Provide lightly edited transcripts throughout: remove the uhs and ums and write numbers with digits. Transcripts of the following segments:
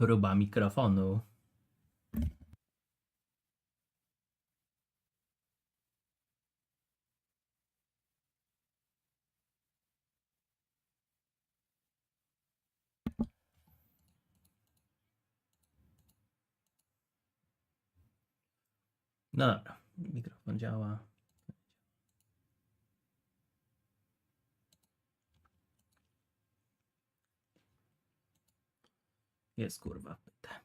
Próba mikrofonu. No dobra, mikrofon działa. Jest kurwa pyta.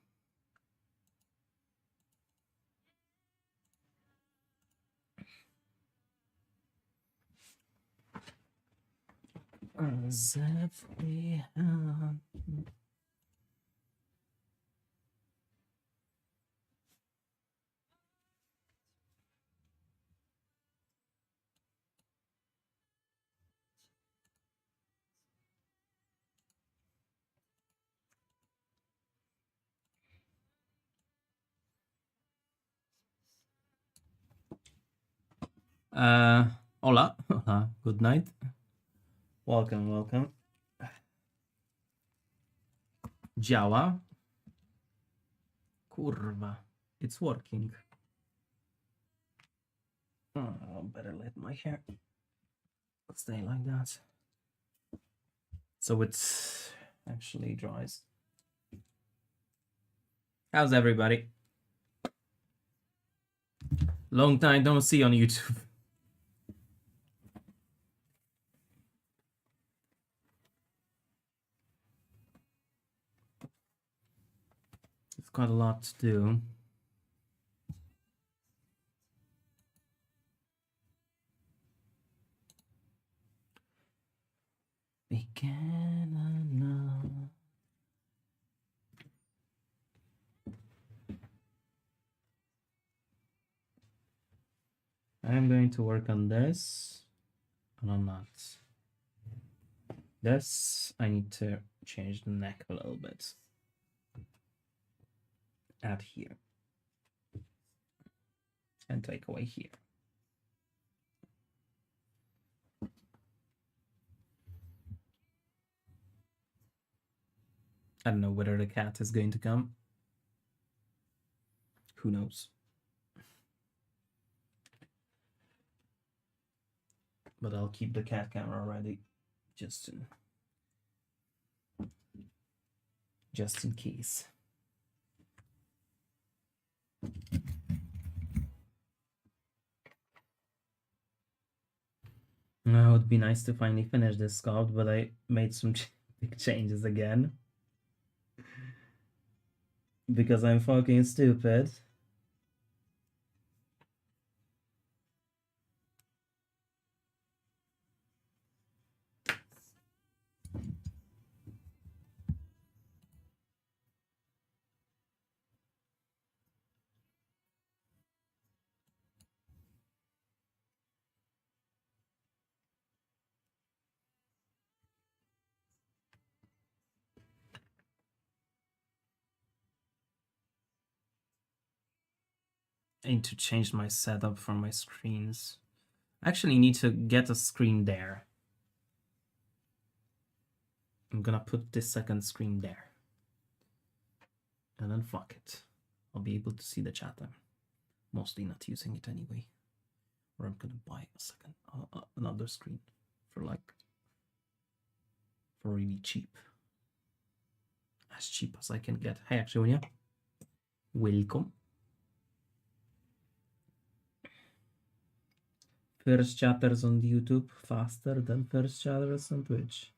Hola, hola, good night. Welcome, welcome. Działa. Kurwa, it's working. Oh, better let my hair stay like that. So it actually dries. How's everybody? Long time don't see on YouTube. It's quite a lot to do. I'm going to work on this and on that. This, I need to change the neck a little bit. Add here. And take away here. I don't know whether the cat is going to come. Who knows? But I'll keep the cat camera ready just in case. Now it would be nice to finally finish this sculpt, but I made some big changes again. Because I'm fucking stupid. I need to change my setup for my screens. I actually need to get a screen there. I'm gonna put this second screen there. And then fuck it. I'll be able to see the chat. I'm mostly not using it anyway. Or I'm gonna buy a second, another screen for really cheap. As cheap as I can get. Hey, Aksionia. Welcome. First chatters on YouTube faster than first chatters on Twitch.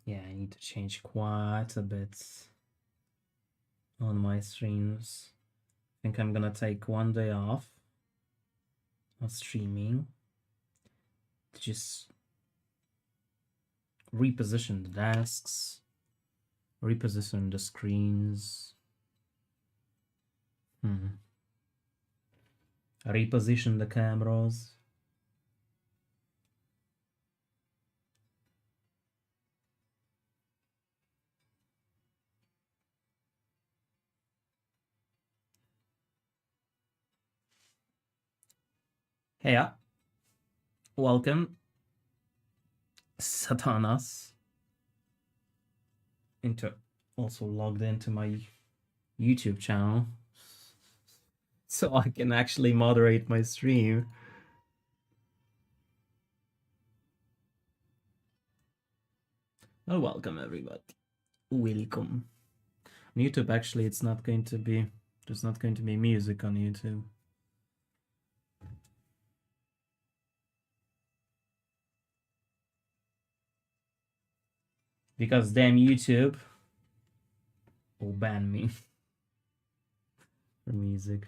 Yeah, I need to change quite a bit on my streams. I think I'm gonna take one day off of streaming to just reposition the desks, reposition the screens, Reposition the cameras. Hey, welcome, Satanas. Also logged into my YouTube channel, so I can actually moderate my stream. Well, welcome everybody. Welcome. On YouTube, actually, it's not going to be. There's not going to be music on YouTube. Because damn YouTube will ban me for music.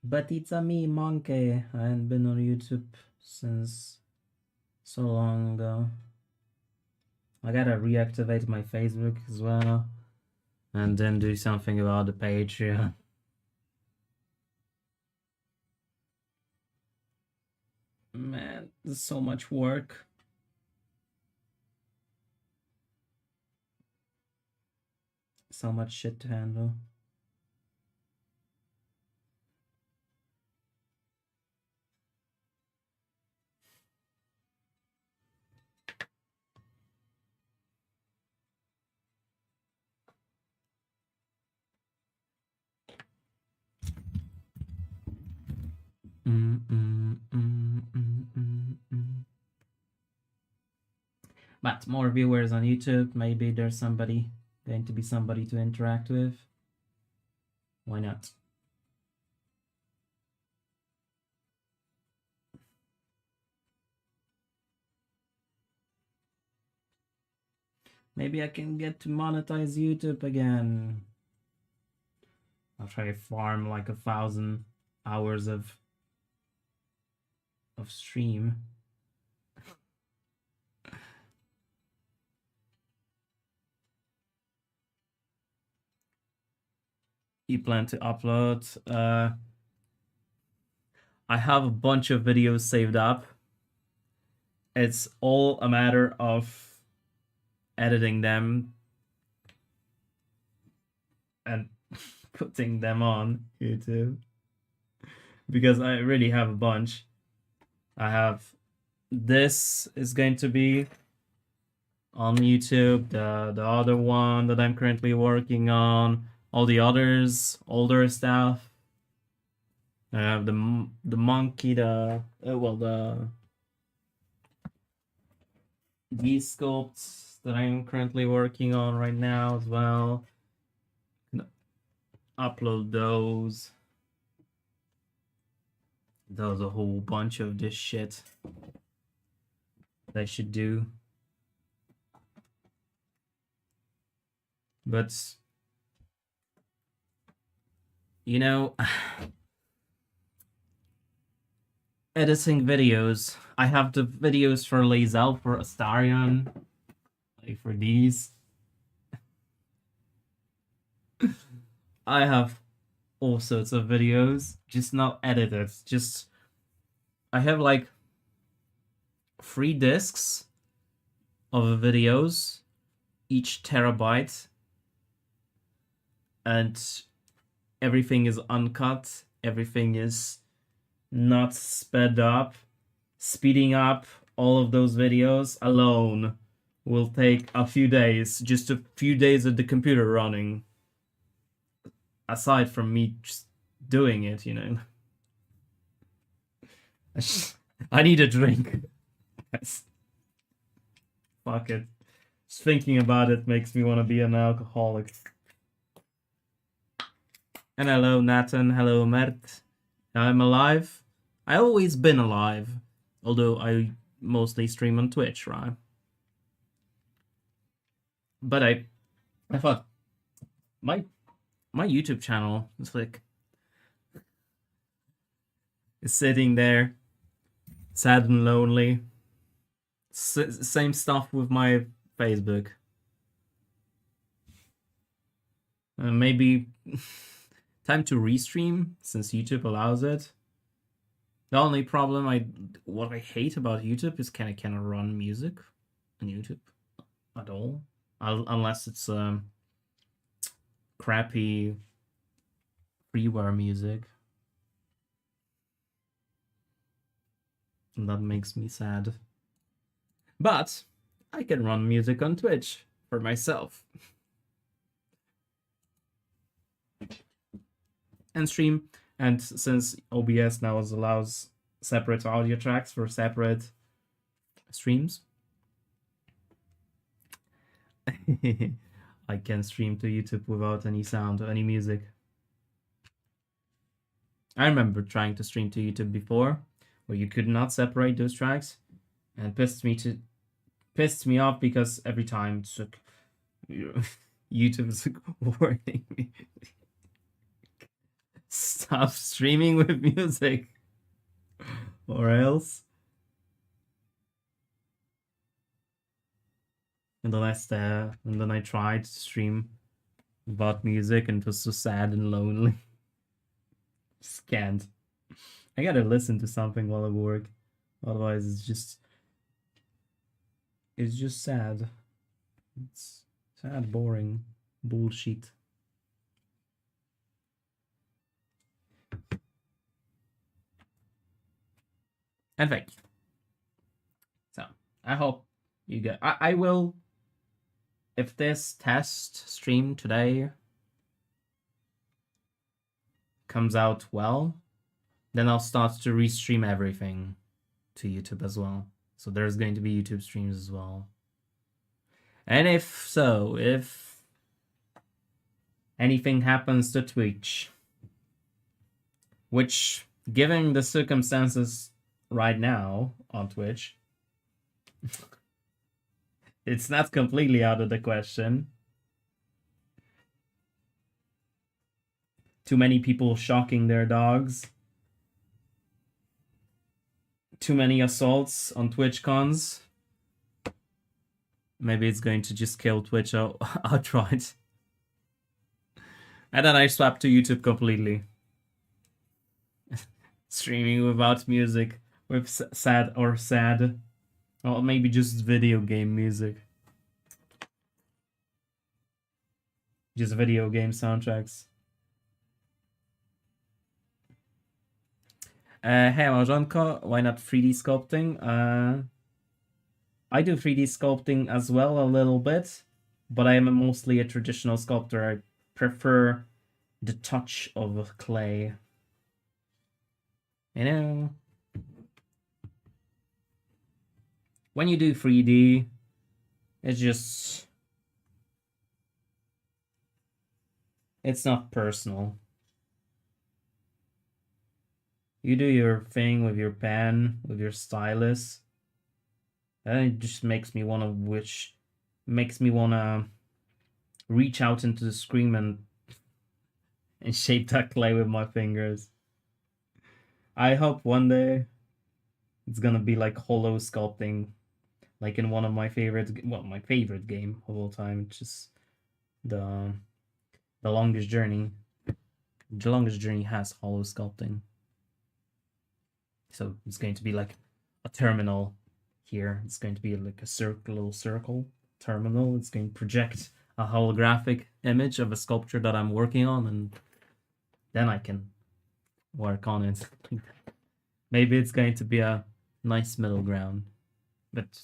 But it's a me, monkey. I haven't been on YouTube since so long ago. I gotta reactivate my Facebook as well. And then do something about the Patreon. Man, there's so much work. So much shit to handle. But more viewers on YouTube, maybe there's going to be somebody to interact with. Why not? Maybe I can get to monetize YouTube again. I'll try to farm like 1,000 hours of stream. You plan to upload? I have a bunch of videos saved up. It's all a matter of editing them and putting them on YouTube. Because I really have a bunch. I have... This is going to be on YouTube. The other one that I'm currently working on. All the others, older stuff. I have the monkey, these sculpts that I'm currently working on right now as well. Upload those. There's a whole bunch of this shit that I should do. But you know, editing videos. I have the videos for Lazel, for Astarion, like for these. I have all sorts of videos, just not edited. Just I have like 3 discs of videos, each terabyte, and everything is uncut. Everything is not sped up. Speeding up all of those videos alone will take a few days. Just a few days of the computer running. Aside from me just doing it, you know. I need a drink. Fuck it. Just thinking about it makes me want to be an alcoholic. And hello, Nathan. Hello, Mert. I'm alive. I always been alive, although I mostly stream on Twitch, right? But I thought my my YouTube channel is like is sitting there, sad and lonely. Same stuff with my Facebook. Maybe time to restream since YouTube allows it. The only problem what I hate about YouTube is I cannot run music on YouTube at all, unless it's crappy freeware music, and that makes me sad. But I can run music on Twitch for myself and stream. And since OBS now allows separate audio tracks for separate streams, I can stream to YouTube without any sound or any music. I remember trying to stream to YouTube before, where you could not separate those tracks, and pissed me off because every time it's like, YouTube is like warning me. Stop streaming with music, or else. And then I tried to stream without music, and it was so sad and lonely. Just can't. I gotta listen to something while I work, otherwise it's just sad. It's sad, boring bullshit. And thank you. So I hope you get. I will. If this test stream today comes out well, then I'll start to restream everything to YouTube as well. So there's going to be YouTube streams as well. And if anything happens to Twitch, which, given the circumstances right now on Twitch, it's not completely out of the question. Too many people shocking their dogs. Too many assaults on TwitchCons. Maybe it's going to just kill Twitch outright. And then I swap to YouTube completely. Streaming without music, with sad, or maybe just video game music. Just video game soundtracks. Hey, Małżonko, why not 3D sculpting? I do 3D sculpting as well a little bit, but I am mostly a traditional sculptor. I prefer the touch of clay. You know, when you do 3D, it's not personal. You do your thing with your pen, with your stylus, and it just makes me wanna reach out into the screen and shape that clay with my fingers. I hope one day it's gonna be like hollow sculpting, like in one of my my favorite game of all time, which is the Longest Journey. The Longest Journey has hollow sculpting. So it's going to be like a terminal here. It's going to be like a little circle terminal. It's going to project a holographic image of a sculpture that I'm working on, and then I can work on it. Maybe it's going to be a nice middle ground, but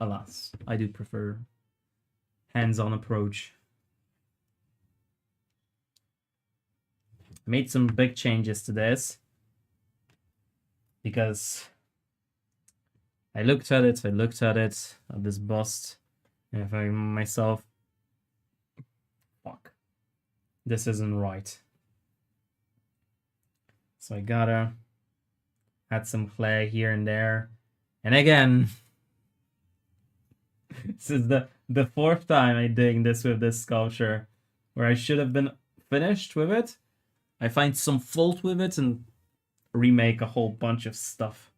alas, I do prefer hands-on approach. Made some big changes to this because I looked at this bust, and I thought myself, fuck, this isn't right. So I gotta add some clay here and there. And again, this is the fourth time I'm doing this with this sculpture, where I should have been finished with it. I find some fault with it and remake a whole bunch of stuff.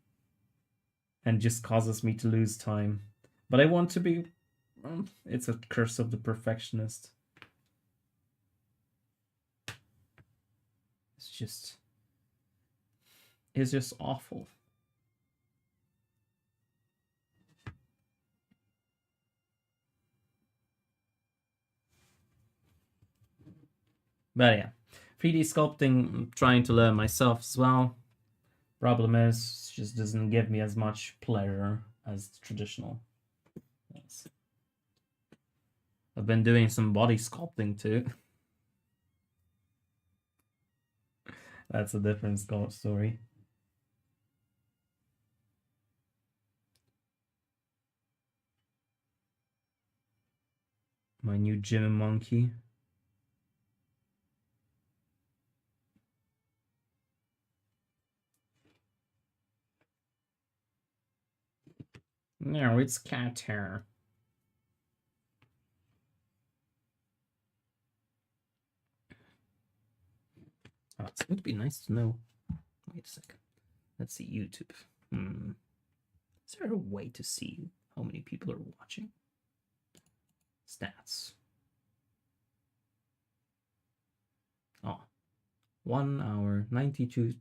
And just causes me to lose time. But I want to be... it's a curse of the perfectionist. It's just awful. But yeah, 3D sculpting, I'm trying to learn myself as well. Problem is, it just doesn't give me as much pleasure as traditional. Yes. I've been doing some body sculpting too. That's a different story. My new gym monkey. No, it's cat hair. Oh, it would be nice to know. Wait a second. Let's see YouTube. Is there a way to see how many people are watching? Stats. Oh, 1 hour, 92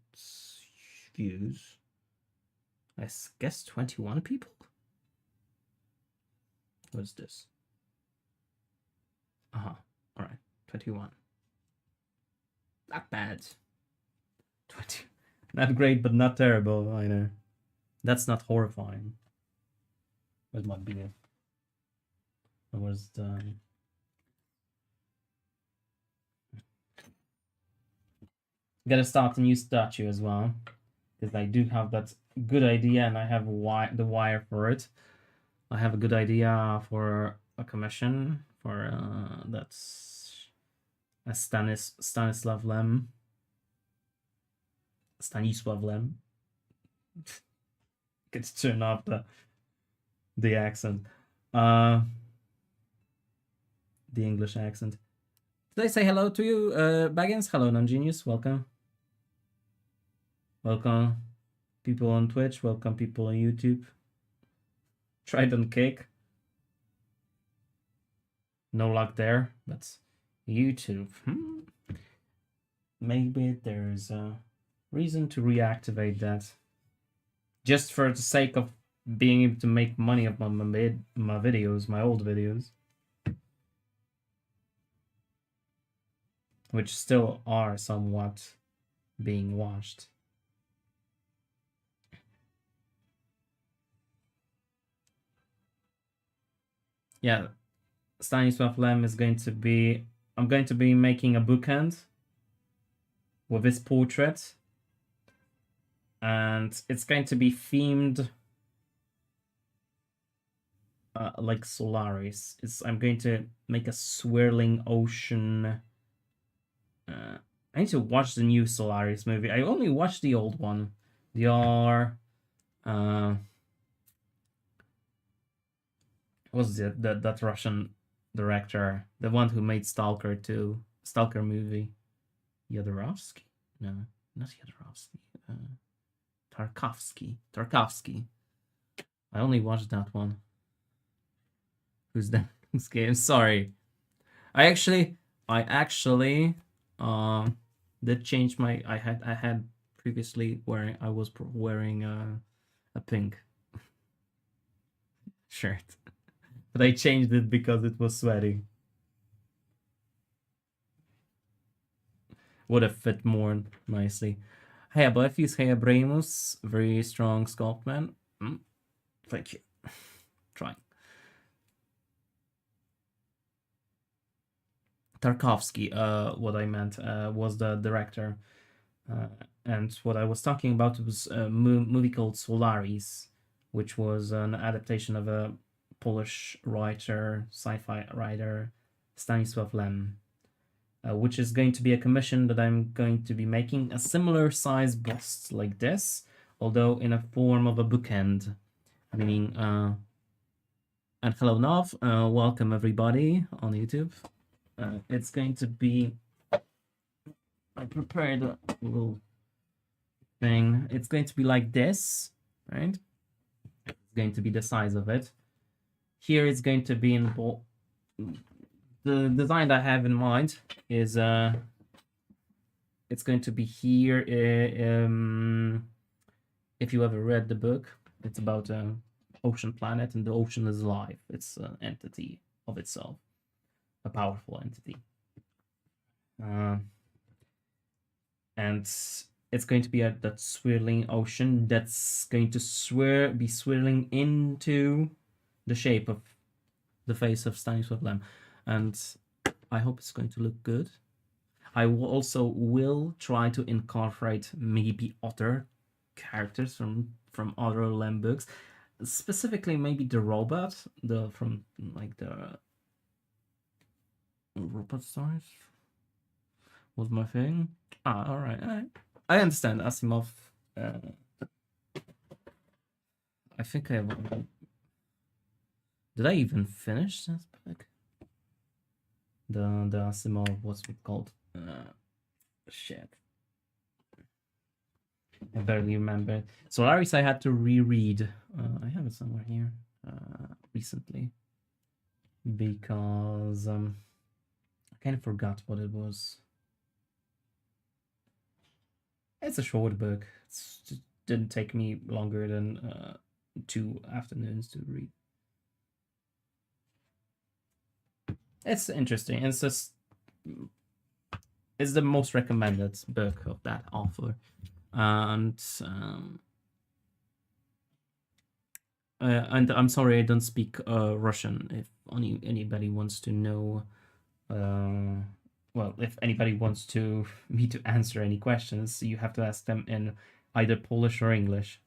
views. I guess 21 people? What is this? Alright, 21. Not bad. 20. Not great, but not terrible, I know. That's not horrifying. It might be. What was the... Gotta start a new statue as well, because I do have that good idea, and I have the wire for it. I have a good idea for a commission for that's a Stanislav Lem. Stanisław Lem. Could turn off the accent. The English accent. Did I say hello to you, Baggins? Hello, Non-Genius. Welcome. Welcome, people on Twitch. Welcome, people on YouTube. Trident cake. No luck there. That's YouTube. Maybe there's a reason to reactivate that. Just for the sake of being able to make money of my videos, my old videos. Which still are somewhat being watched. Yeah, Stanislav Lem is going to be... I'm going to be making a bookend with his portrait. And it's going to be themed like Solaris. I'm going to make a swirling ocean. I need to watch the new Solaris movie. I only watched the old one. What's it? That Russian director, the one who made Stalker movie. Jodorowsky? No, not Jodorowsky. Tarkovsky. I only watched that one. Who's that? This game? Sorry. I actually did change my... I had previously I was wearing a pink shirt. But I changed it because it was sweaty. Would have fit more nicely. Hey, Ablefius, hey, Abramus. Very strong sculpt, man. Thank you. Trying. Tarkovsky, what I meant, was the director. And what I was talking about was a movie called Solaris, which was an adaptation of a Polish writer, sci-fi writer, Stanisław Lem. which is going to be a commission that I'm going to be making a similar size bust like this, although in a form of a bookend, meaning and hello Nav, welcome everybody on YouTube. It's going to be, I prepared a little thing. It's going to be like this, right? It's going to be the size of it. Here it's going to be in the design that I have in mind is it's going to be here. If you ever read the book, it's about ocean planet, and the ocean is alive. It's an entity of itself, a powerful entity. And it's going to be that swirling ocean that's going to be swirling into the shape of the face of Stanislav Lem. And I hope it's going to look good. I also will try to incorporate maybe other characters from other Lem books. Specifically, maybe the robot, from like the robot stories was my thing. All right. I understand Asimov. I think I did. I even finish this book? The Asimov, what's it called? Shit. I barely remember. Solaris I had to reread. I have it somewhere here. Recently. Because I kind of forgot what it was. It's a short book. It didn't take me longer than 2 afternoons to read. It's interesting. It's just it's the most recommended book of that author, and I'm sorry I don't speak Russian. If anybody wants to know, well, if anybody wants me to answer any questions, you have to ask them in either Polish or English.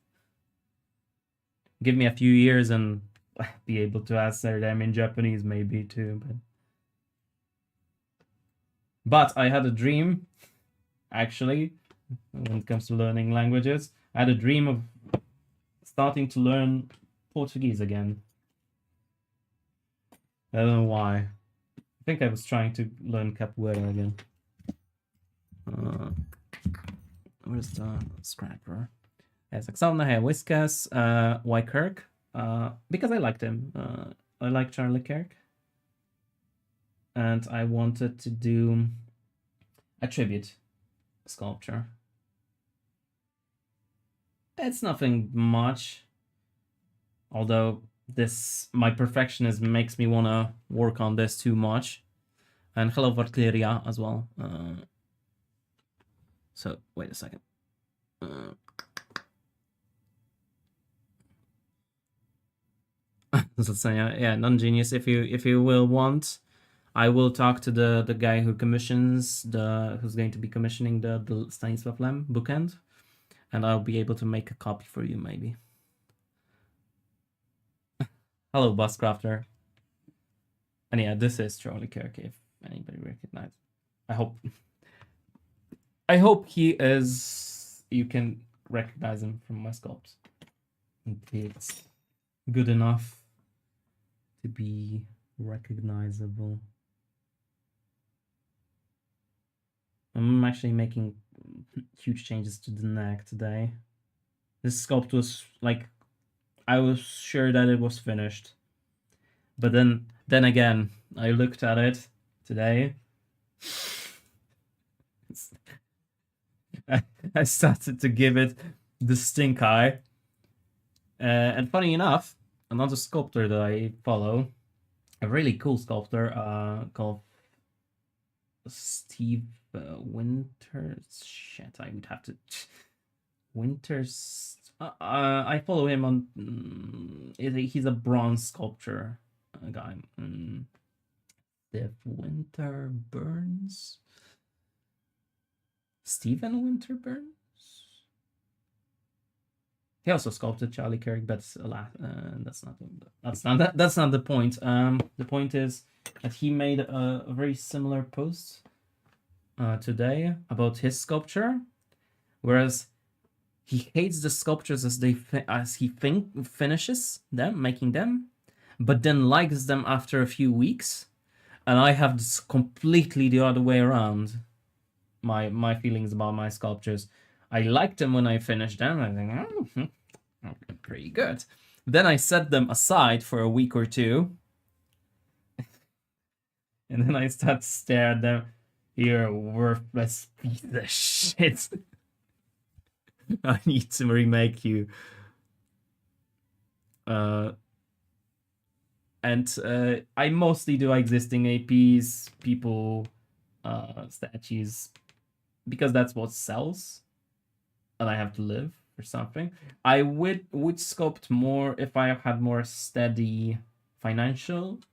Give me a few years and I'll be able to answer them in Japanese maybe too, but I had a dream, actually, when it comes to learning languages. I had a dream of starting to learn Portuguese again. I don't know why. I think I was trying to learn capoeira again. Where's the scrapper? Yes, Sauna here, Whiskas, why Kirk? Because I liked him. I like Charlie Kirk. And I wanted to do a tribute sculpture. It's nothing much, although my perfectionism makes me want to work on this too much. And hello Valkyria as well. So wait a second. Yeah, non-genius. If you will want, I will talk to the guy who commissions who's going to be commissioning the Stanislav Lem bookend, and I'll be able to make a copy for you maybe. Hello, Buscrafter. And yeah, this is Charlie Kirk, if anybody recognizes. I hope he is. You can recognize him from my sculpts. It's good enough to be recognizable. I'm actually making huge changes to the neck today. This sculpt was like, I was sure that it was finished, but then again, I looked at it today. I started to give it the stink eye, and funny enough, another sculptor that I follow, a really cool sculptor called Steve Winters. Shit, I would have to. Winters. I follow him on. He's a bronze sculpture guy. Steve Winterburns. Stephen Winterburns. He also sculpted Charlie Kirk, but that's not the point. The point is that he made a very similar post today about his sculpture, whereas he hates the sculptures as he finishes them, making them, but then likes them after a few weeks, and I have this completely the other way around. My feelings about my sculptures. I liked them when I finished them. I think, pretty good. Then I set them aside for a week or two, and then I start to stare at them. You're a worthless piece of shit. I need to remake you. And I mostly do existing APs, people, statues, because that's what sells, and I have to live for something. I would sculpt more if I had more steady financials.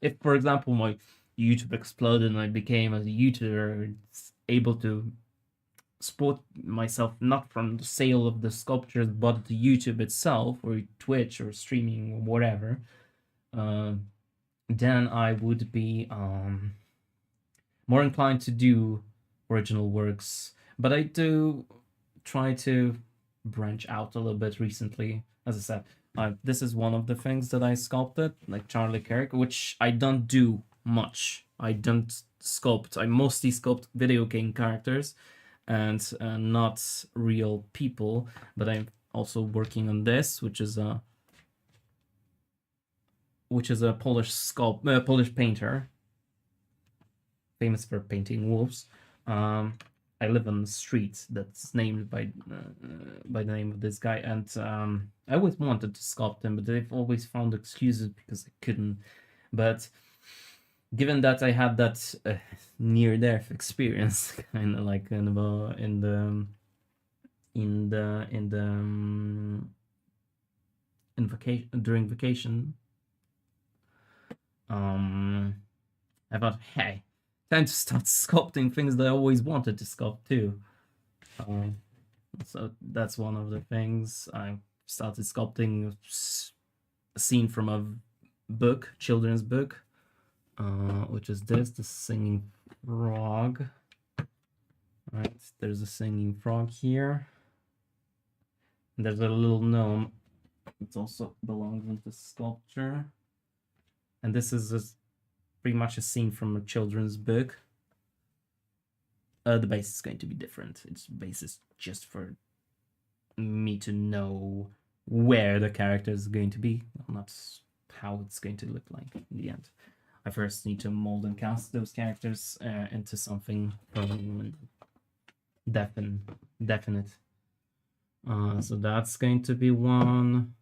If, for example, my YouTube exploded and I became a YouTuber, able to support myself not from the sale of the sculptures but the YouTube itself or Twitch or streaming or whatever, then I would be more inclined to do original works. But I do try to branch out a little bit recently. As I said, this is one of the things that I sculpted, like Charlie Kirk, which I don't do much. I don't sculpt. I mostly sculpt video game characters and not real people. But I'm also working on this, which is a Polish painter, famous for painting wolves. I live on the street that's named by the name of this guy, and I always wanted to sculpt him, but they've always found excuses because I couldn't. But given that I had that near-death experience, kind of like in vacation, during vacation, I thought, hey, time to start sculpting things that I always wanted to sculpt too. So that's one of the things. I started sculpting a scene from a book, children's book, which is the singing frog. Right, there's a singing frog here. And there's a little gnome. It also belongs in the sculpture. And this is pretty much a scene from a children's book. The base is going to be different. Its base is just for me to know where the character is going to be, not how it's going to look like in the end. I first need to mold and cast those characters into something definite. So that's going to be one.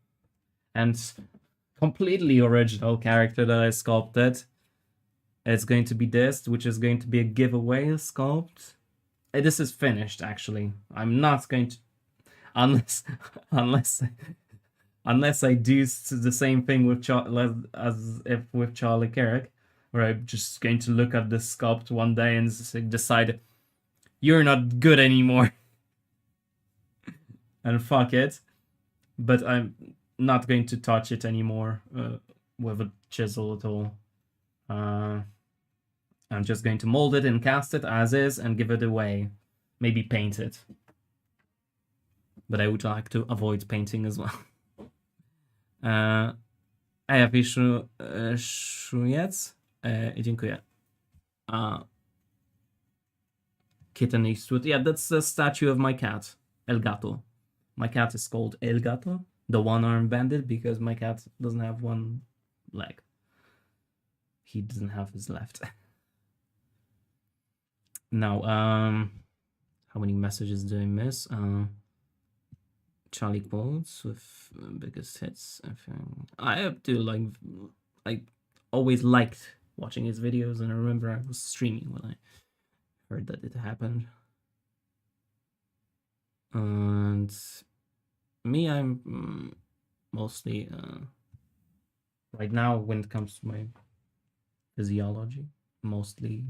And completely original character that I sculpted. It's going to be this, which is going to be a giveaway sculpt. This is finished, actually. I'm not going to, unless I do the same thing with as if with Charlie Carrick, where I'm just going to look at the sculpt one day and decide you're not good anymore, and fuck it. But I'm not going to touch it anymore with a chisel at all. I'm just going to mold it and cast it as is and give it away. Maybe paint it. But I would like to avoid painting as well. A ja piszę Szujec. Dziękuję. Kitten Eastwood. Yeah, that's the statue of my cat, El Gato. My cat is called El Gato, the one-armed bandit, because my cat doesn't have one leg. He doesn't have his left. Now, how many messages do I miss? Charlie quotes with biggest hits. I do like. I always liked watching his videos, and I remember I was streaming when I heard that it happened. And me, I'm mostly right now when it comes to my physiology, mostly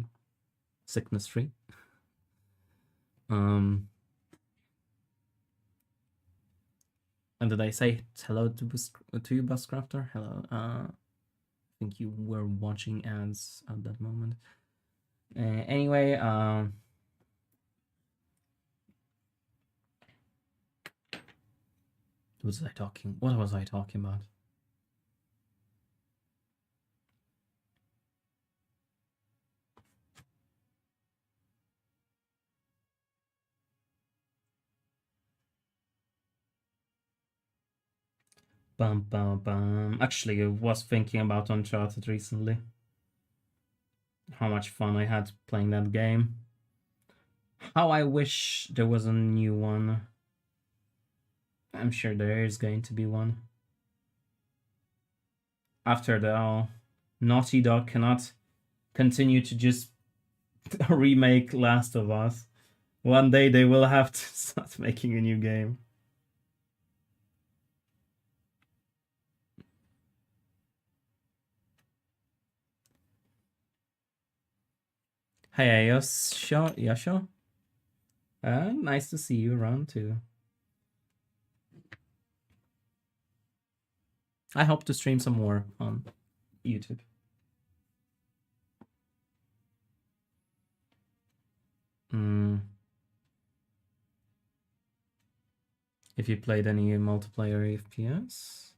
sickness free. And did I say hello to you, Buscrafter? Hello. think you were watching ads at that moment. Anyway, what was I talking about? Bum, bum, bum. Actually, I was thinking about Uncharted recently. How much fun I had playing that game. How I wish there was a new one. I'm sure there is going to be one. After the Naughty Dog cannot continue to just remake Last of Us. One day they will have to start making a new game. Hey, Yasho. Nice to see you around too. I hope to stream some more on YouTube. If you played any multiplayer FPS.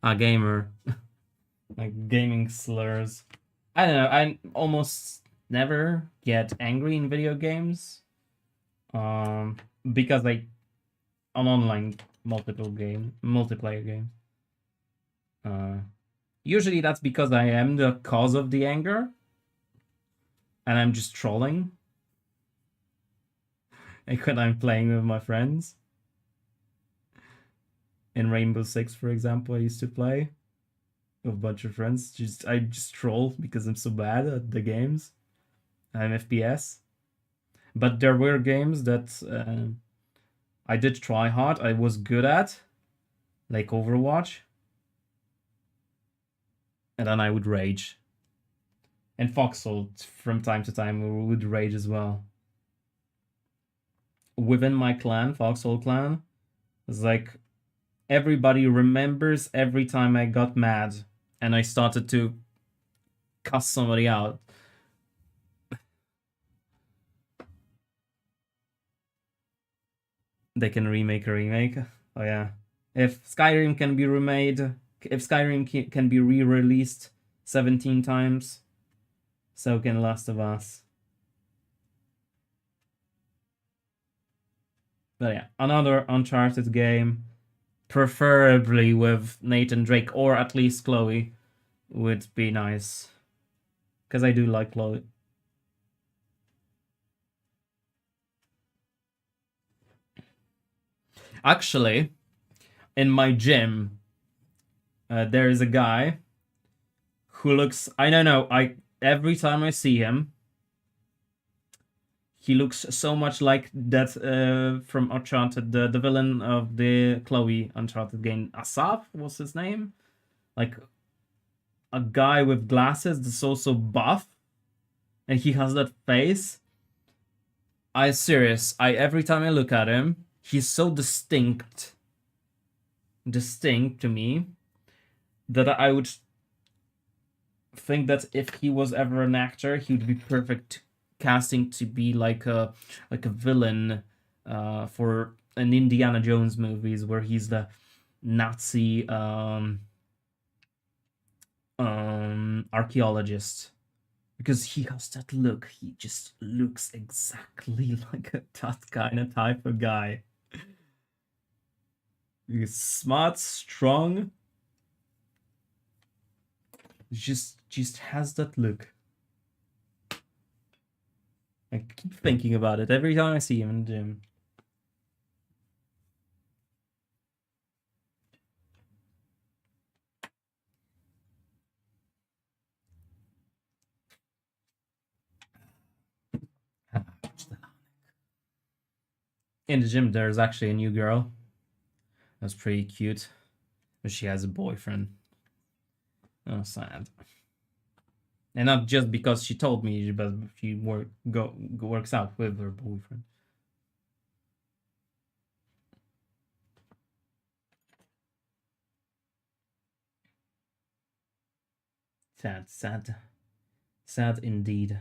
A gamer. Like gaming slurs. I don't know, I almost never get angry in video games. Because like on online multiplayer game. Usually that's because I am the cause of the anger. And I'm just trolling. Like when I'm playing with my friends. In Rainbow Six, for example, I used to play with a bunch of friends. I just troll because I'm so bad at the games. I'm FPS. But there were games that I did try hard. I was good at, like Overwatch. And then I would rage. And Foxhole, from time to time, would rage as well. Within my clan, Foxhole clan, it's like everybody remembers every time I got mad and I started to cuss somebody out. They can remake a remake. Oh yeah. If Skyrim can be remade, if Skyrim can be re-released 17 times, so can Last of Us. But yeah, another Uncharted game, preferably with Nathan Drake or at least Chloe, would be nice. Because I do like Chloe. Actually, in my gym, there is a guy who looks. I don't know. Every time I see him, he looks so much like that from Uncharted, the villain of the Chloe Uncharted game. Asaf was his name, like a guy with glasses that's also buff, and he has that face. I serious. Every time I look at him, he's so distinct to me that I would think that if he was ever an actor, he would be perfect casting to be like a villain for an Indiana Jones movies where he's the Nazi archaeologist, because he has that look. He just looks exactly like that kind of type of guy. He's smart, strong. Just has that look. I keep thinking about it every time I see him in the gym. In the gym, there's actually a new girl. That's pretty cute. But she has a boyfriend. Oh, sad. And not just because she told me, but she works out with her boyfriend. Sad, sad. Sad indeed.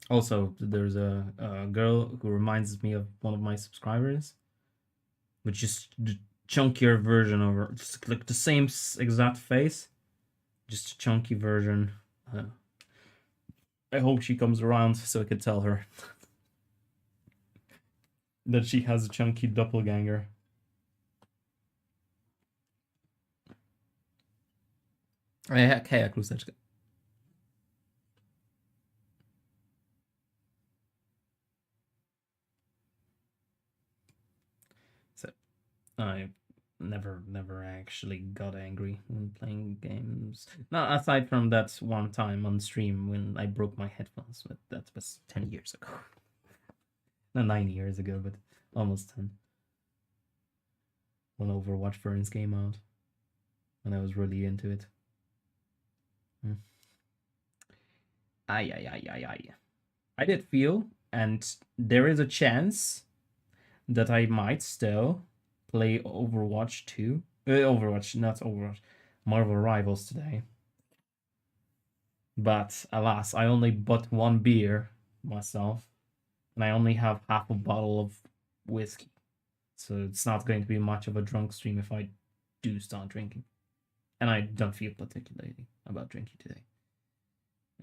Also, there's a girl who reminds me of one of my subscribers, with just the chunkier version of her, just like the same exact face, just a chunky version. I hope she comes around so I can tell her that she has a chunky doppelganger. Heja Kluseczka. So, I never actually got angry when playing games. No, aside from that one time on stream when I broke my headphones, but that was 10 years ago. Not 9 years ago, but almost 10. When Overwatch Burns came out. And I was really into it. I did feel, and there is a chance that I might still play Overwatch 2. Overwatch, not Overwatch. Marvel Rivals today. But alas, I only bought one beer myself. And I only have half a bottle of whiskey. So it's not going to be much of a drunk stream if I do start drinking. And I don't feel particularly about drinking today.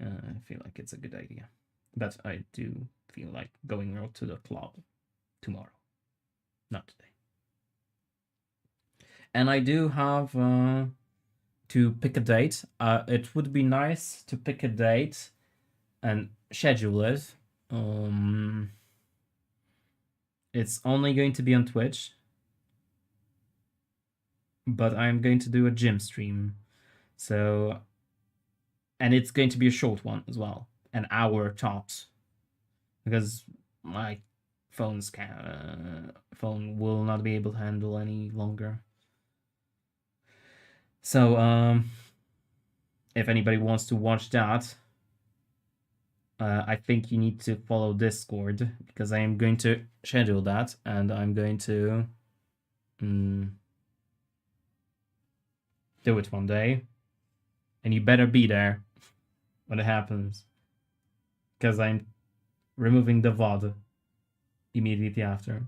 I feel like it's a good idea. But I do feel like going out to the club tomorrow. Not today. And I do have to pick a date. It would be nice to pick a date and schedule it. It's only going to be on Twitch. But I'm going to do a gym stream. So, and it's going to be a short one as well. An hour tops. Because my phone will not be able to handle any longer. So, if anybody wants to watch that, I think you need to follow Discord, because I am going to schedule that, and I'm going to do it one day. And you better be there when it happens, because I'm removing the VOD immediately after.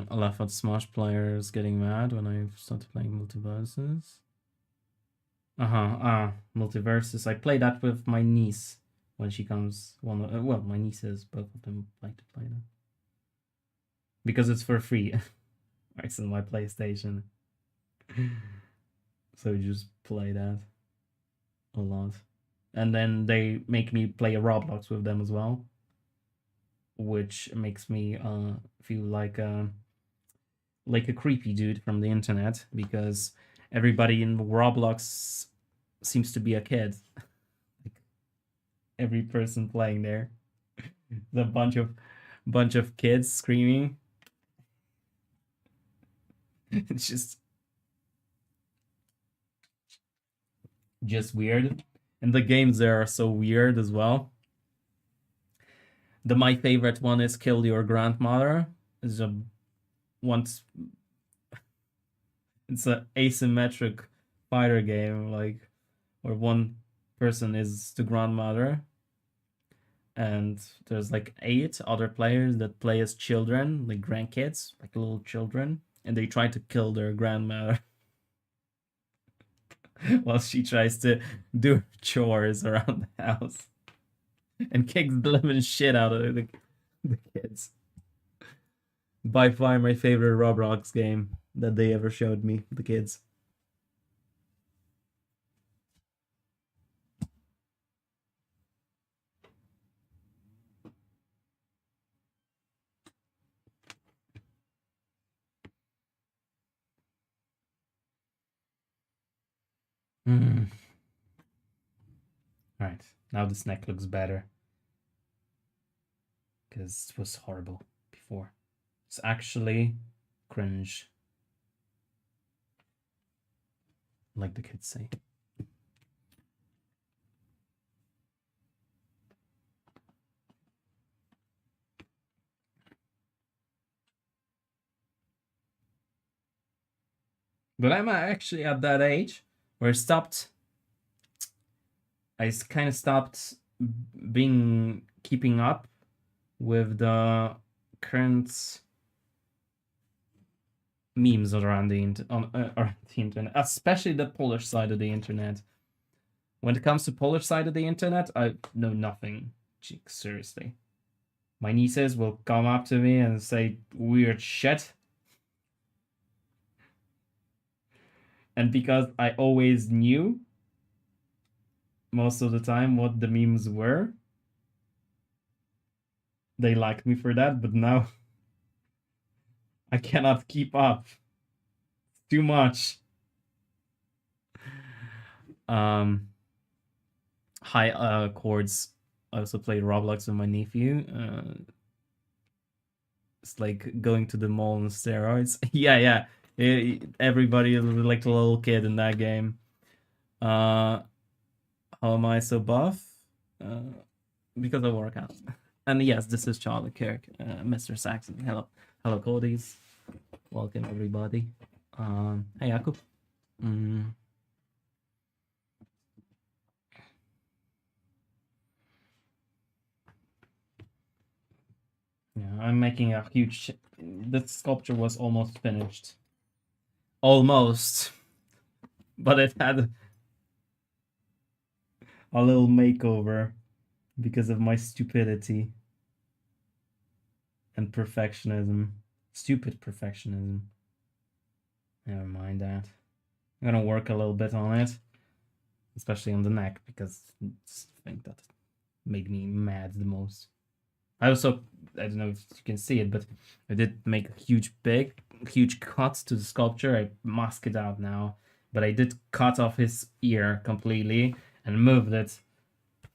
I laugh at Smash players getting mad when I started playing multiverses. Multiverses. I play that with my niece when she comes. Well, my nieces, both of them like to play that because it's for free. It's on my PlayStation, so we just play that a lot. And then they make me play a Roblox with them as well, which makes me feel like a creepy dude from the internet, because everybody in Roblox seems to be a kid. Like, every person playing there, the bunch of kids screaming. It's just weird, and the games there are so weird as well. My favorite one is Kill Your Grandmother. It's an asymmetric fighter game, like, where one person is the grandmother, and there's like 8 other players that play as children, like grandkids, like little children, and they try to kill their grandmother while she tries to do chores around the house and kicks the living shit out of the kids. By far my favorite Roblox game that they ever showed me, the kids. Right, now this neck looks better, because it was horrible before. It's actually cringe. like the kids say. But I'm actually at that age where I kind of stopped keeping up with the current memes around around the internet, especially the Polish side of the internet. When it comes to Polish side of the internet, I know nothing. Seriously. My nieces will come up to me and say weird shit. And because I always knew most of the time what the memes were, they like me for that, but now I cannot keep up. Too much. High chords. I also played Roblox with my nephew. It's like going to the mall on steroids. yeah. Everybody like a little kid in that game. How am I so buff? Because I work out. And yes, this is Charlie Kirk, Mr. Saxon. Hello, Codys. Welcome everybody. Hey, Jakub. Yeah, I'm making a huge. The sculpture was almost finished. Almost, but it had a little makeover because of my stupidity and perfectionism. Stupid perfectionism. Never mind that. I'm gonna work a little bit on it, especially on the neck, because it's the thing that made me mad the most. I don't know if you can see it, but I did make a huge cut to the sculpture. I mask it out now, but I did cut off his ear completely and moved it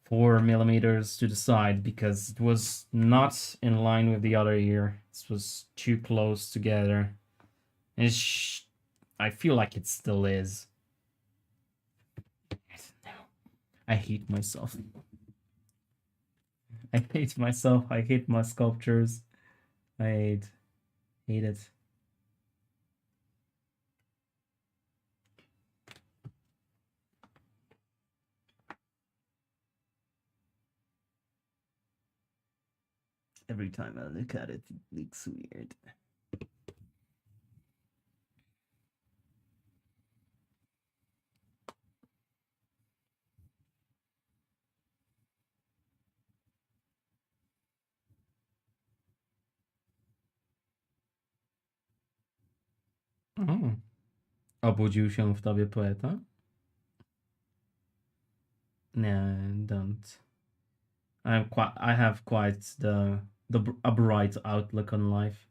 4 millimeters to the side because it was not in line with the other ear. This was too close together. And I feel like it still is. I hate myself. I hate myself. I hate my sculptures. I hate it. Every time I look at it, it looks weird. Obudził się w tobie poeta? Nie, don't. I have quite a bright outlook on life.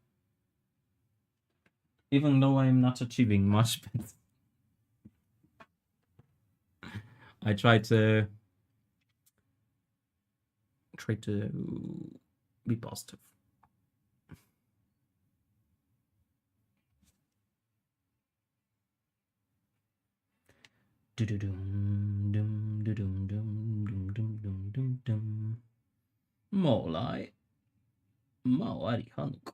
Even though I'm not achieving much, but I try to be positive. Molaj. Małari Hanuk.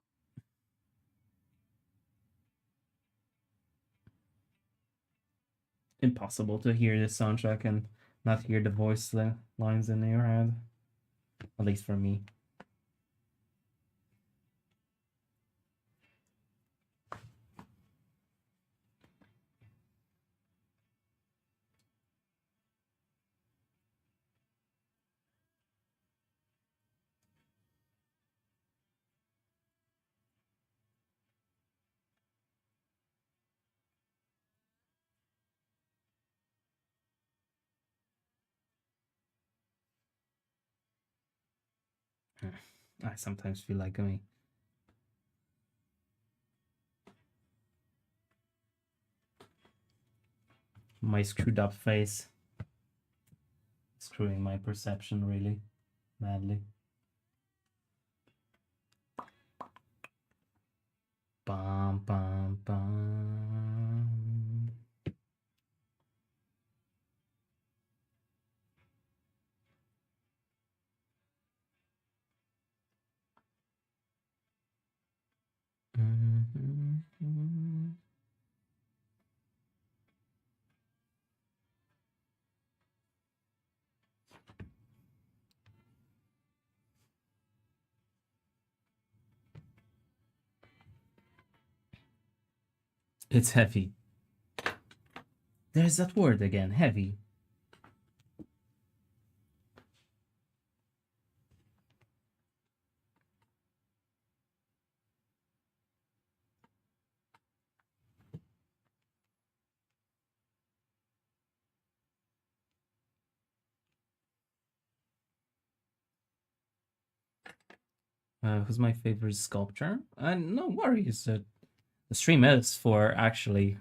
Impossible to hear the soundtrack and not hear the voice lines in your head. At least for me. I sometimes feel like me. My screwed up face. Screwing my perception really badly. Bum, bum, bum. It's heavy. There's that word again, heavy. Who's my favorite sculptor? No worries. The stream is for actually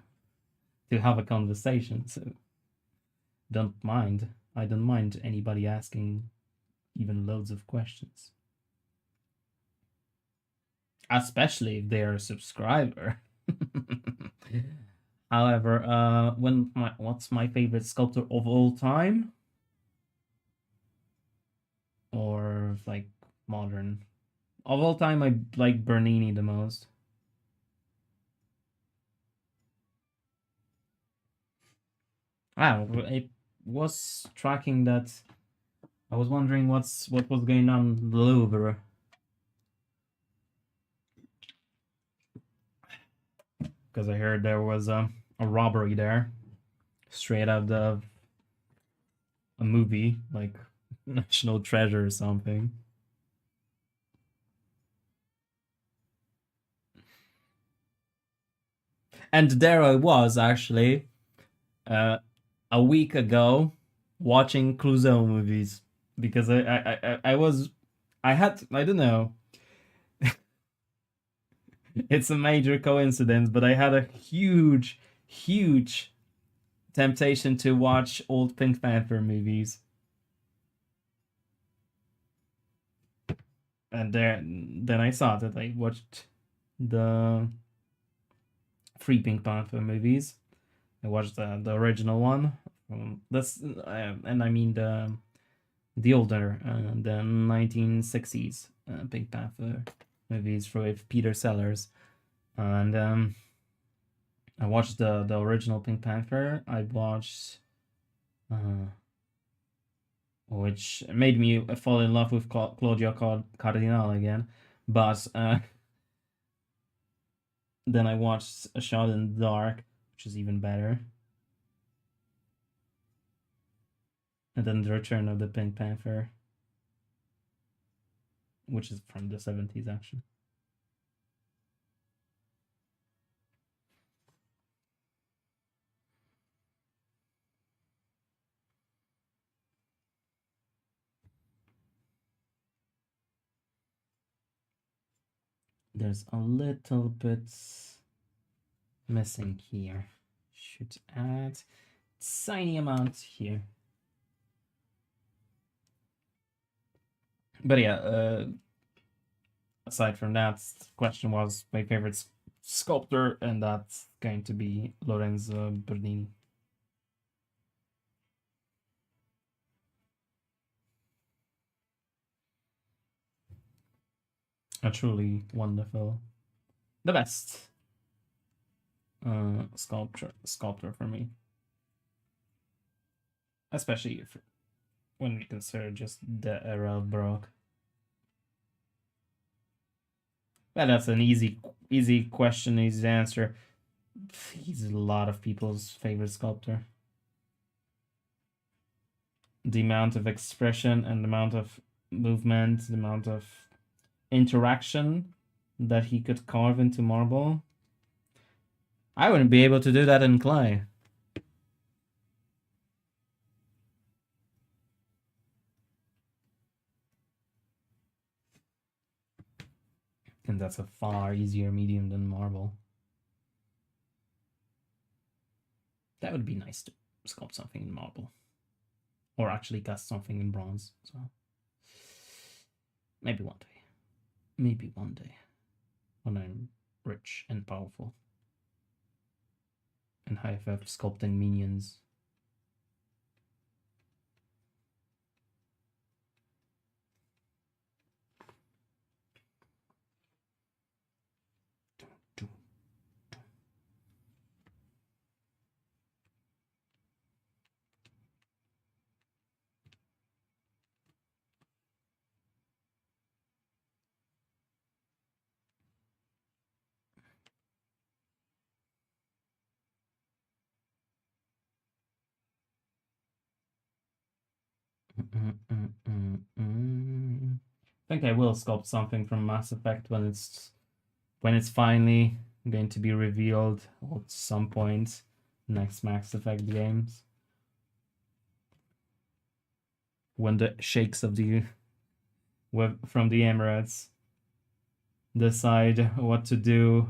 to have a conversation, so don't mind. I don't mind anybody asking even loads of questions, especially if they're a subscriber. However, what's my favorite sculptor of all time, or like modern? Of all time, I like Bernini the most. It was tracking that. I was wondering what was going on in the Louvre. Because I heard there was a robbery there, straight out of a movie, like National Treasure or something. And there I was actually, a week ago, watching Clouseau movies because I don't know. It's a major coincidence, but I had a huge temptation to watch old Pink Panther movies. And then I saw that I watched the three Pink Panther movies. I watched the original one. That's and I mean the older the 1960s Pink Panther movies with Peter Sellers, and I watched the original Pink Panther. I watched, which made me fall in love with Claudia Cardinal again, but then I watched A Shot in the Dark, which is even better. And then The Return of the Pink Panther, which is from the 70s, actually. There's a little bit missing here. Should add tiny amount here. But yeah, aside from that, the question was my favorite sculptor, and that's going to be Lorenzo Bernini. A truly wonderful, the best sculptor for me, especially when we consider just the era of Baroque. Well, that's an easy question, easy answer. He's a lot of people's favorite sculptor. The amount of expression and the amount of movement, the amount of interaction that he could carve into marble. I wouldn't be able to do that in clay. And that's a far easier medium than marble. That would be nice to sculpt something in marble. Or actually cast something in bronze. So maybe one day. Maybe one day. When I'm rich and powerful. And I have sculpting minions. I think I will sculpt something from Mass Effect when it's finally going to be revealed at some point next Mass Effect games. When the sheikhs of the from the Emirates decide what to do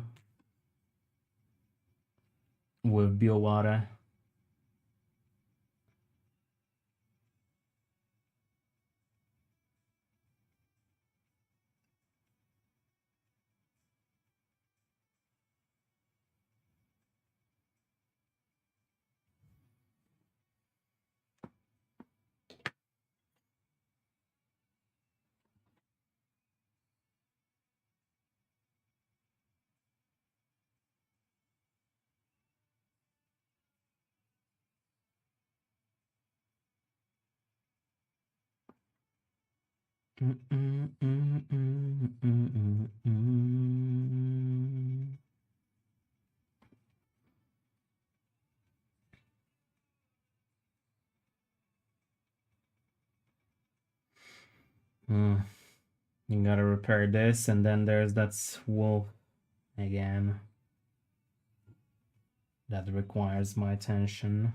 with Bioware. You gotta repair this, and then there's that wolf again. That requires my attention.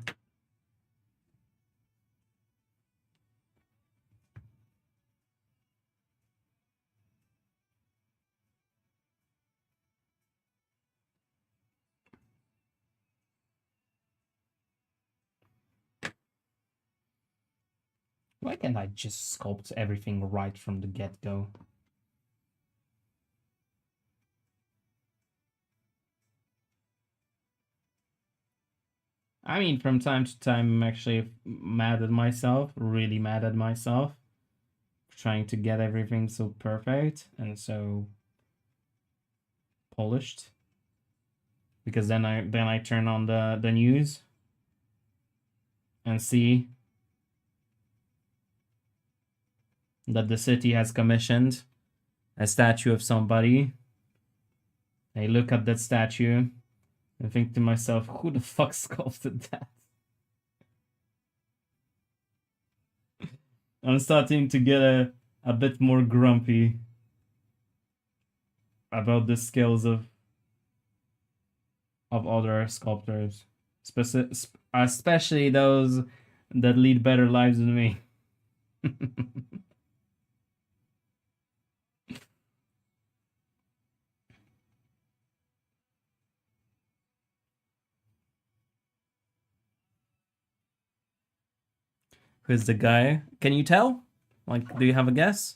Why can't I just sculpt everything right from the get-go? I mean, from time to time, I'm actually mad at myself, really mad at myself, for trying to get everything so perfect and so polished. Because then I turn on the news and see that the city has commissioned a statue of somebody. I look at that statue and think to myself, who the fuck sculpted that? I'm starting to get a bit more grumpy about the skills of other sculptors, especially those that lead better lives than me. Who's the guy? Can you tell? Like, do you have a guess?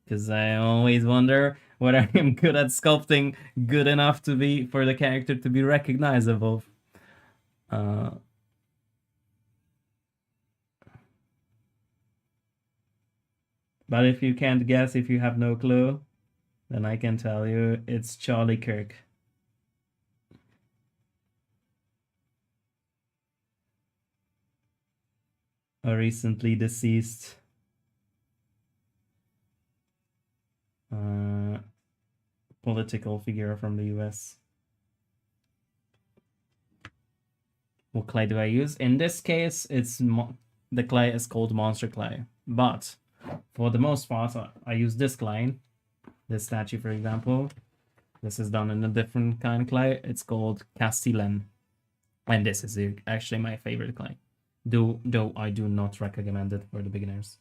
Because I always wonder whether I'm good at sculpting good enough to be for the character to be recognizable. But if you can't guess, if you have no clue, then I can tell you it's Charlie Kirk. A recently deceased political figure from the US. What clay do I use? In this case, the clay is called monster clay. But for the most part, I use this clay. This statue, for example. This is done in a different kind of clay. It's called Castellan. And this is actually my favorite clay. Though I do not recommend it for the beginners.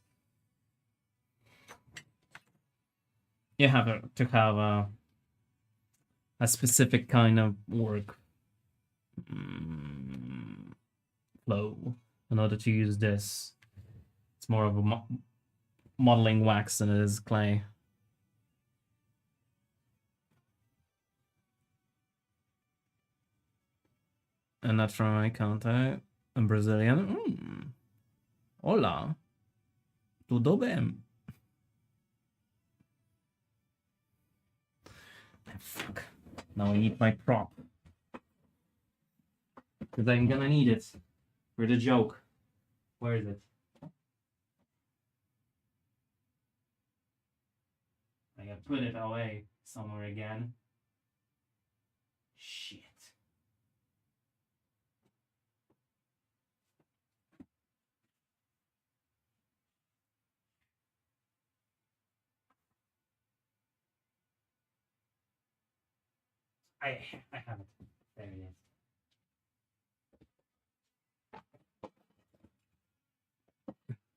You have to have a specific kind of work flow in order to use this. It's more of a modeling wax than it is clay. And not from my contact. I'm Brazilian. Hola. Tudo bem? Fuck. Now I need my prop. Because I'm gonna need it for the joke. Where is it? I gotta put it away somewhere again. Shit. I have it. There it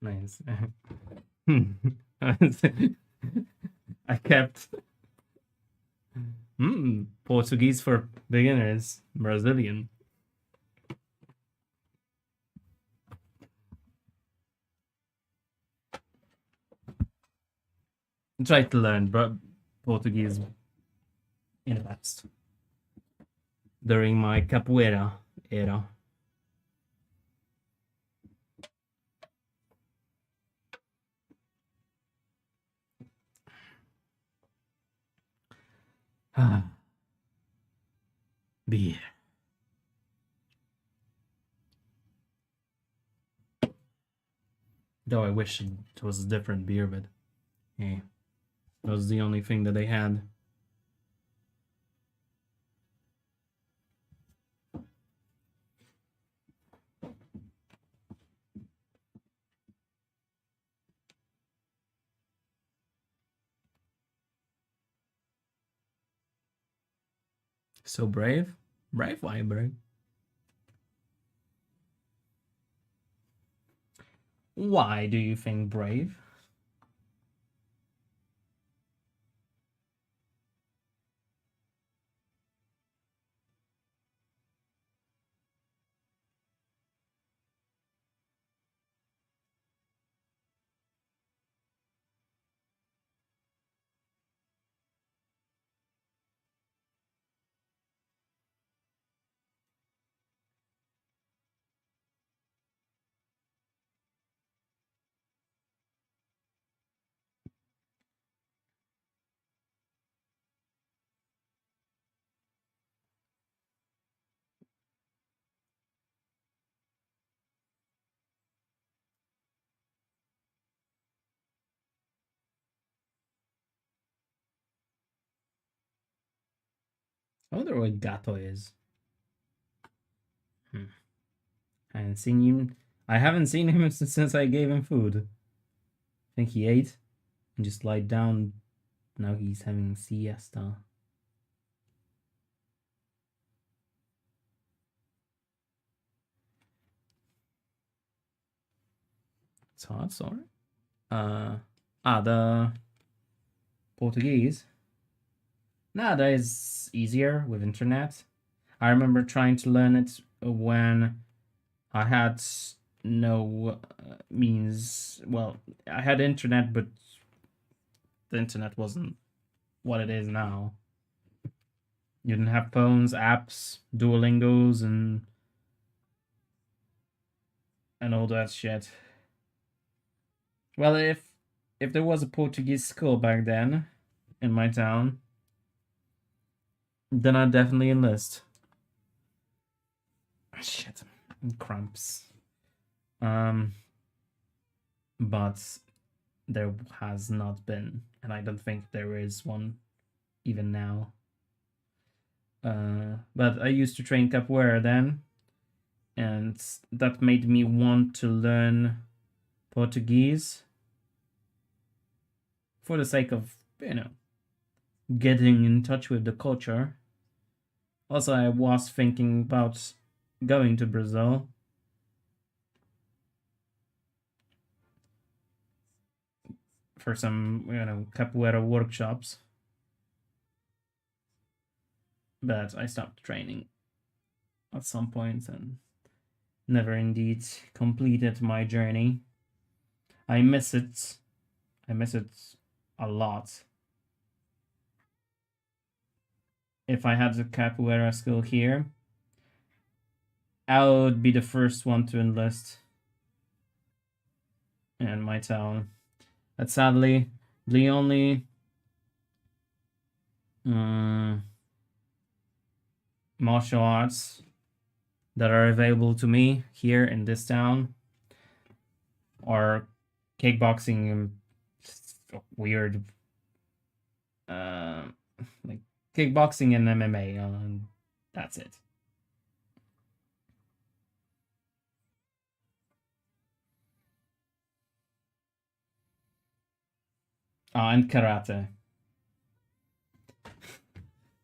is. Nice. I kept Portuguese for beginners, Brazilian. I tried to learn Portuguese in the past during my capoeira era. Beer. Though I wish it was a different beer, but hey, that was the only thing that they had. So brave? Brave? Why brave? Why do you think brave? I wonder what gato is. I haven't seen him. I haven't seen him since I gave him food. I think he ate and just lied down. Now he's having siesta. It's hard, sorry. The Portuguese. Nah, that is easier with internet. I remember trying to learn it when I had no means. Well, I had internet, but the internet wasn't what it is now. You didn't have phones, apps, Duolingos, and all that shit. Well, if there was a Portuguese school back then in my town, then I'd definitely enlist. Shit, cramps. But there has not been, and I don't think there is one even now. But I used to train capoeira then, and that made me want to learn Portuguese for the sake of, getting in touch with the culture. Also, I was thinking about going to Brazil. For some, capoeira workshops. But I stopped training at some point and never indeed completed my journey. I miss it. I miss it a lot. If I had the capoeira skill here, I would be the first one to enlist in my town. But sadly, the only martial arts that are available to me here in this town are kickboxing and weird, like kickboxing and MMA, and that's it. And karate.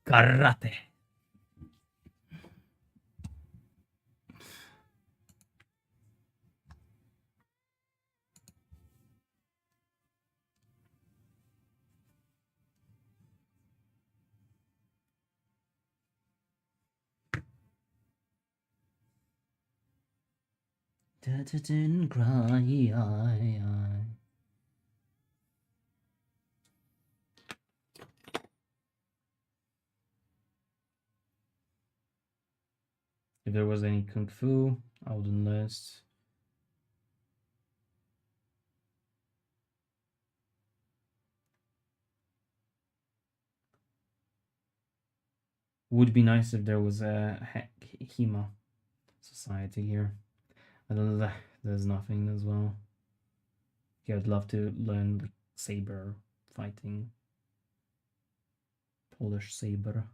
Karate. Didn't cry. If there was any kung fu, I wouldn't list. Would be nice if there was a HEMA society here. I don't know, there's nothing as well. Yeah, I'd love to learn like saber fighting. Polish saber.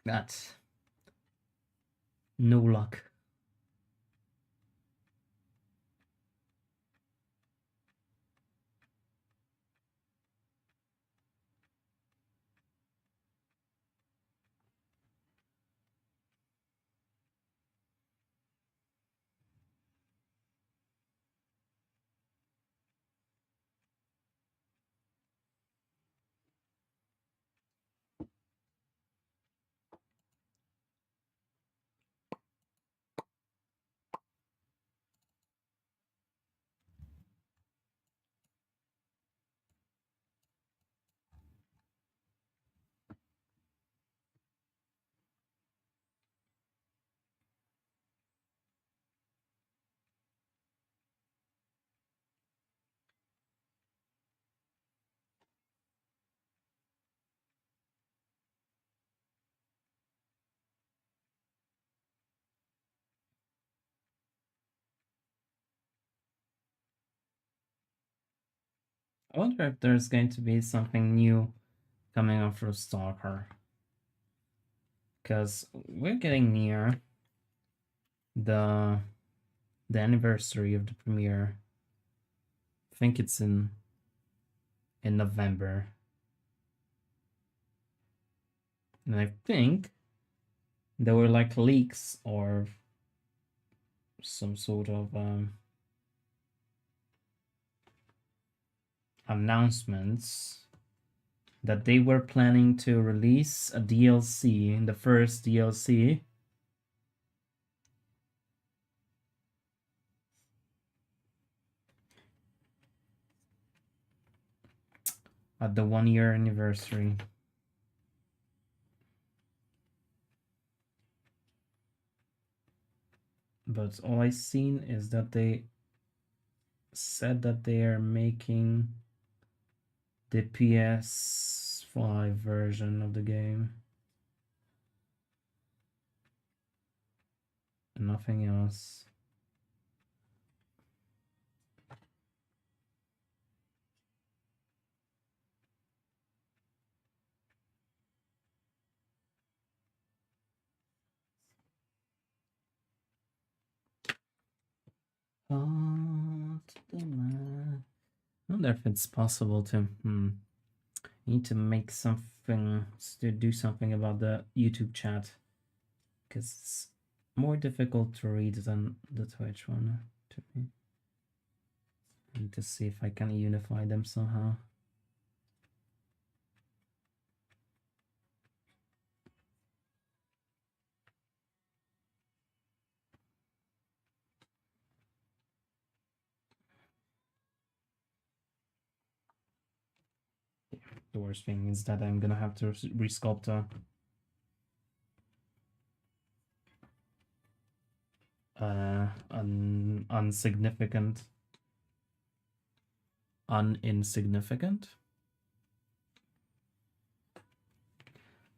That's no luck. I wonder if there's going to be something new coming up for Stalker. Because we're getting near the anniversary of the premiere. I think it's in November. And I think there were like leaks or some sort of announcements that they were planning to release a DLC, the first DLC. At the 1-year anniversary. But all I've seen is that they said that they are making the PS5 version of the game. And nothing else. I wonder if it's possible to need to make something to do something about the YouTube chat, because it's more difficult to read than the Twitch one to me. I need to see if I can unify them somehow. The worst thing is that I'm gonna have to resculpt a insignificant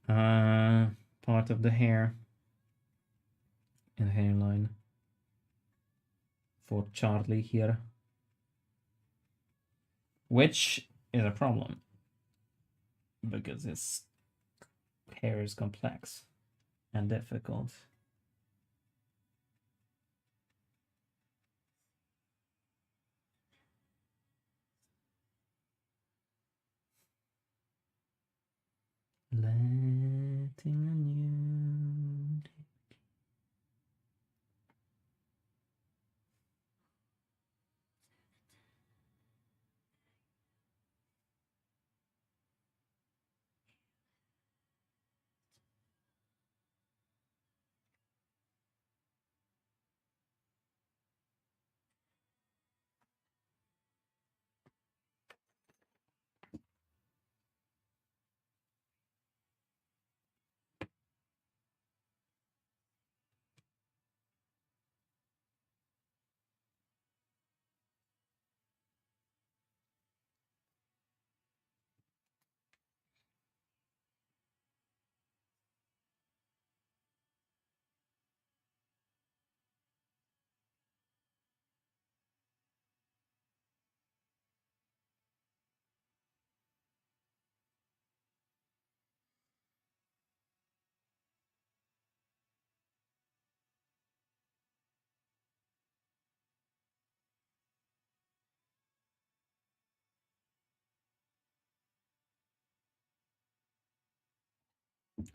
part of the hair and hairline for Charlie here, which is a problem because his hair is complex and difficult. Letting a new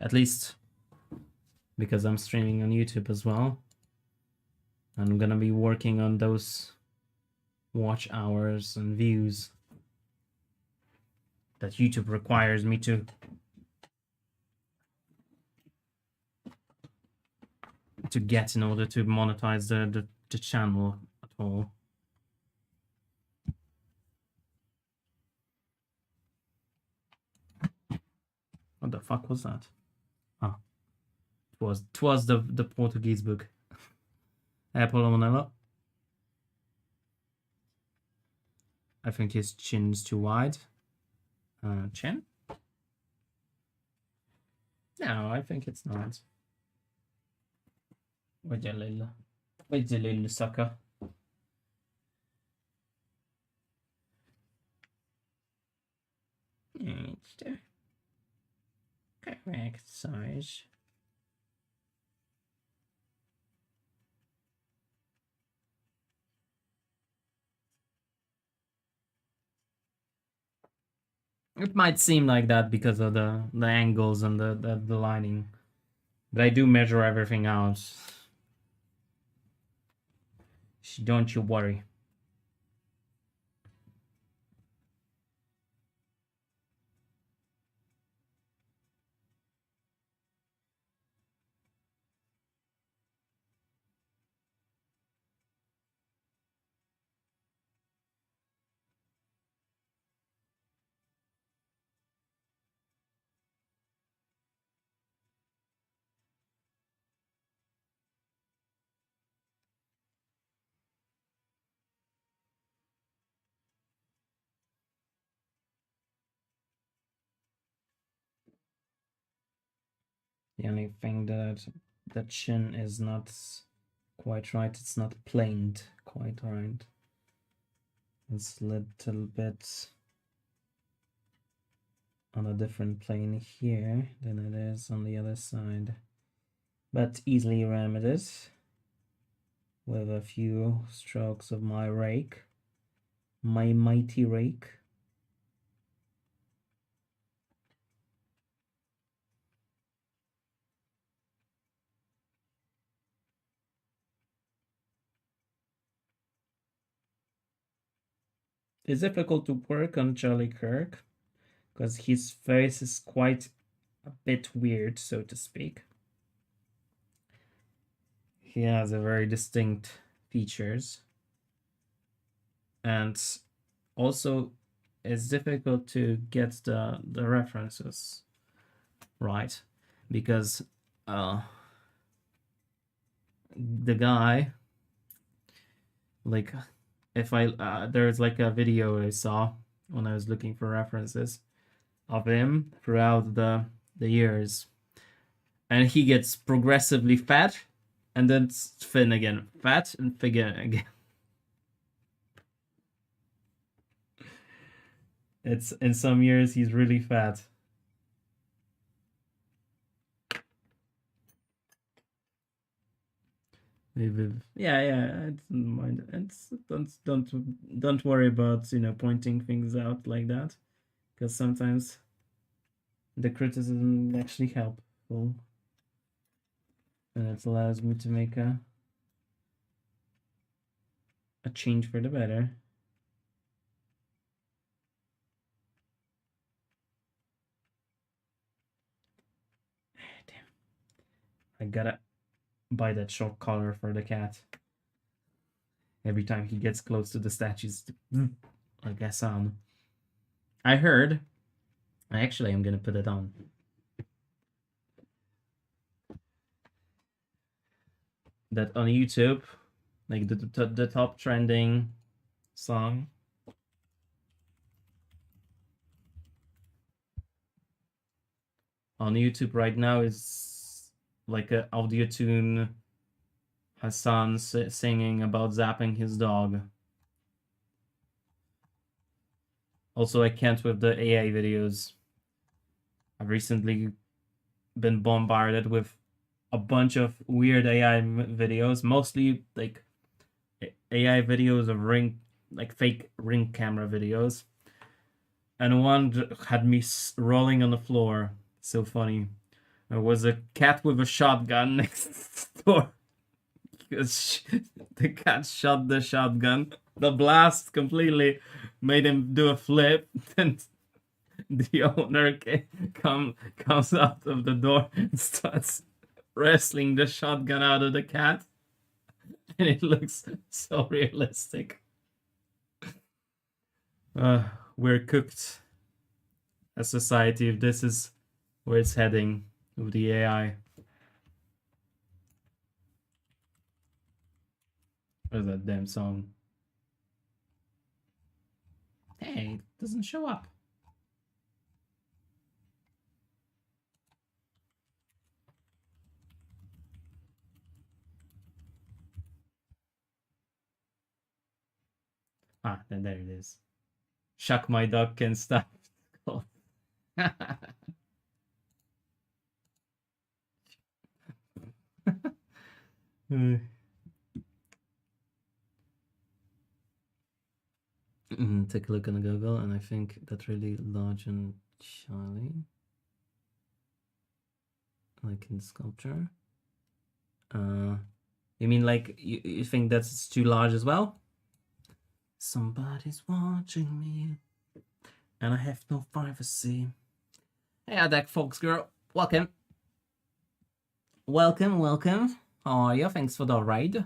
At least because I'm streaming on YouTube as well. I'm gonna be working on those watch hours and views that YouTube requires me to get in order to monetize the channel at all. What the fuck was that? Ah, it was the Portuguese book. Apollo Manella. I think his chin's too wide. Chin? No, I think it's not. Where's your little sucker? It's the correct size. It might seem like that because of the angles and the lining, but I do measure everything out. Don't you worry. The only thing that the chin is not quite right. It's not planed quite right. It's a little bit on a different plane here than it is on the other side, but easily remedied with a few strokes of my rake, my mighty rake. It's difficult to work on Charlie Kirk because his face is quite a bit weird, so to speak. He has a very distinct features, and also it's difficult to get the references right because the guy, like, if I there's like a video I saw when I was looking for references of him throughout the years, and he gets progressively fat and then thin again, fat and thin again. It's in some years he's really fat. Yeah, I don't mind. It's don't worry about, you know, pointing things out like that, because sometimes the criticism actually helpful, and it allows me to make a change for the better. Damn, I gotta buy that short collar for the cat. Every time he gets close to the statues, like a sound. I heard. Actually, I'm gonna put it on. That on YouTube, like the top trending song on YouTube right now is like a audio tune. Hassan singing about zapping his dog. Also, I can't with the AI videos. I've recently been bombarded with a bunch of weird AI videos, mostly like AI videos of like fake ring camera videos. And one had me rolling on the floor. So funny. There was a cat with a shotgun next door. Because the cat shot the shotgun. The blast completely made him do a flip. And the owner comes out of the door and starts wrestling the shotgun out of the cat. And it looks so realistic. We're cooked as society if this is where it's heading with the AI. Where's that damn song? Hey, it doesn't show up. Ah, then there it is. Shuck my dog can stop. Take a look on Google, and I think that's really large and shiny, like in sculpture. You mean like you think that's too large as well? Somebody's watching me, and I have no privacy. Hey, Adak folks, girl, welcome. Welcome. How are you? Thanks for the ride.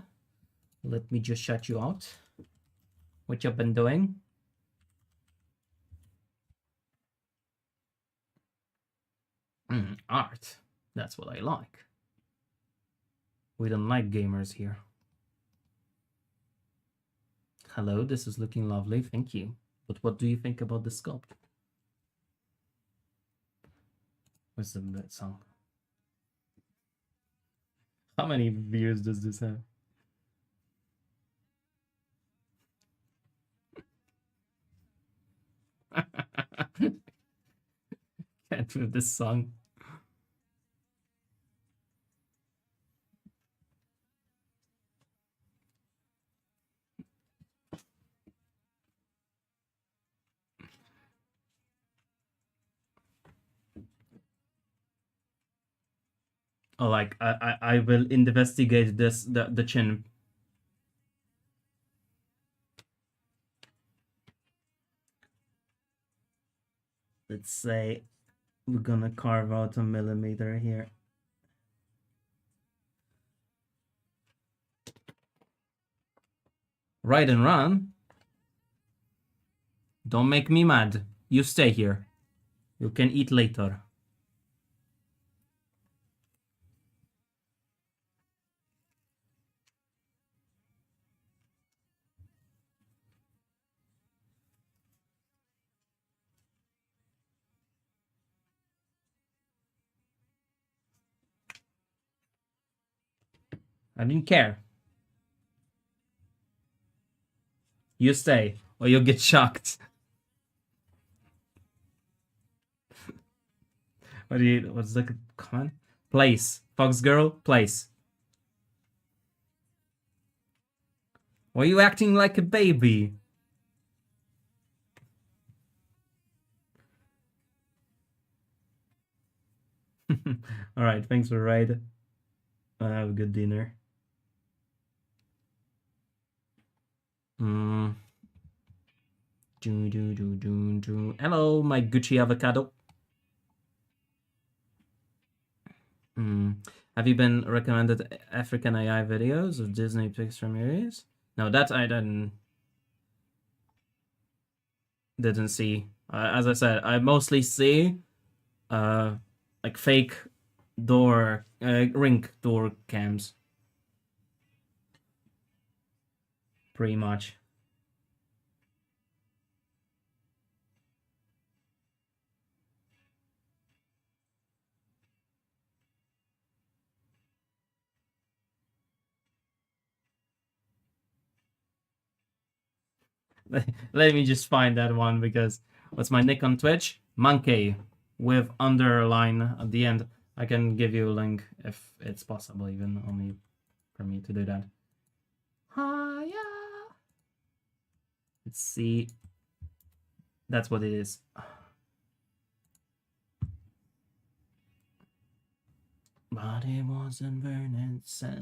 Let me just shut you out. What you been doing? Art. That's what I like. We don't like gamers here. Hello, this is looking lovely. Thank you. But what do you think about the sculpt? What's the song? How many views does this have? Can't do this song. Oh, like I will investigate this the chin. Let's say we're gonna carve out a millimeter here. Ride and run. Don't make me mad. You stay here. You can eat later. I didn't care. You stay, or you'll get shocked. What's the comment? Place. Fox girl, place. Why are you acting like a baby? Alright, thanks for the ride. Have a good dinner. Hello, my Gucci avocado. Have you been recommended African AI videos of Disney Pixar movies? No, that I didn't see. As I said, I mostly see like fake door ring door cams. Pretty much. Let me just find that one, because what's my nick on Twitch? Monkey with underline at the end. I can give you a link if it's possible, even only for me to do that. Hiya. Let's see. That's what it is. But it wasn't burning so.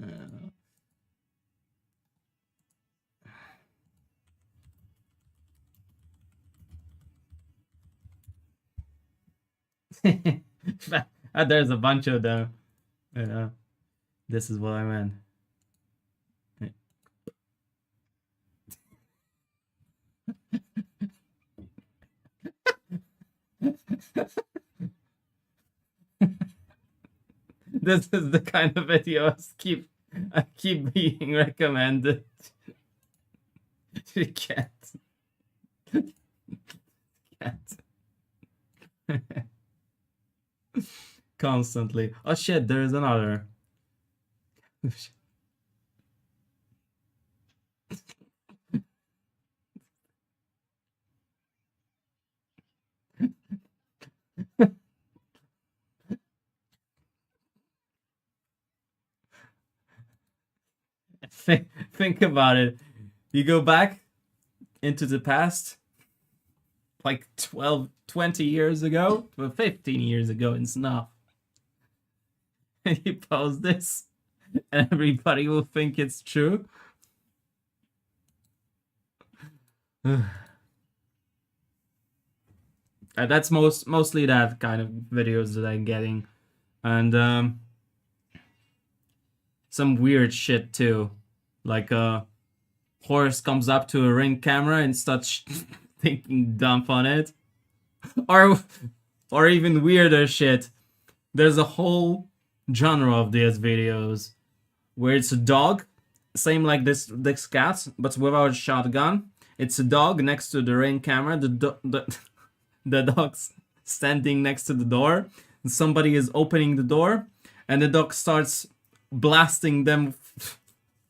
There's a bunch of them. Yeah, this is what I meant. This is the kind of videos I keep being recommended. You can't. Constantly. Oh shit, there is another. Think about it. You go back into the past, like 12, 20 years ago, well, 15 years ago, it's enough. And you post this, and everybody will think it's true. That's mostly that kind of videos that I'm getting, and some weird shit too, like a horse comes up to a ring camera and starts thinking dump on it, or even weirder shit. There's a whole genre of these videos where it's a dog, same like this cat, but without a shotgun. It's a dog next to the ring camera. The dog's standing next to the door, and somebody is opening the door, and the dog starts blasting them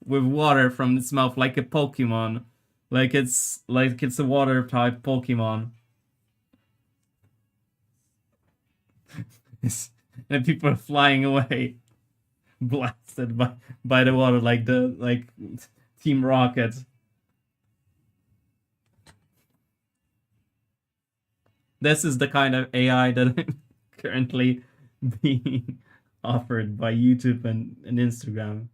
with water from its mouth like a Pokemon, like it's a water type Pokemon. And people are flying away, blasted by the water like Team Rocket. This is the kind of AI that I'm currently being offered by YouTube and Instagram.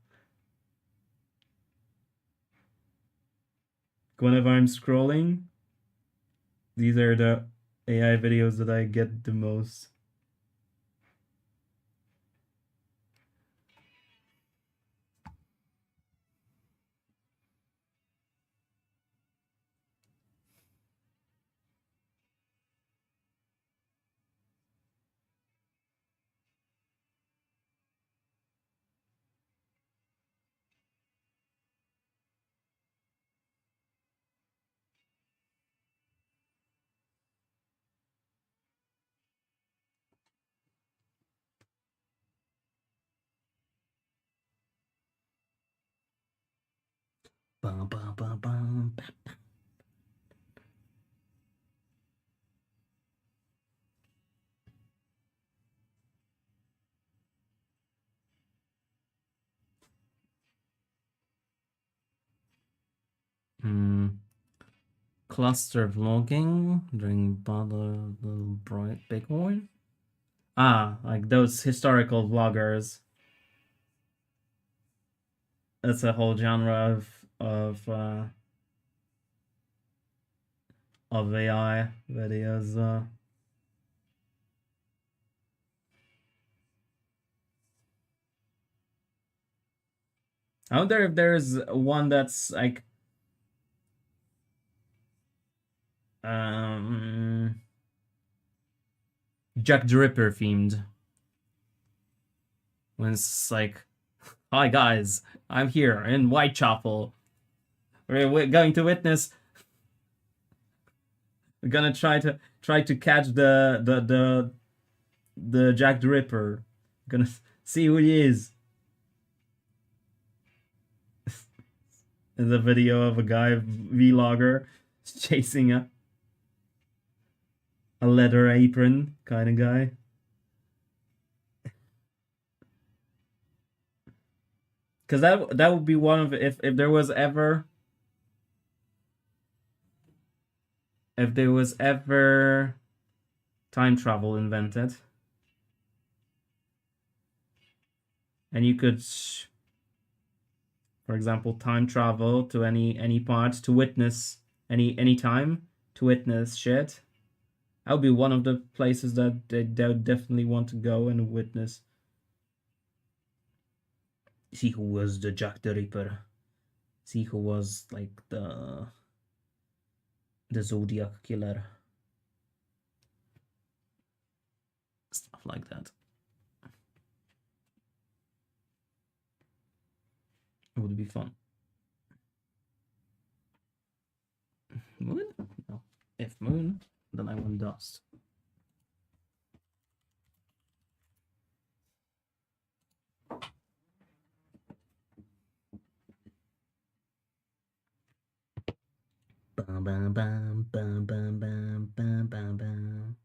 Whenever I'm scrolling, these are the AI videos that I get the most. Bum, bum, bum, bum. Cluster vlogging during Battle Bright Bighorn. Like those historical vloggers. That's a whole genre of AI videos. I wonder if there's one that's like Jack the Ripper themed. When it's like, hi guys, I'm here in Whitechapel. We're going to witness. We're gonna try to catch the Jack the Ripper. We're gonna see who he is. In the video of a guy vlogger chasing a leather apron kind of guy. Because that would be one of if there was ever time travel invented, and you could, for example, time travel to any part to witness any time to witness shit. That would be one of the places that they would definitely want to go and witness. See who was the Jack the Ripper. See who was like the Zodiac killer. Stuff like that. It would be fun. Moon? No. If moon, then I want dust. Bam, bam, bam, bam, bam, bam, bam, bam, bam.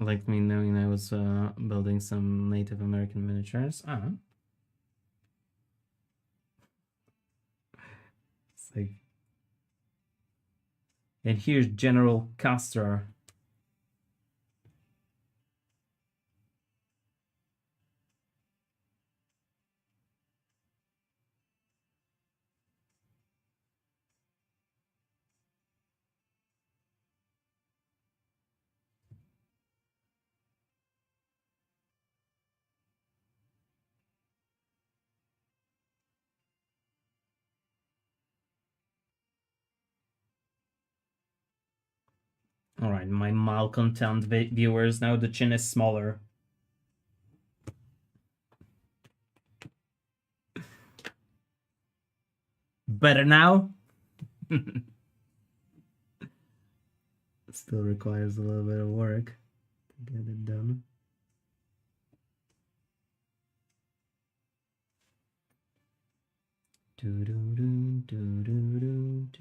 Like me knowing I was building some Native American miniatures. It's like, and here's General Castor. All right, my malcontent viewers, now the chin is smaller. Better now? Still requires a little bit of work to get it done. Do, do, do, do, do, do, do.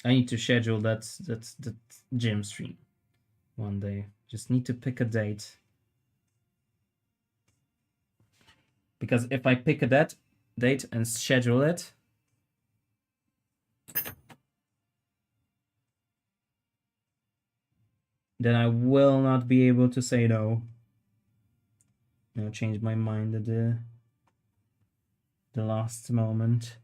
I need to schedule that gym stream one day. Just need to pick a date. Because if I pick a date and schedule it, then I will not be able to say no. I'll change my mind at the last moment.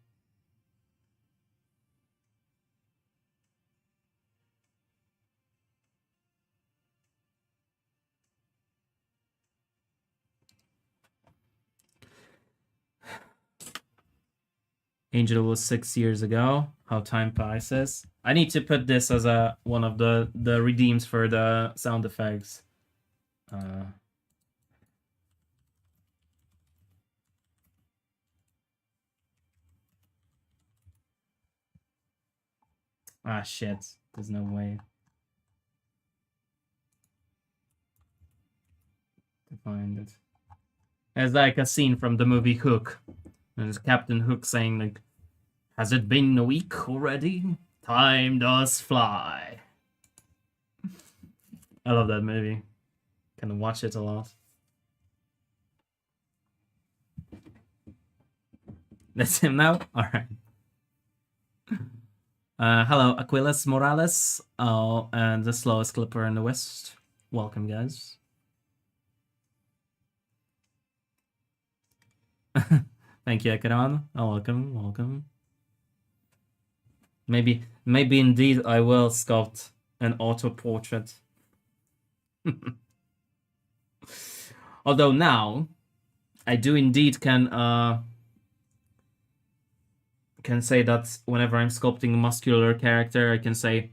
Angel was 6 years ago. How time passes. I need to put this as one of the redeems for the sound effects. Shit. There's no way to find it. It's like a scene from the movie Hook. And it's Captain Hook saying, like, has it been a week already? Time does fly. I love that movie. Kind of watch it a lot. That's him now? Alright. Hello, Aquilas Morales. And the slowest clipper in the West. Welcome, guys. Thank you, Akaran. Welcome. Maybe indeed I will sculpt an auto portrait. Although now I do indeed can say that whenever I'm sculpting a muscular character, I can say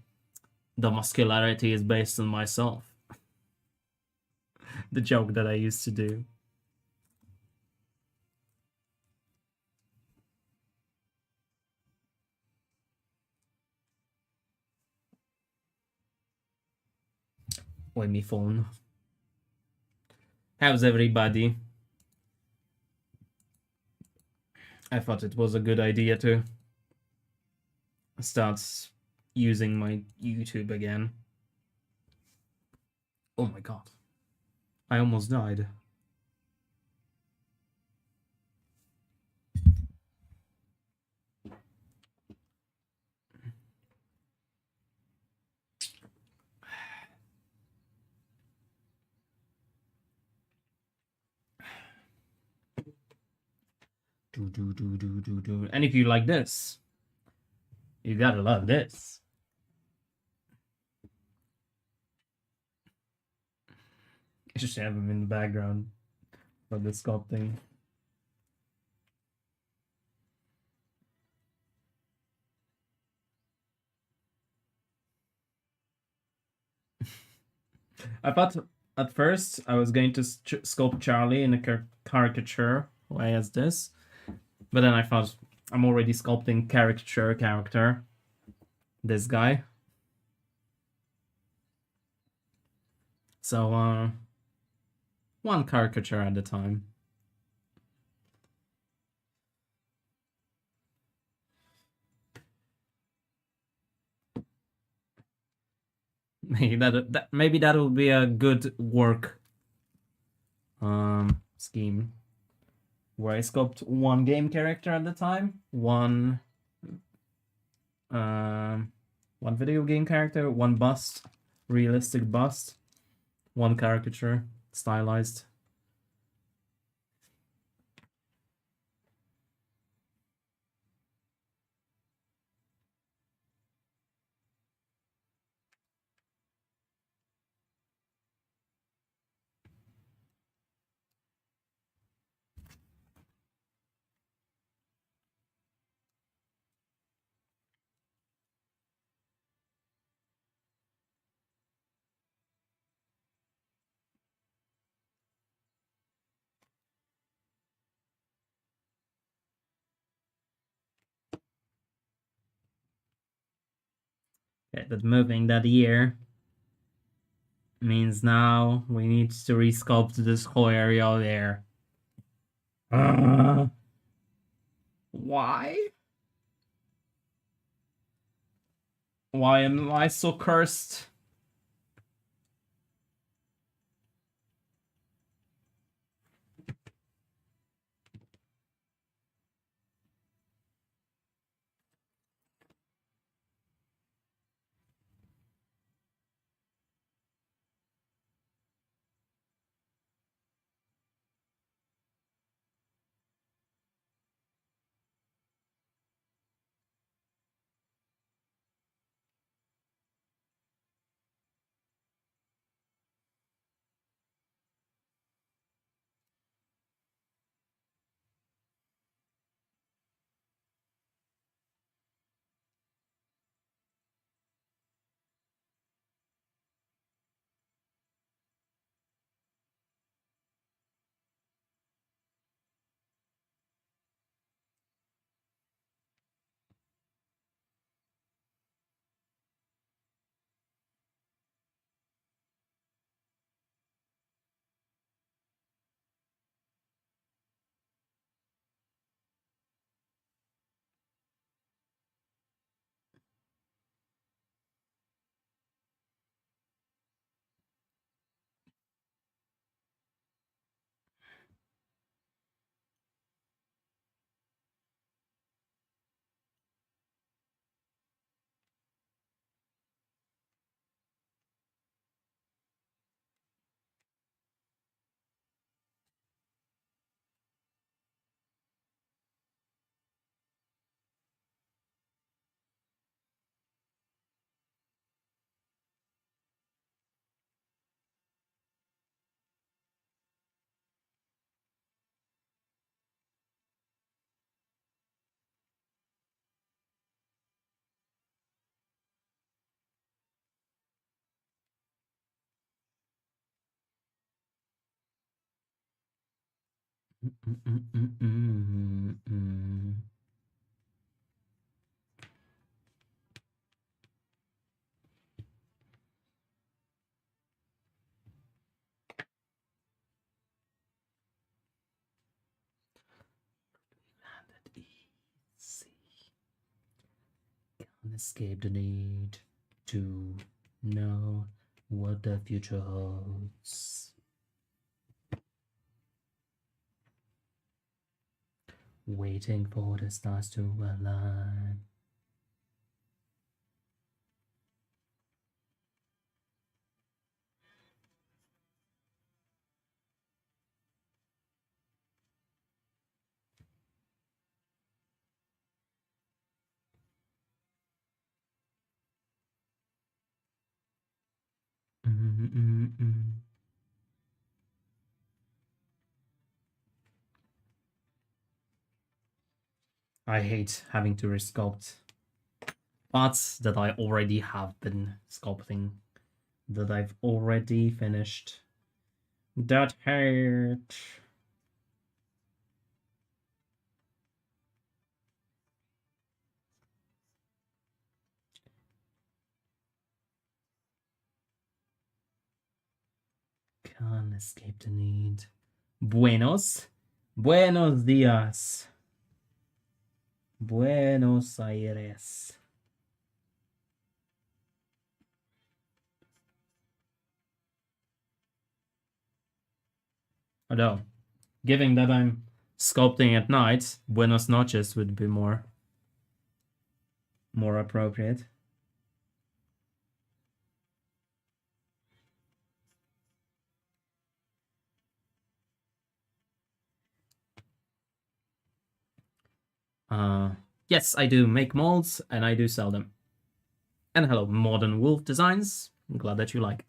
the muscularity is based on myself. The joke that I used to do. With me phone. How's everybody? I thought it was a good idea to start using my YouTube again. Oh my god. I almost died. And if you like this, you gotta love this. I should have him in the background for the sculpting. I thought at first I was going to sculpt Charlie in a caricature way as this, but then I thought I'm already sculpting character, this guy. So, one caricature at a time. Maybe that will be a good work scheme where I sculpt one game character at a time, one video game character, one bust, realistic bust, one caricature, stylized. Okay, but moving that year means now we need to resculpt this whole area there. Why? Why am I so cursed? Can't escape the need to know what the future holds. Waiting for the stars to align. I hate having to resculpt parts that I already have been sculpting, that I've already finished. That hurt. Can't escape the need. Buenos dias. Buenos Aires. Although, given that I'm sculpting at night, Buenos noches would be more appropriate. Yes, I do make molds and I do sell them. And hello, Modern Wolf Designs. I'm glad that you like it.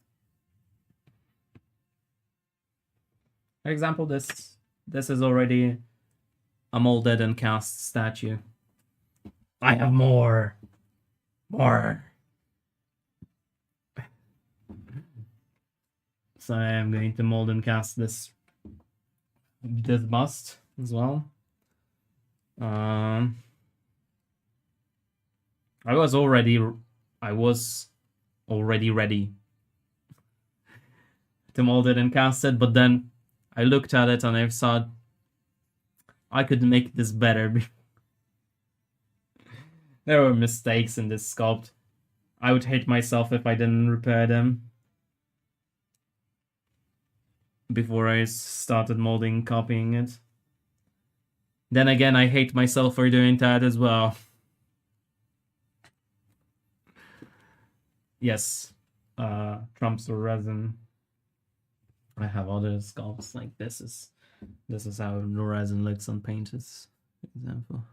For example, this is already a molded and cast statue. I have more. So I am going to mold and cast this bust as well. I was already ready to mold it and cast it, but then I looked at it and I thought I could make this better. There were mistakes in this sculpt. I would hate myself if I didn't repair them before I started molding, copying it. Then again, I hate myself for doing that as well. Yes, trumps the resin. I have other sculpts like this is how the resin looks on painters, for example.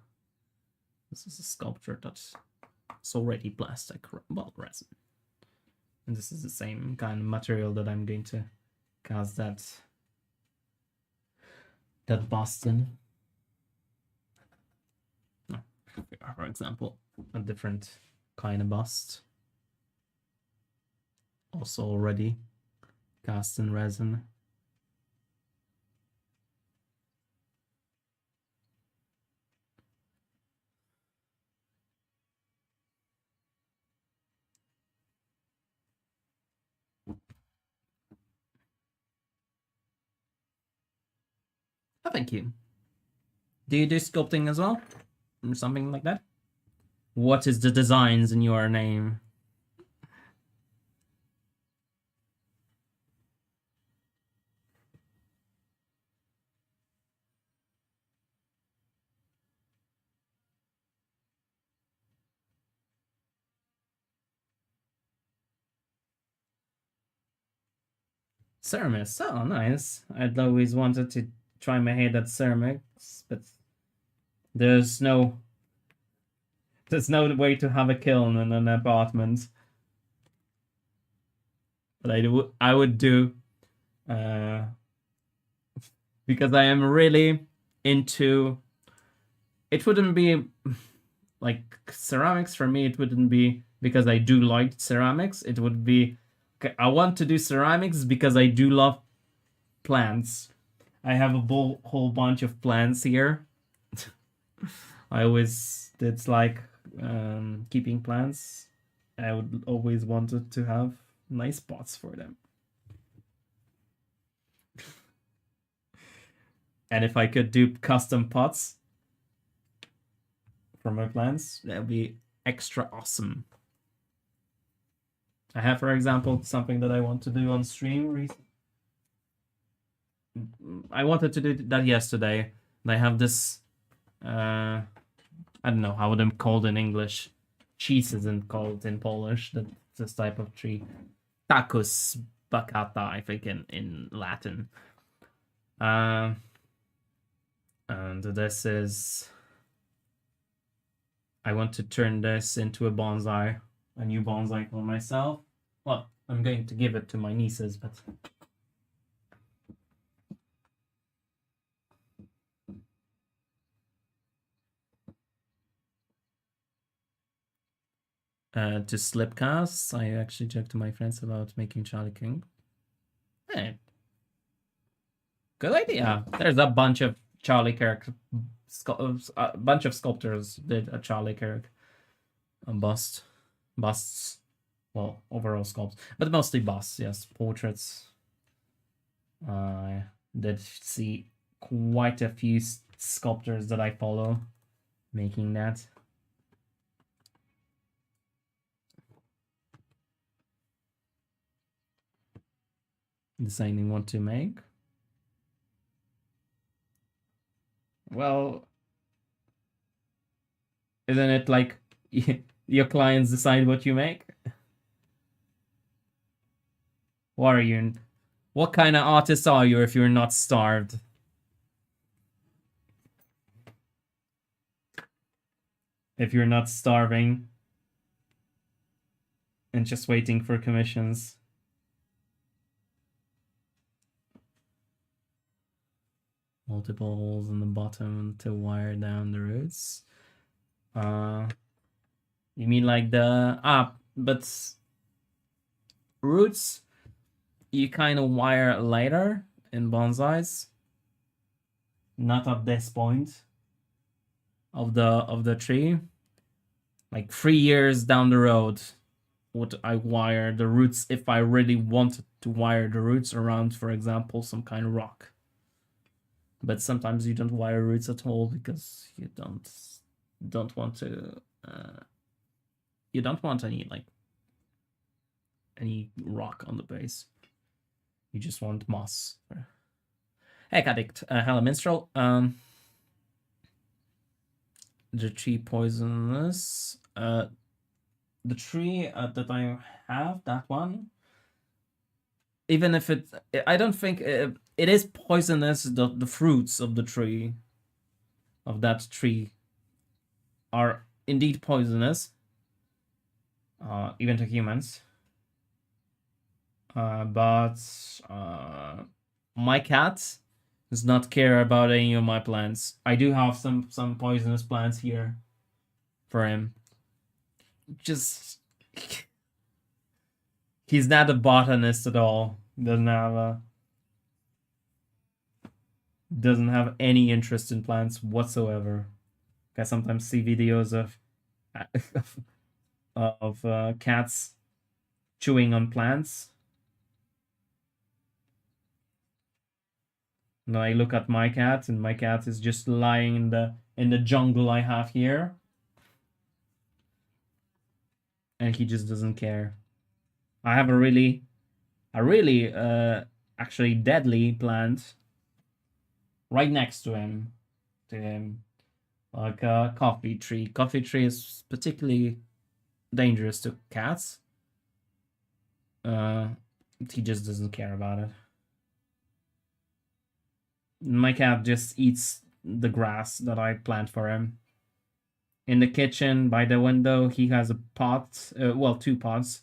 This is a sculpture that's already plastic, well, resin. And this is the same kind of material that I'm going to cast that bust in. For example, a different kind of bust. Also already cast in resin. Oh, thank you. Do you do sculpting as well? Or something like that? What is the designs in your name? Ceramics. Oh, nice. I'd always wanted to try my hand at ceramics, but there's no way to have a kiln in an apartment. But I would do, because I am really into. It wouldn't be like ceramics for me. It wouldn't be because I do like ceramics. It would be, I want to do ceramics because I do love plants. I have a whole bunch of plants here. I always did like keeping plants. I would always wanted to have nice pots for them. And if I could do custom pots for my plants, that would be extra awesome. I have, for example, something that I want to do on stream. I wanted to do that yesterday. And I have this, I don't know how them called in English. Cheese isn't called in Polish. This type of tree. Tacus baccata, I think, in Latin. And this is... I want to turn this into a bonsai. A new bonsai for myself. Well, I'm going to give it to my nieces, but... to slipcasts, I actually joked to my friends about making Charlie King. Hey. Good idea. There's a bunch of Charlie Kirk... a bunch of sculptors did a Charlie Kirk busts, well, overall sculpts, but mostly busts, yes, portraits. I did see quite a few sculptors that I follow making that. Deciding what to make. Well, isn't it like your clients decide what you make? What are you? What kind of artist are you if you're not starved? If you're not starving and just waiting for commissions. Multiple holes in the bottom to wire down the roots. You mean like the but roots you kind of wire later in bonsais, not at this point of the tree. Like 3 years down the road, would I wire the roots if I really wanted to wire the roots around, for example, some kind of rock. But sometimes you don't wire roots at all because you don't want to. You don't want any rock on the base. You just want moss. Heck addict, hello minstrel. The tree poisonous. The tree that I have, that one. Even if I don't think it is poisonous. The fruits of the tree, of that tree, are indeed poisonous. Even to humans. But my cat does not care about any of my plants. I do have some poisonous plants here for him. Just he's not a botanist at all. Doesn't have any interest in plants whatsoever. I sometimes see videos of cats chewing on plants. And I look at my cat, and my cat is just lying in the jungle I have here. And he just doesn't care. I have a really actually deadly plant right next to him. Like a coffee tree. Coffee tree is particularly dangerous to cats. He just doesn't care about it. My cat just eats the grass that I plant for him. In the kitchen, by the window, he has a pot, well, 2 pots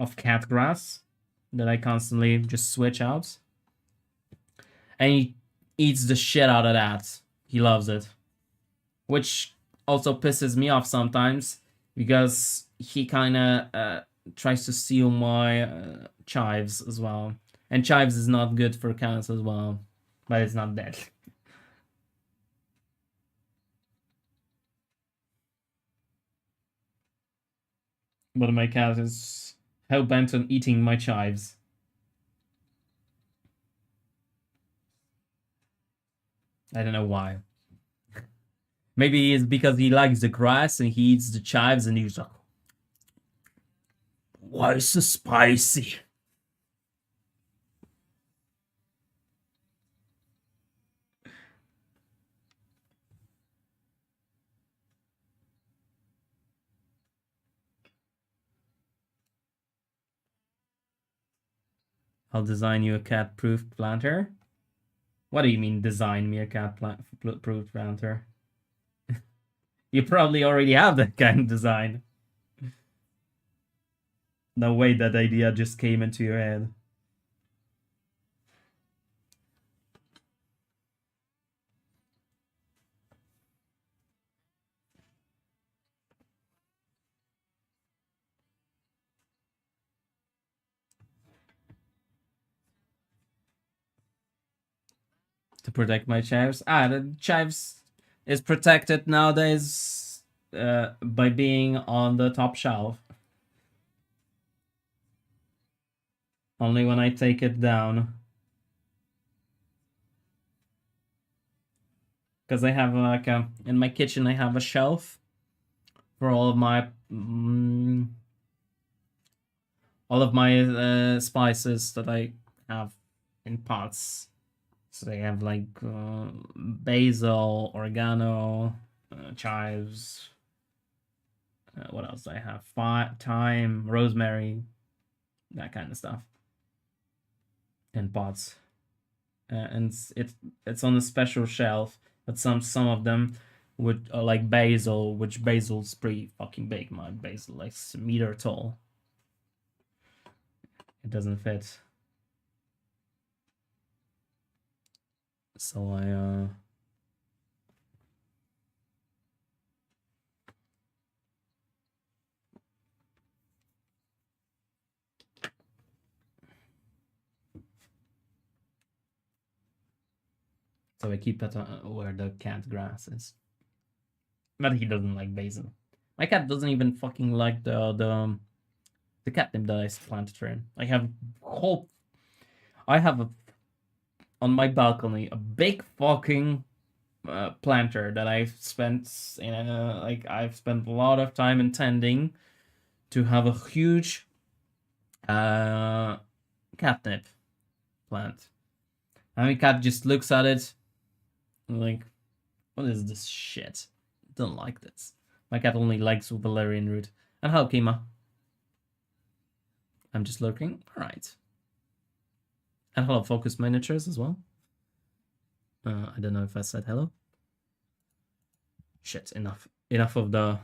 of cat grass that I constantly just switch out. And he eats the shit out of that. He loves it. Which also pisses me off sometimes, because he kind of tries to steal my chives as well. And chives is not good for cats as well, but it's not dead. But my cat is hell bent on eating my chives. I don't know why. Maybe it's because he likes the grass and he eats the chives and he's like, why so spicy? I'll design you a cat-proof planter. What do you mean, design me a cat-proof planter? You probably already have that kind of design. No way that idea just came into your head. To protect my chives. The chives is protected nowadays by being on the top shelf. Only when I take it down. Because I have like in my kitchen I have a shelf for all of my spices that I have in pots. So they have like basil, oregano, chives. What else do I have? Thyme, rosemary, that kind of stuff. In pots, and it's on a special shelf. But some of them would like basil, which basil's pretty fucking big. My basil like a meter tall. It doesn't fit. So I keep it where the cat grass is. But he doesn't like basil. My cat doesn't even fucking like the catnip that I planted for him. I have on my balcony a big fucking planter that I've spent I've spent a lot of time intending to have a huge catnip plant. And my cat just looks at it like, what is this shit? Don't like this. My cat only likes valerian root. And hello, Kima. I'm just lurking. Alright. And hello, Focus Miniatures as well. I don't know if I said hello. Shit, enough of the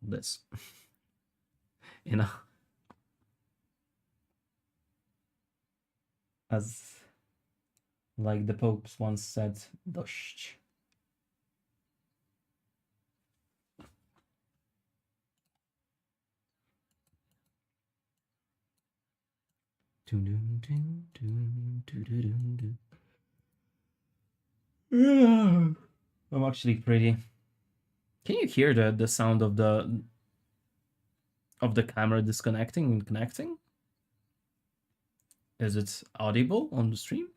this. Enough. As like the popes once said, dość. I'm actually pretty. Can you hear the sound of the camera disconnecting and connecting? Is it audible on the stream?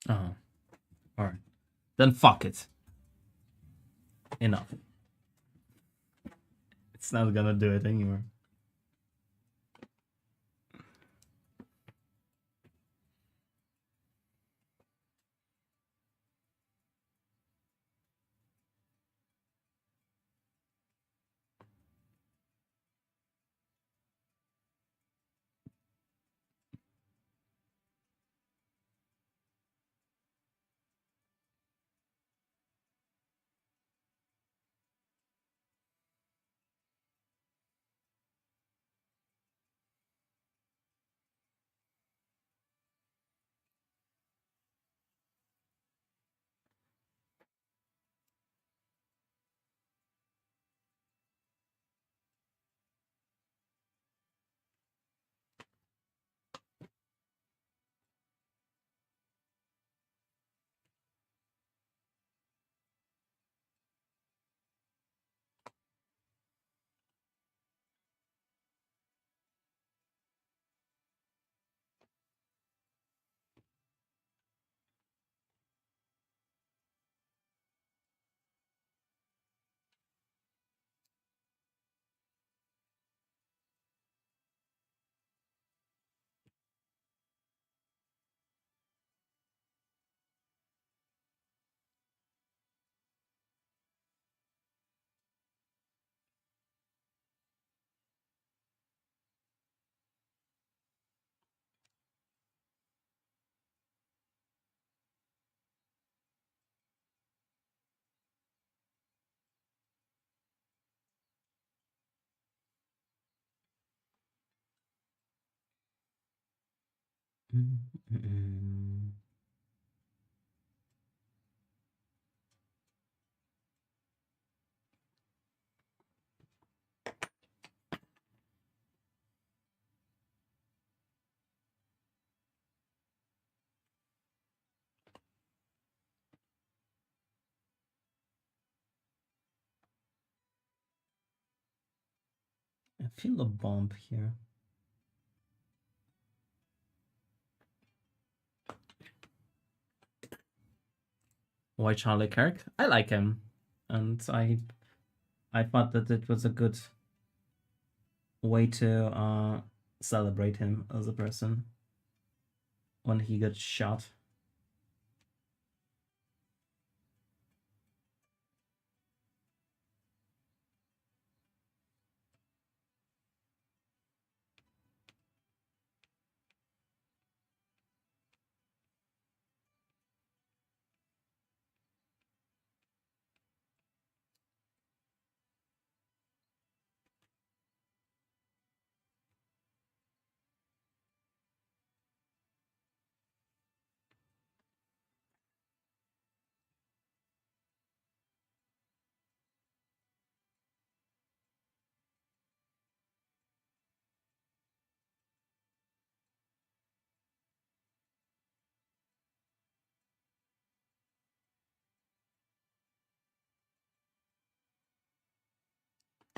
Oh, all right. Then fuck it. Enough. It's not gonna do it anymore. I feel a bump here. Why Charlie Kirk? I like him, and I thought that it was a good way to celebrate him as a person when he got shot.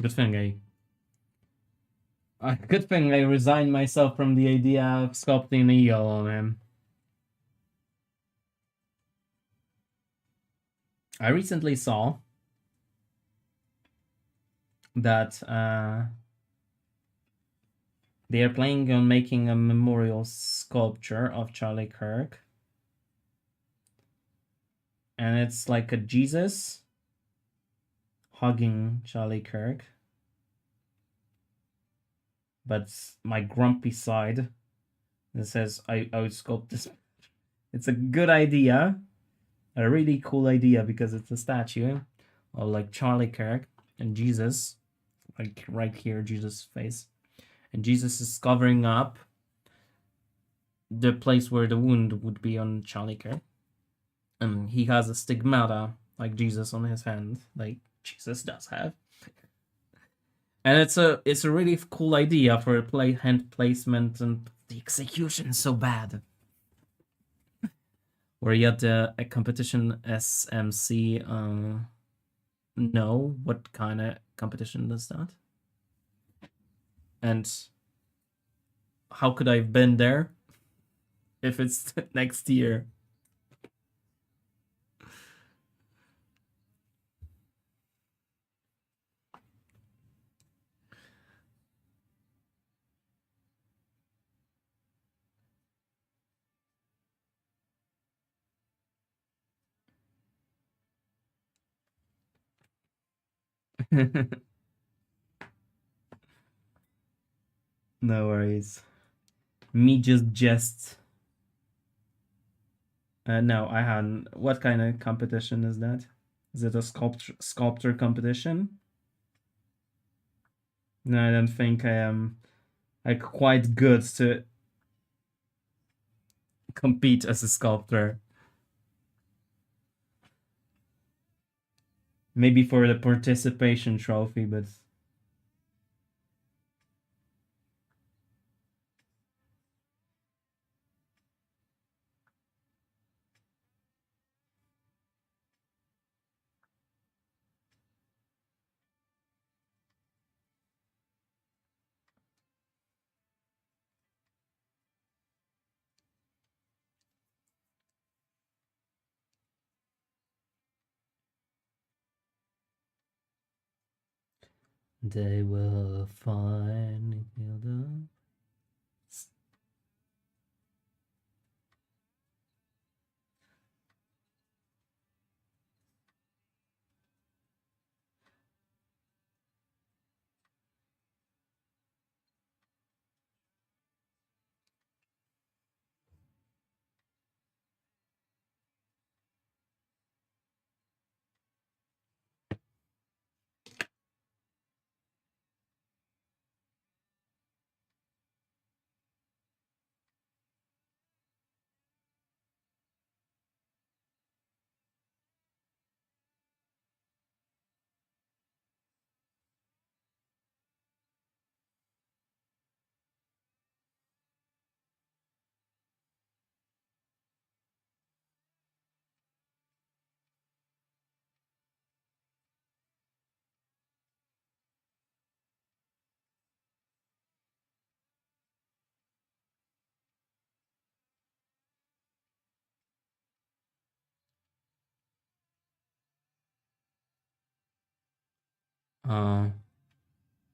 Good thing good thing I resigned myself from the idea of sculpting the eagle on him. I recently saw that they are planning on making a memorial sculpture of Charlie Kirk. And it's like a Jesus hugging Charlie Kirk. But my grumpy side that says I would sculpt this. It's a good idea. A really cool idea because it's a statue of like Charlie Kirk and Jesus. Like right here, Jesus' face. And Jesus is covering up the place where the wound would be on Charlie Kirk. And he has a stigmata like Jesus on his hand, like Jesus does have. And it's a really cool idea for a hand placement, and the execution is so bad. Were you at a competition SMC? No. What kind of competition is that? And how could I have been there if it's next year? No worries. Me just. No, I hadn't. What kind of competition is that? Is it a sculptor competition? No, I don't think I am like quite good to compete as a sculptor. Maybe for the participation trophy, but they will find the.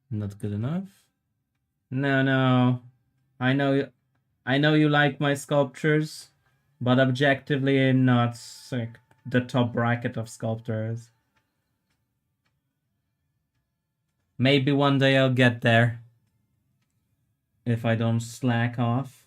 Not good enough. No. I know you like my sculptures, but objectively I'm not like the top bracket of sculptors. Maybe one day I'll get there. If I don't slack off.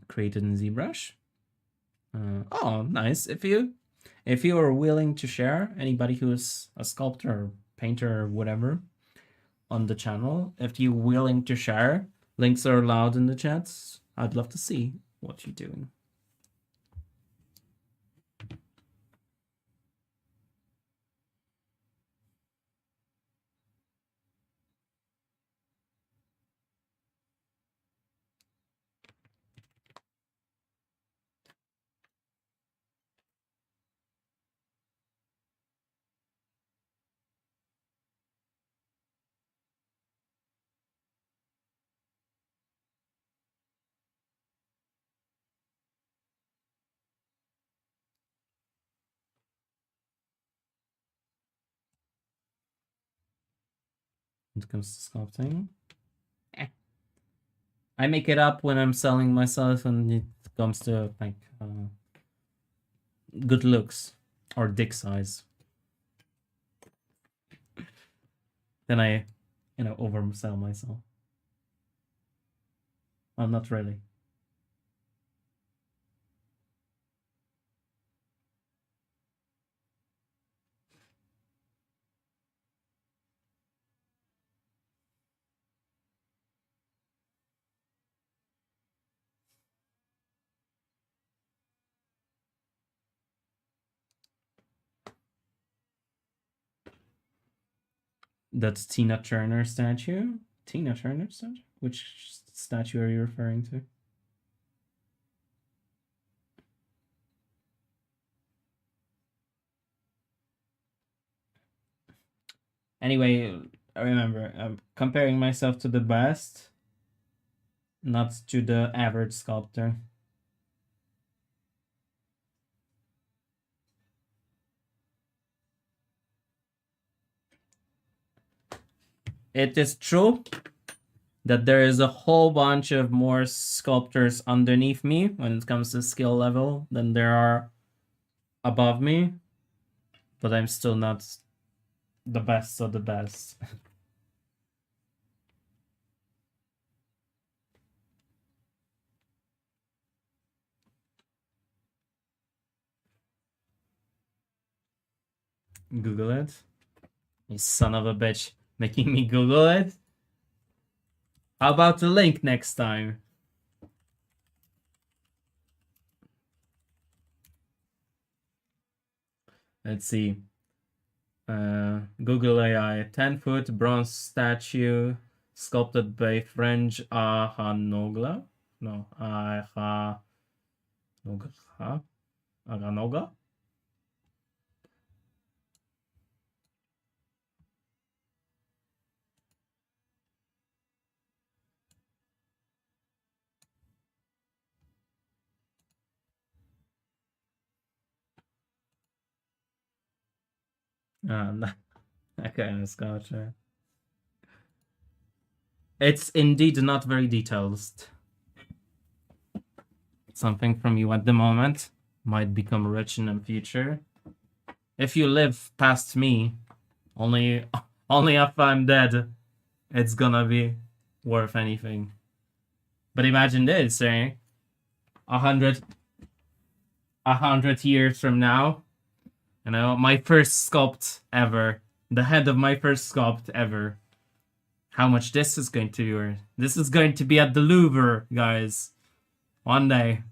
Created in ZBrush. Oh, nice. If you are willing to share, anybody who's a sculptor or painter or whatever on the channel, if you're willing to share, links are allowed in the chats. I'd love to see what you're doing. When it comes to sculpting, I make it up when I'm selling myself, and it comes to like good looks or dick size. Then I, oversell myself. Well, not really. That's Tina Turner statue. Tina Turner statue? Which statue are you referring to? Anyway, I remember I'm comparing myself to the best, not to the average sculptor. It is true that there is a whole bunch of more sculptors underneath me when it comes to skill level than there are above me, but I'm still not the best of the best. Google it. You son of a bitch, making me Google it. How about the link next time? Let's see. Google AI 10-foot bronze statue sculpted by French Ahanogla. No, Ahanoga. Aganoga? That kind of sculpture. It's indeed not very detailed. Something from you at the moment might become rich in the future. If you live past me, only if I'm dead, it's gonna be worth anything. But imagine this, eh? 100 years from now, my first sculpt ever, the head of my first sculpt ever. How much this is going to be worth? This is going to be at the Louvre, guys. One day.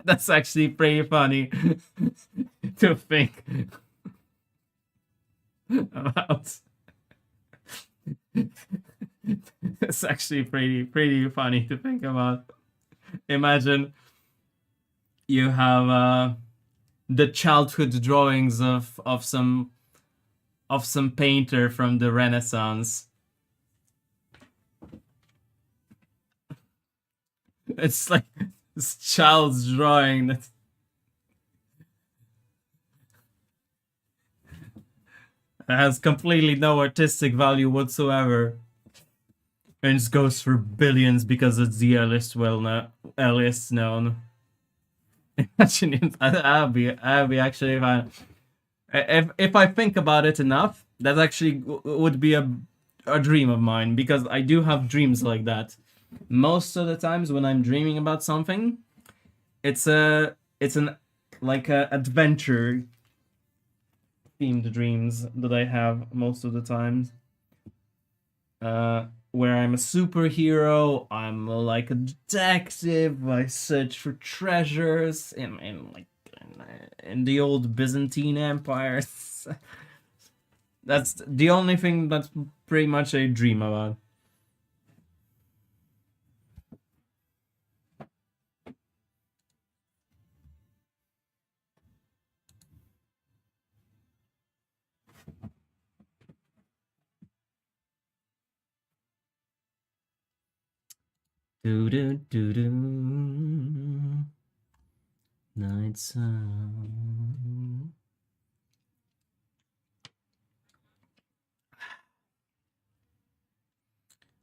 That's actually pretty funny to think about. It's actually pretty funny to think about. Imagine you have the childhood drawings of some painter from the Renaissance. It's like this child's drawing that has completely no artistic value whatsoever. And it goes for billions because it's the earliest known. Imagine it, I'd be actually fine. If I think about it enough, that actually would be a dream of mine, because I do have dreams like that. Most of the times when I'm dreaming about something, it's an like a adventure themed dreams that I have most of the times. Where I'm a superhero, I'm like a detective. I search for treasures in the old Byzantine Empire. That's the only thing that's pretty much I dream about. Do do do do. Night sun.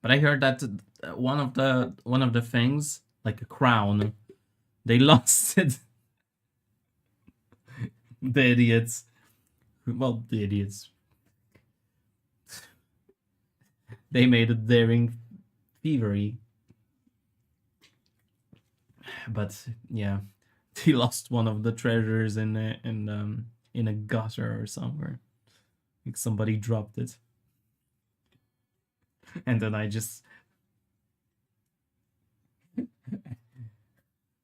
But I heard that one of the things, like a crown, they lost it. The idiots. Well, the idiots. They made it daring thievery. But yeah, he lost one of the treasures in a gutter or somewhere. Like somebody dropped it. And then I just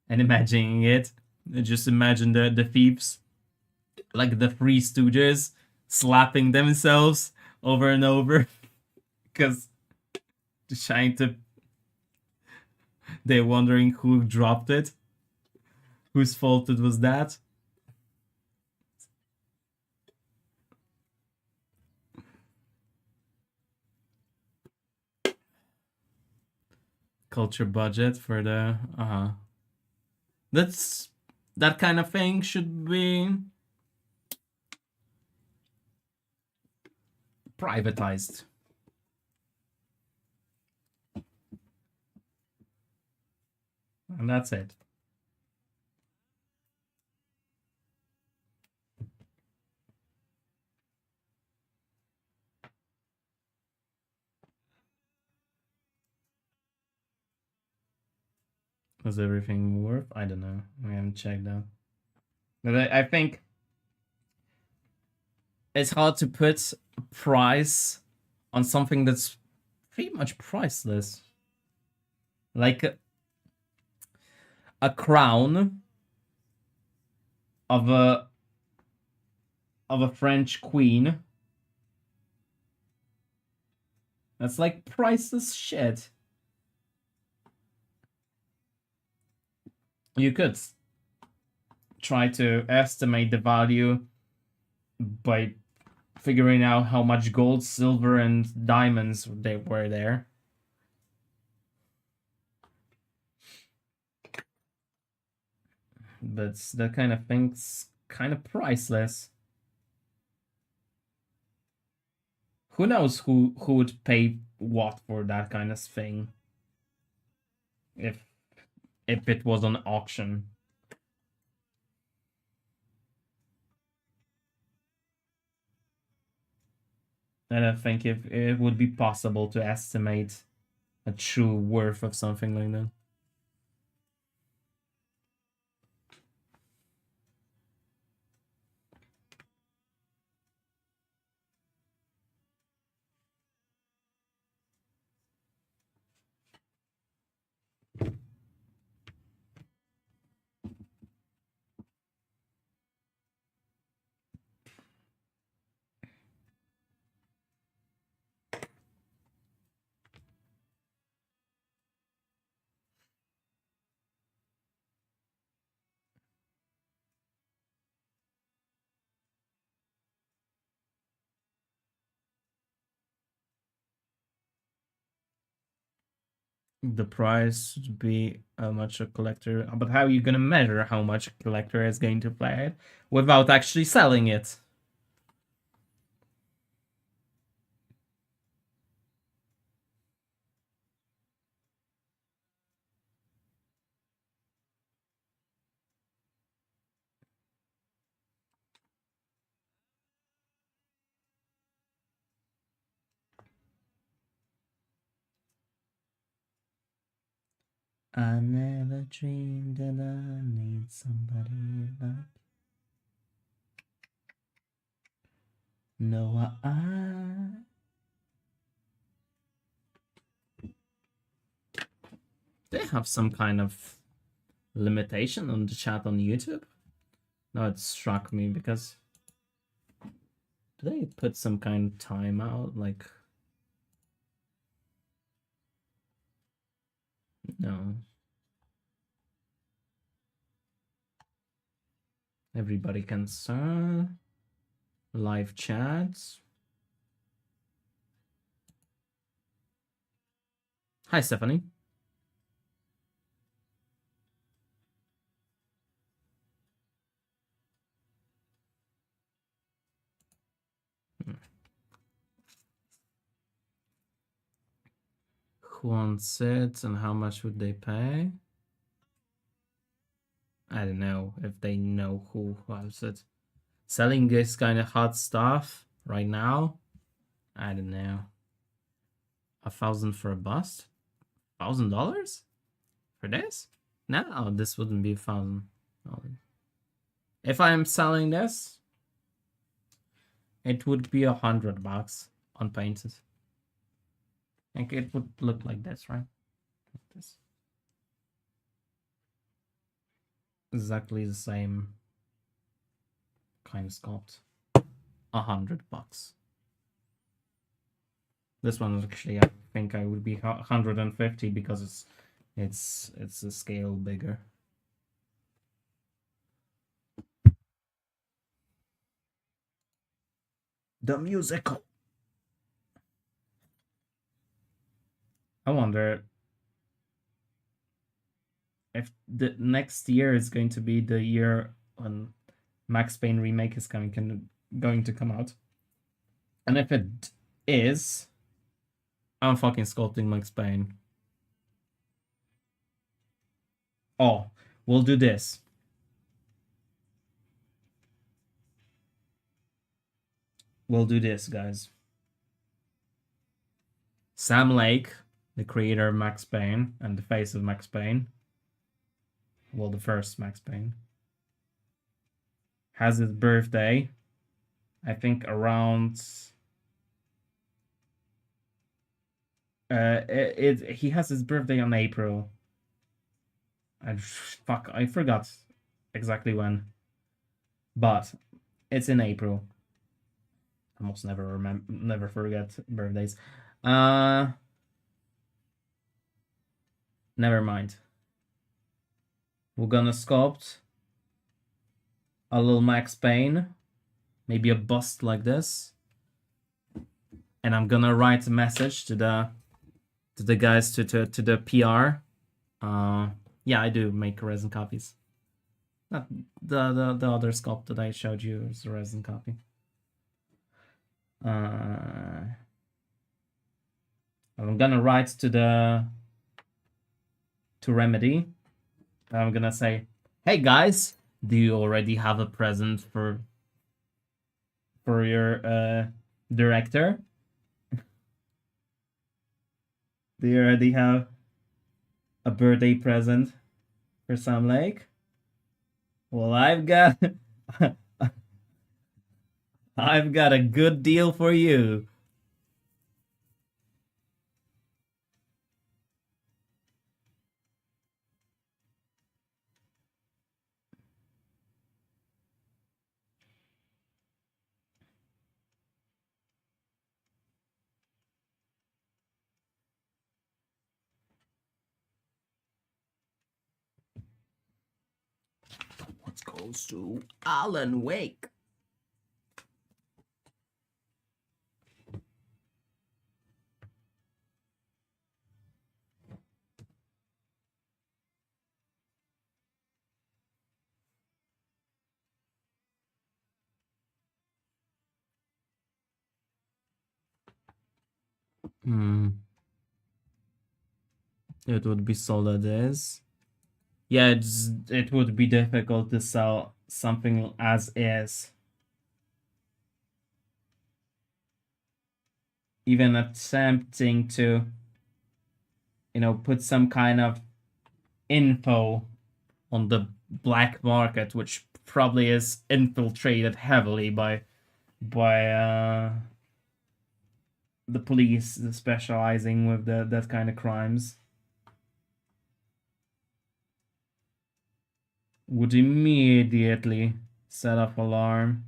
and imagining it, just imagine the thieves, like the Three Stooges, slapping themselves over and over because trying to. They're wondering who dropped it, whose fault it was that. Culture budget for the that's that kind of thing should be privatized. And that's it. Was everything worth? I don't know. I haven't checked out. But I think it's hard to put a price on something that's pretty much priceless. Like a crown of a French queen. That's like priceless shit. You could try to estimate the value by figuring out how much gold, silver, and diamonds they were there. But that kind of thing's kind of priceless. Who knows who would pay what for that kind of thing if it was on auction. I don't think if it would be possible to estimate a true worth of something like that. The price would be how much a collector. But how are you gonna measure how much a collector is going to play it without actually selling it? I never dreamed that I need somebody like. No, they have some kind of limitation on the chat on YouTube. No, it struck me because do they put some kind of timeout? Like, no. Everybody can start live chats. Hi, Stephanie. Who wants it and how much would they pay? I don't know if they know who wants it. Selling this kind of hot stuff right now? I don't know. 1,000 for a bust? $1,000 for this? No, this wouldn't be 1,000. If I'm selling this, it would be $100 unpainted. I think it would look like this, right? Like this. Exactly the same kind of sculpt. $100. This one actually, I think I would be 150 because it's a scale bigger. The musical. I wonder if the next year is going to be the year when Max Payne remake is going to come out, and if it is, I'm fucking sculpting Max Payne. Oh, we'll do this. We'll do this, guys. Sam Lake, the creator of Max Payne and the face of Max Payne, well, the first Max Payne, has his birthday, I think around he has his birthday on April. I forgot exactly when, but it's in April. I almost never forget birthdays. Never mind. We're gonna sculpt a little Max Payne, maybe a bust like this, and I'm gonna write a message to the guys to the PR. Yeah, I do make resin copies. Not the other sculpt that I showed you is a resin copy. I'm gonna write to Remedy. I'm gonna say, hey guys, do you already have a present for your director? Do you already have a birthday present for Sam Lake? Well, I've got I've got a good deal for you. What goes to Alan Wake? It would be sold as. Yeah, it would be difficult to sell something as is. Even attempting to, put some kind of info on the black market, which probably is infiltrated heavily by the police specializing with that kind of crimes, would immediately set off alarm.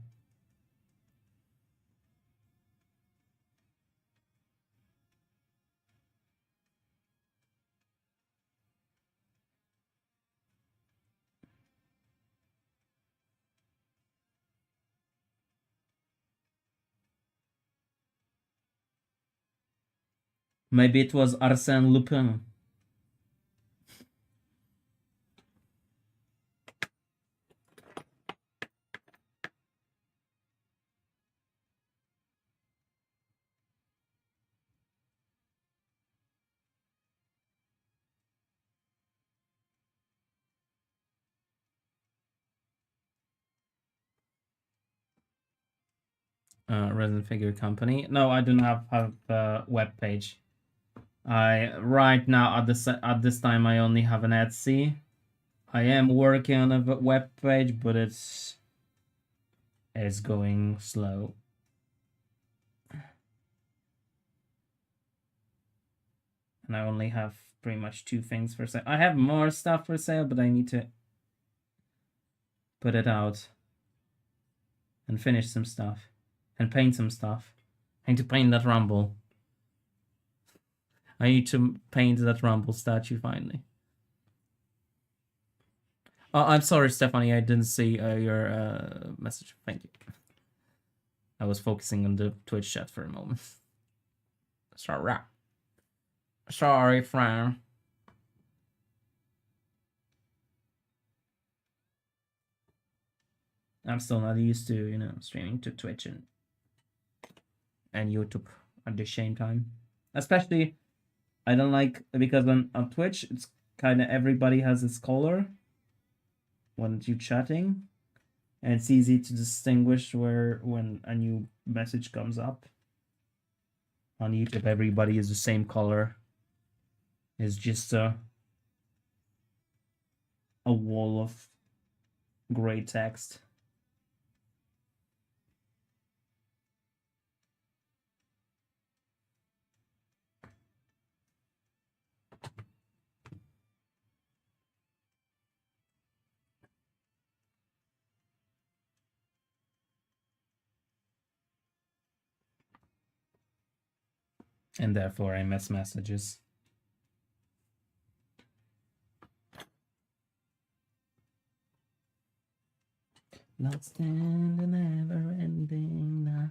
Maybe it was Arsène Lupin. Resin Figure Company. No, I do not have a web page. I right now at this time I only have an Etsy. I am working on a web page, but it's going slow. And I only have pretty much 2 things for sale. I have more stuff for sale, but I need to put it out and finish some stuff and paint some stuff. I need to paint that Rumble. I need to paint that Rumble statue finally. Oh, I'm sorry, Stephanie. I didn't see your message. Thank you. I was focusing on the Twitch chat for a moment. Sorry. Sorry, Fran. I'm still not used to, streaming to Twitch and YouTube at the same time. Especially, I don't like, because on Twitch, it's kind of everybody has its color when you're chatting. And it's easy to distinguish when a new message comes up. On YouTube, everybody is the same color. It's just a wall of gray text. And therefore, I miss messages. Lost in the never-ending night.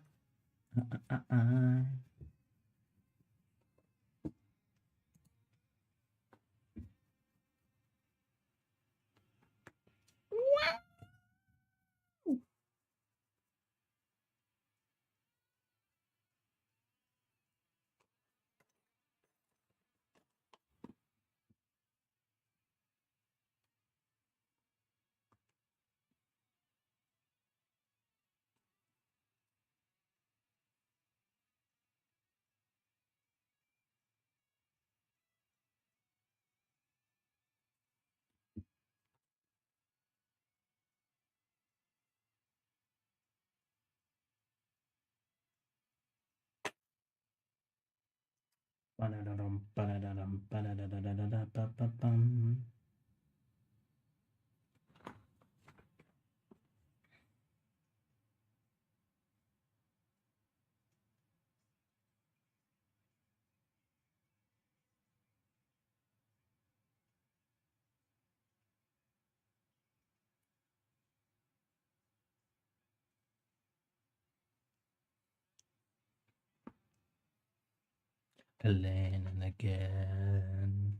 Again and again.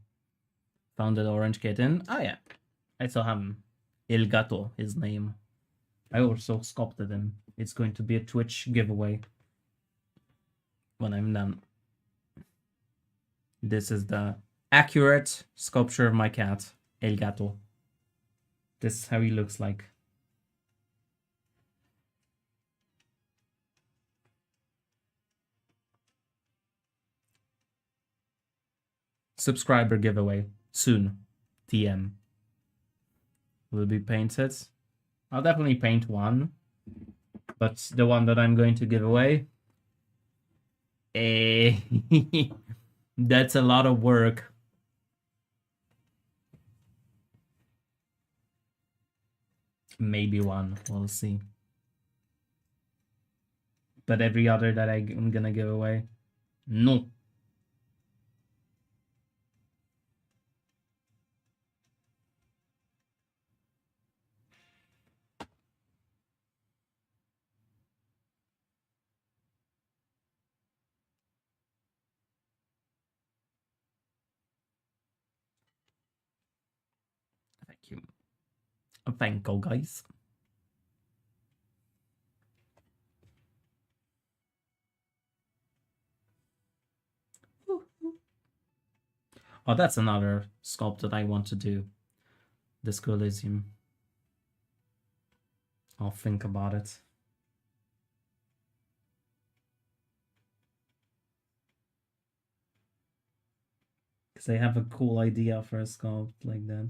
Found an orange kitten. Oh yeah, I saw him. El Gato, his name. I also sculpted him. It's going to be a Twitch giveaway when I'm done. This is the accurate sculpture of my cat, El Gato. This is how he looks like. Subscriber giveaway soon. TM. Will be painted. I'll definitely paint one. But the one that I'm going to give away, that's a lot of work. Maybe one, we'll see. But every other that I'm gonna give away, no. Thank you. Thank you, guys. Oh, that's another sculpt that I want to do. This Elysium. I'll think about it. Because I have a cool idea for a sculpt like that.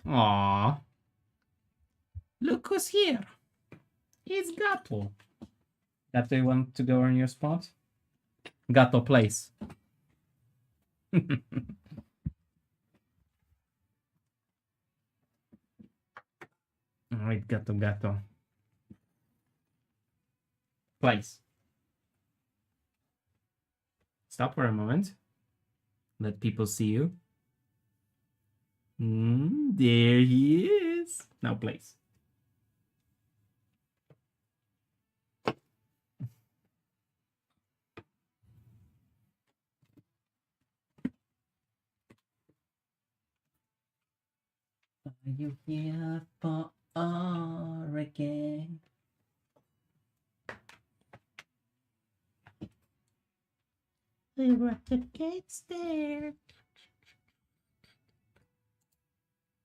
Aww. Look who's here. It's Gato. Gato, you want to go on your spot? Gato, place. Alright, Gato. Place. Stop for a moment. Let people see you. There he is. Now place. Are you here for Oregon? We were at the gates there.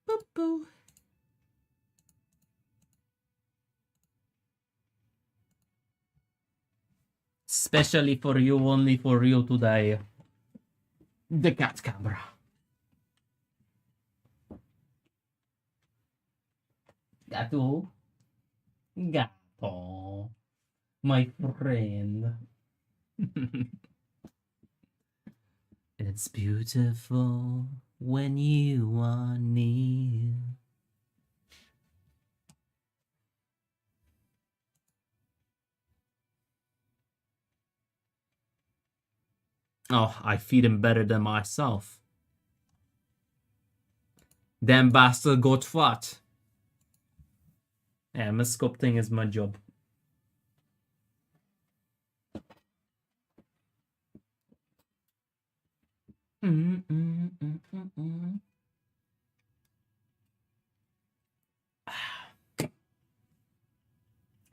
Boop boo. Especially for you, only for you today. The cat camera. Gato. Gato. My friend. It's beautiful when you are near. Oh, I feed him better than myself. Damn bastard got fat. Yeah, my sculpting is my job.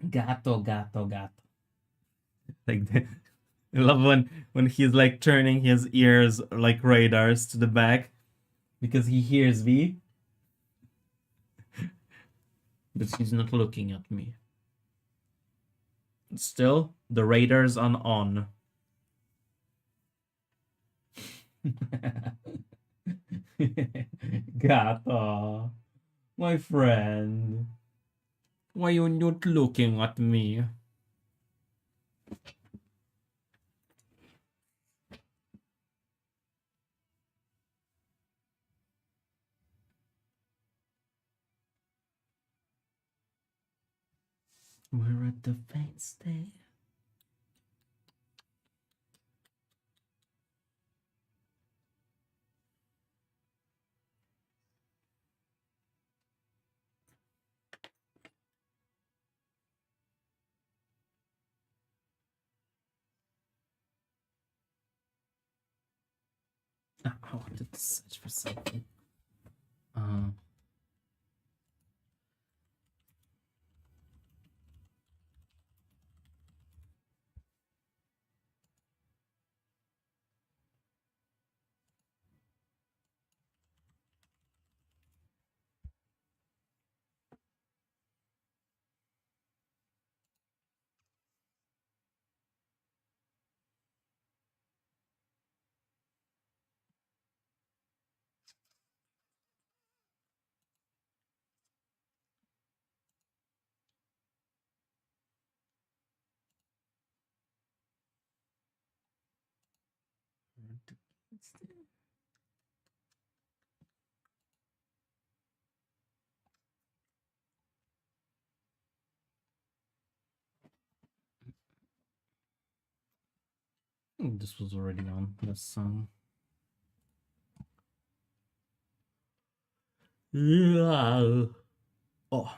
Gato. Like the, I love when he's like turning his ears like radars to the back because he hears me, but he's not looking at me. Still, the radars are on. Gato, my friend, why you not looking at me? We're at the fence there. I wanted to search for something. Uh, this was already on this song. Yeah. Oh,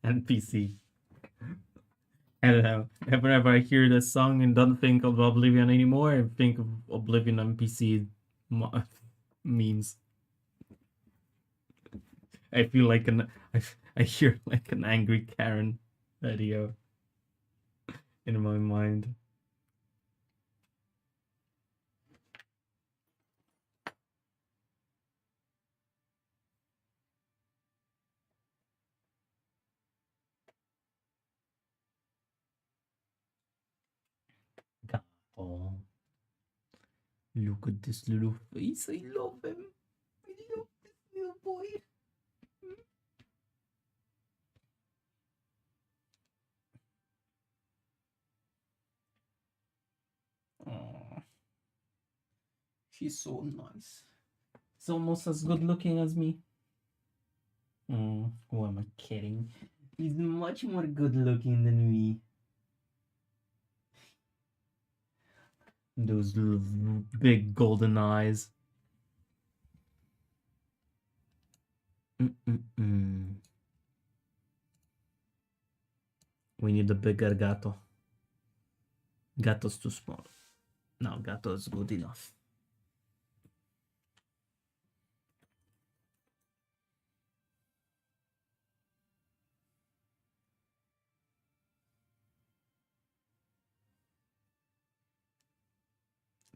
NPC. I don't know. Whenever I hear this song and don't think of Oblivion anymore, I think of Oblivion NPC memes. I feel like I hear like an angry Karen video in my mind. Oh, look at this little face. I love him. I love this little boy. Oh, she's so nice. He's almost as good looking as me. Who am I kidding? He's much more good looking than me. Those big golden eyes. We need a bigger gato. Gato's too small. No, gato is good enough.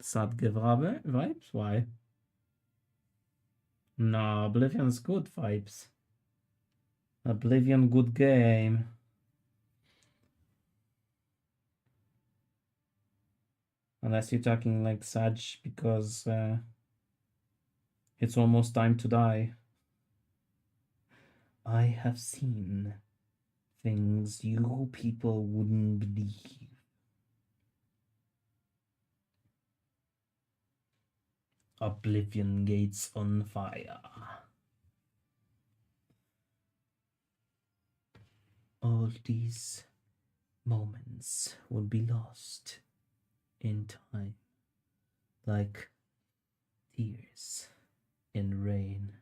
Sad Gevrave vibes? Why? No, Oblivion's good vibes. Oblivion, good game. Unless you're talking like Sag because it's almost time to die. I have seen things you people wouldn't believe. Oblivion gates on fire. All these moments would be lost in time, like tears in rain.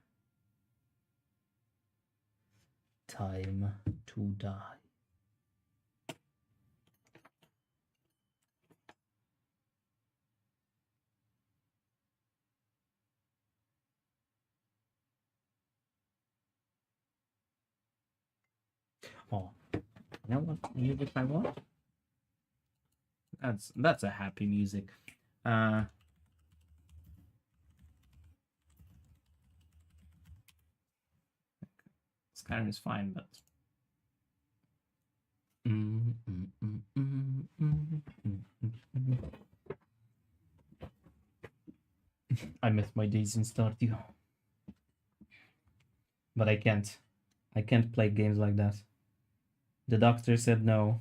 Time to die. Oh, you know what music I want? That's a happy music. Skyrim is fine, but I miss my days in Stardew. But I can't. I can't play games like that. The doctor said no.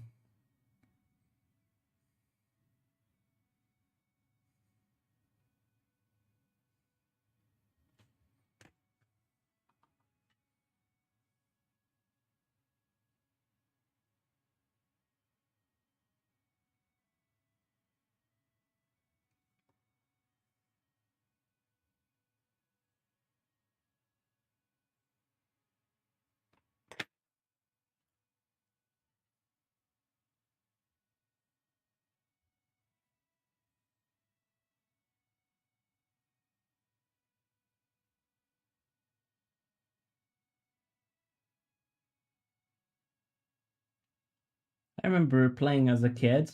I remember playing as a kid,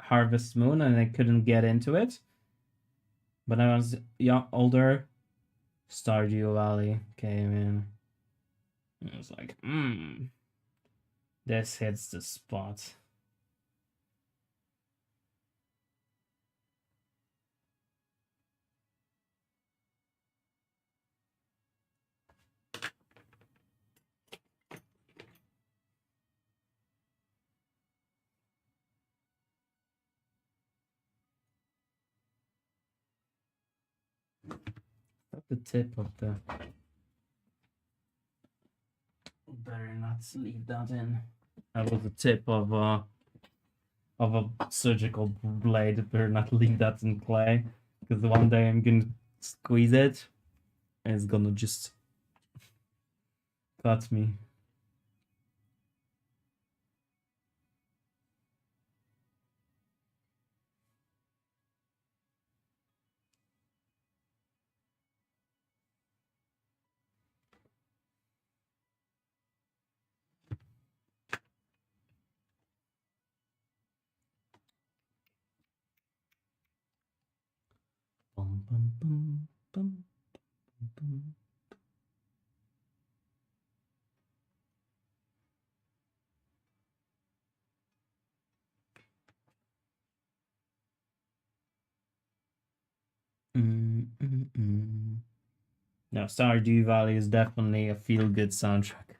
Harvest Moon, and I couldn't get into it. But I was young, older. Stardew Valley came in. I was like, this hits the spot. At the tip of the. Better not leave that in. That was the tip of a surgical blade. Better not leave that in play, because one day I'm gonna squeeze it, and it's gonna just cut me. Bum, bum, bum, bum, bum. No, Stardew Valley is definitely a feel-good soundtrack.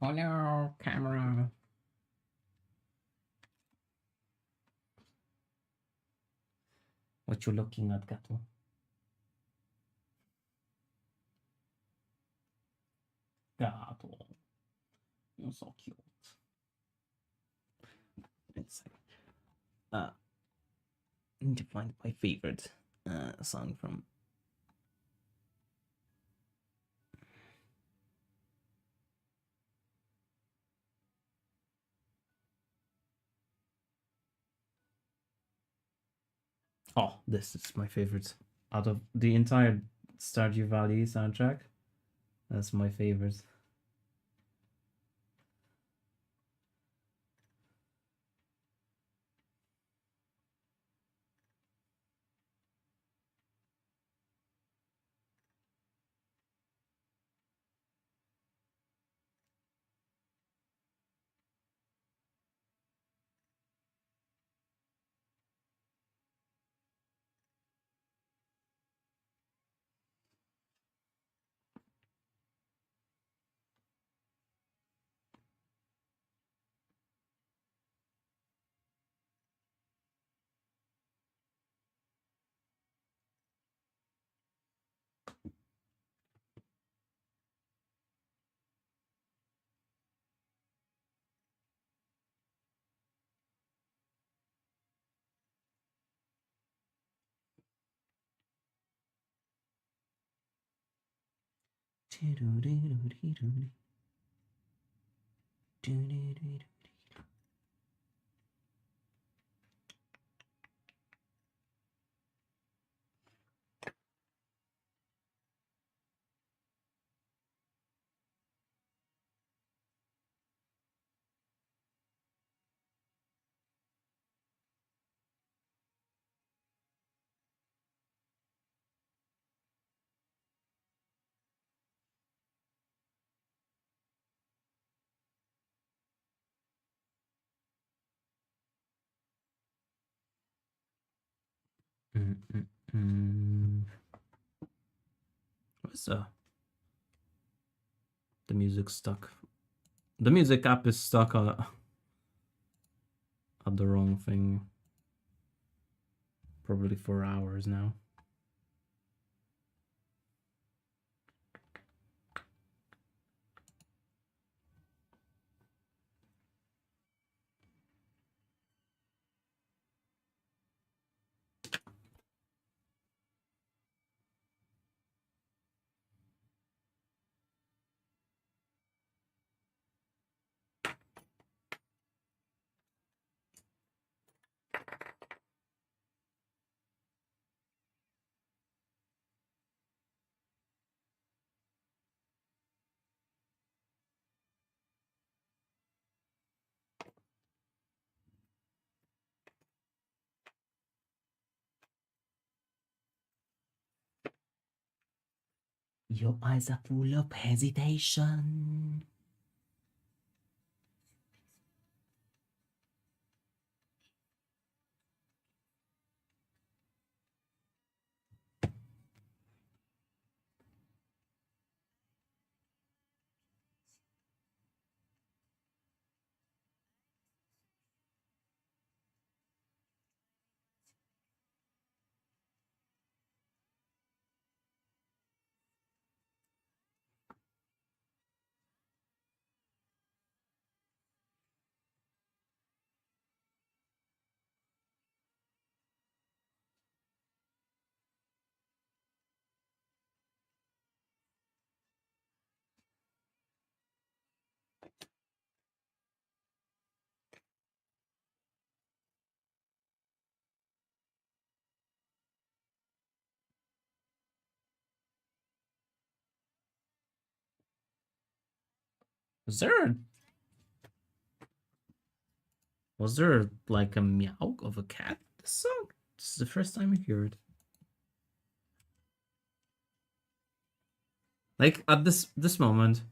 Hello, camera. What you looking at, Gato? Gato. You're so cute. Let's see. I need to find my favorite song from. Oh, this is my favorite out of the entire Stardew Valley soundtrack. That's my favorite. What's the music stuck? The music app is stuck at the wrong thing. Probably for hours now. Your eyes are full of hesitation. Was there like a meow of a cat in this song? This is the first time I hear it. Like at this moment.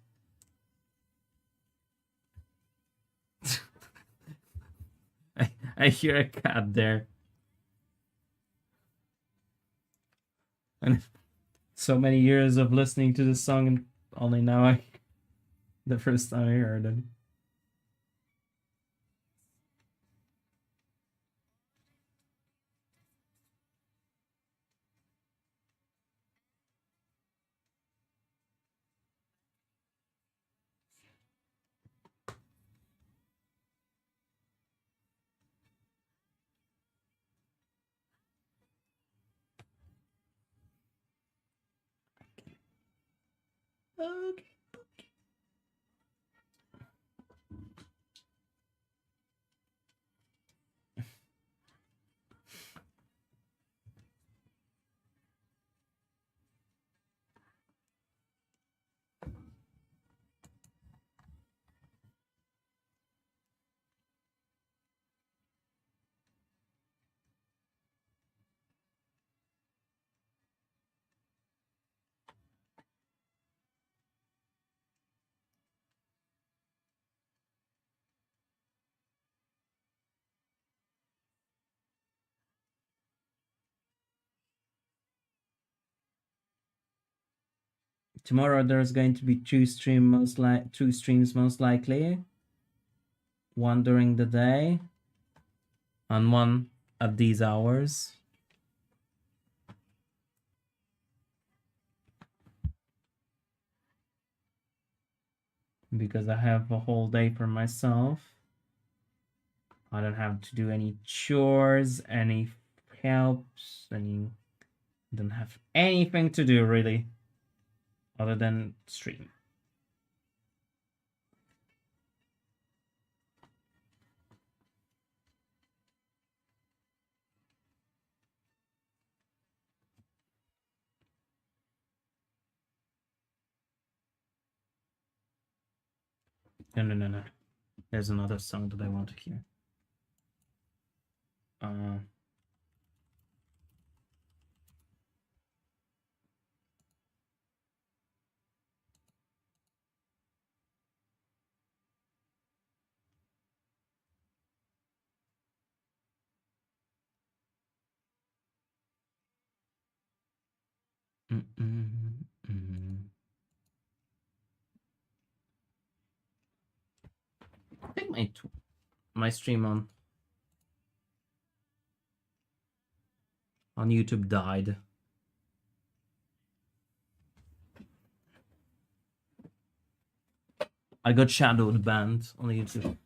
I hear a cat there. And so many years of listening to this song and only now the first time I heard it. Okay. Tomorrow there's going to be two streams most likely. One during the day and one at these hours. Because I have a whole day for myself. I don't have to do any chores, any helps, don't have anything to do really other than stream. No. There's another song that I want to hear. I think my stream on YouTube died. I got shadowed banned on YouTube.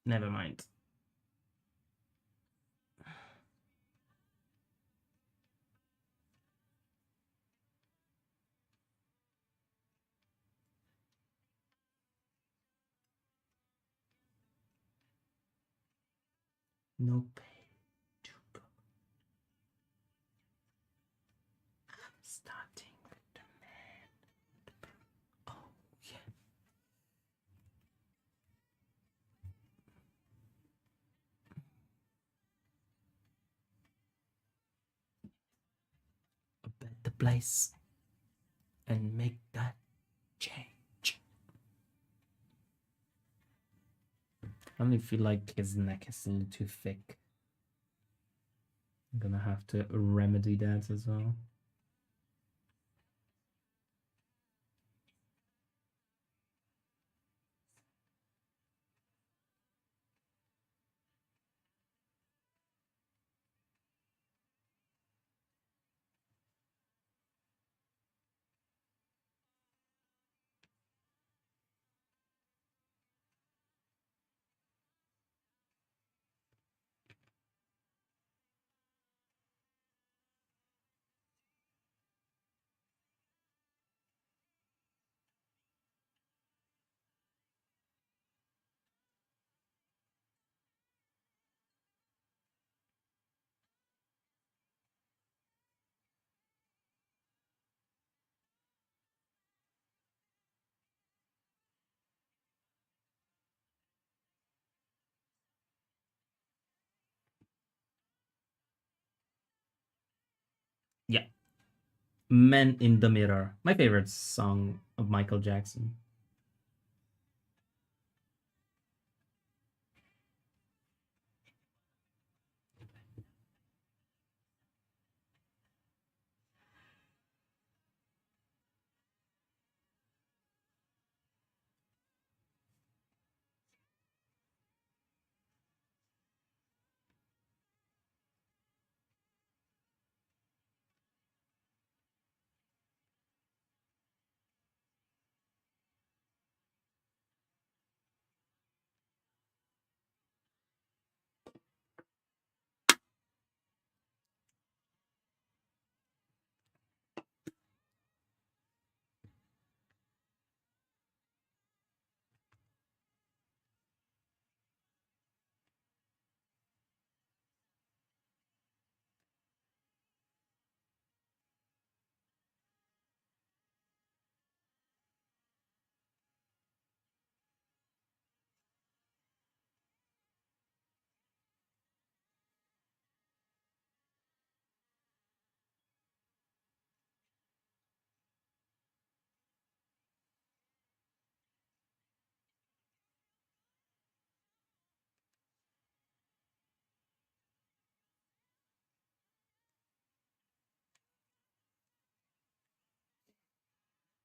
Never mind. No pay to go. Starting with the man. Oh, yeah. A better place and make that change. I only feel like his neck is a little too thick. I'm gonna have to remedy that as well. Yeah. Men in the Mirror. My favorite song of Michael Jackson.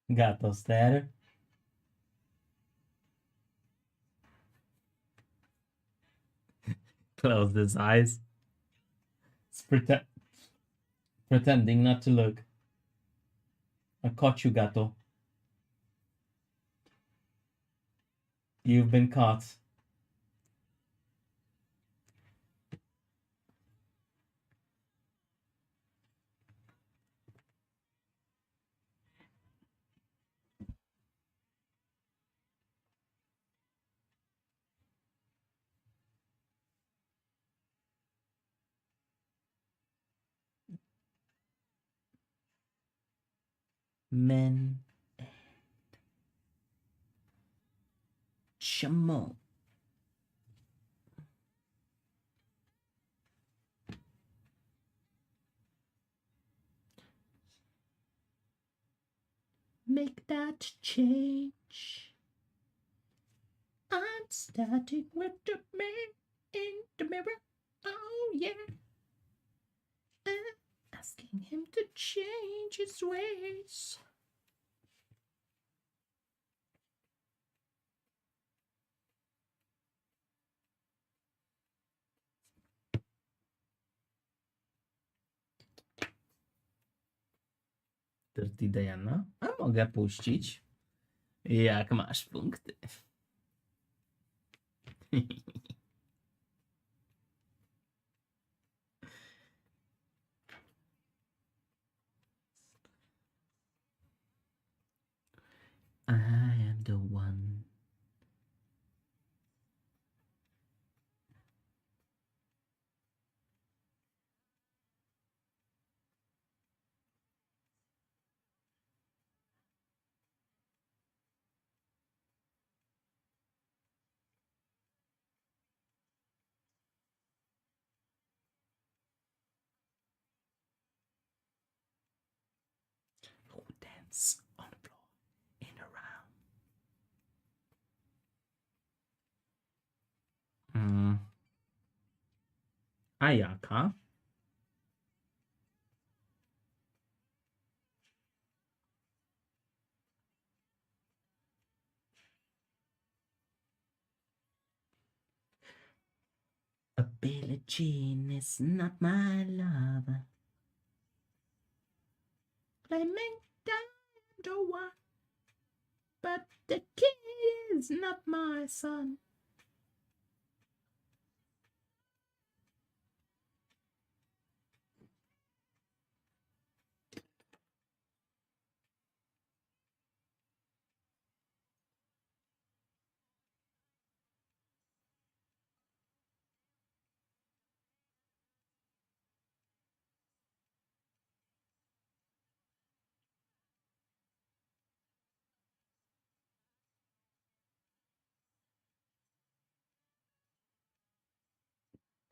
Gato stare. Closed his eyes. It's pretending not to look. I caught you, Gato. You've been caught. Men Chamon. Make that change. starting with the man in the mirror. Oh yeah. Asking him to change his ways. Dirty Diana? A mogę puścić. Jak masz punkty? I am the one. Who dance on the floor in a round? Ayaka. A Billie Jean is not my lover. Claiming I'm the one, but the kid is not my son.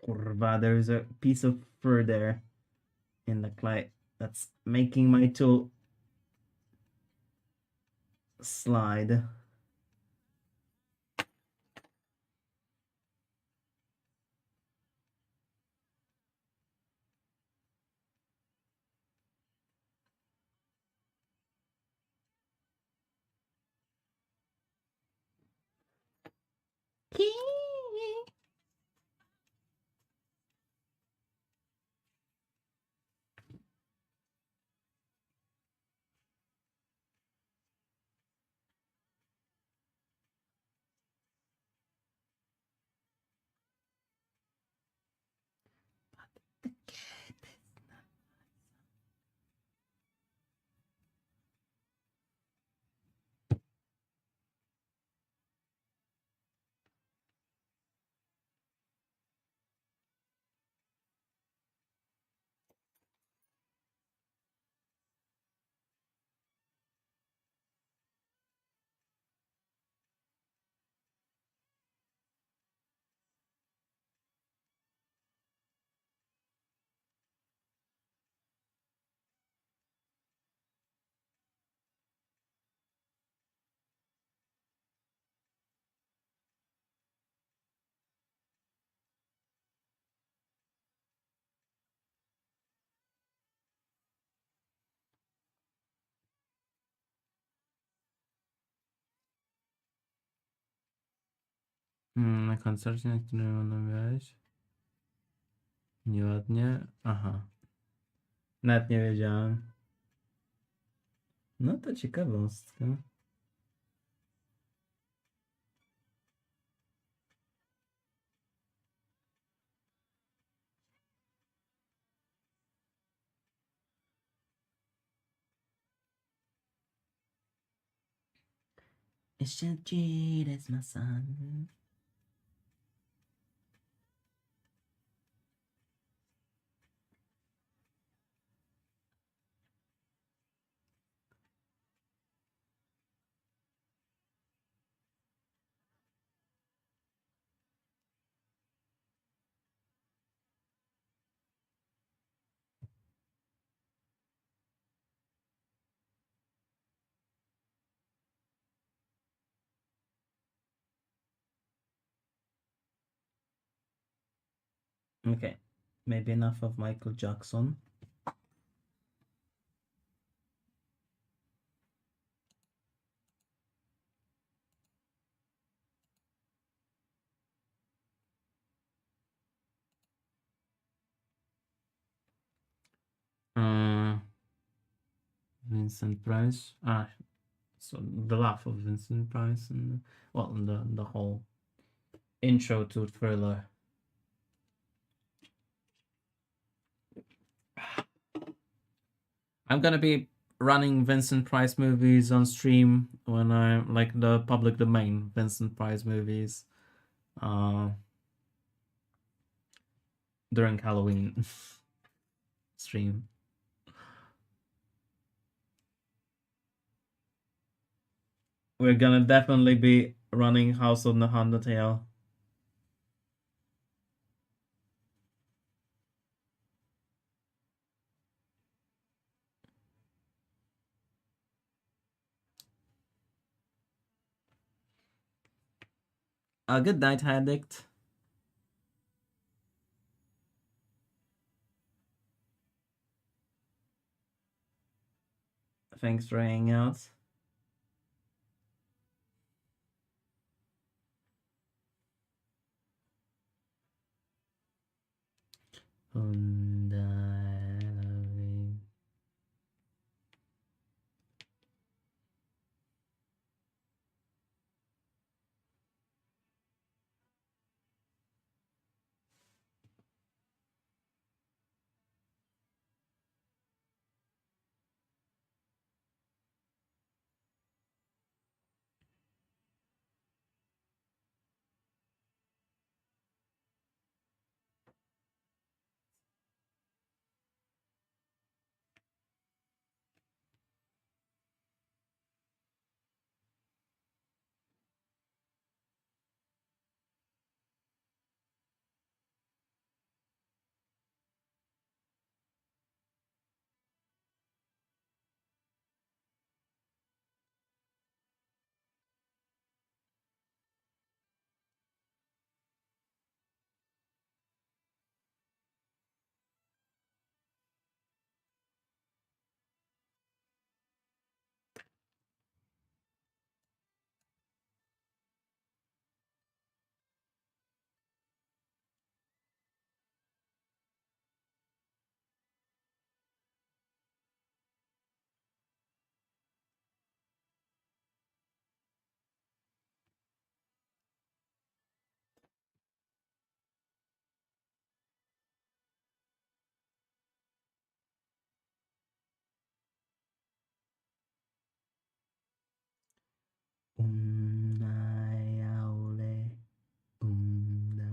Kurva, there's a piece of fur there in the clay that's making my tool slide. Na koncercie, na którym omawiałeś? Nieładnie. Aha. Nawet nie wiedziałem. No to ciekawostka. It's just Jade as my son. Okay, maybe enough of Michael Jackson. Vincent Price. So the laugh of Vincent Price and the whole intro to Thriller. I'm gonna be running Vincent Price movies on stream when I like the public domain Vincent Price movies during Halloween stream. We're gonna definitely be running House of the Honda Tale. Good night, Addict. Thanks for hanging out. Umnayaole, umnayaole.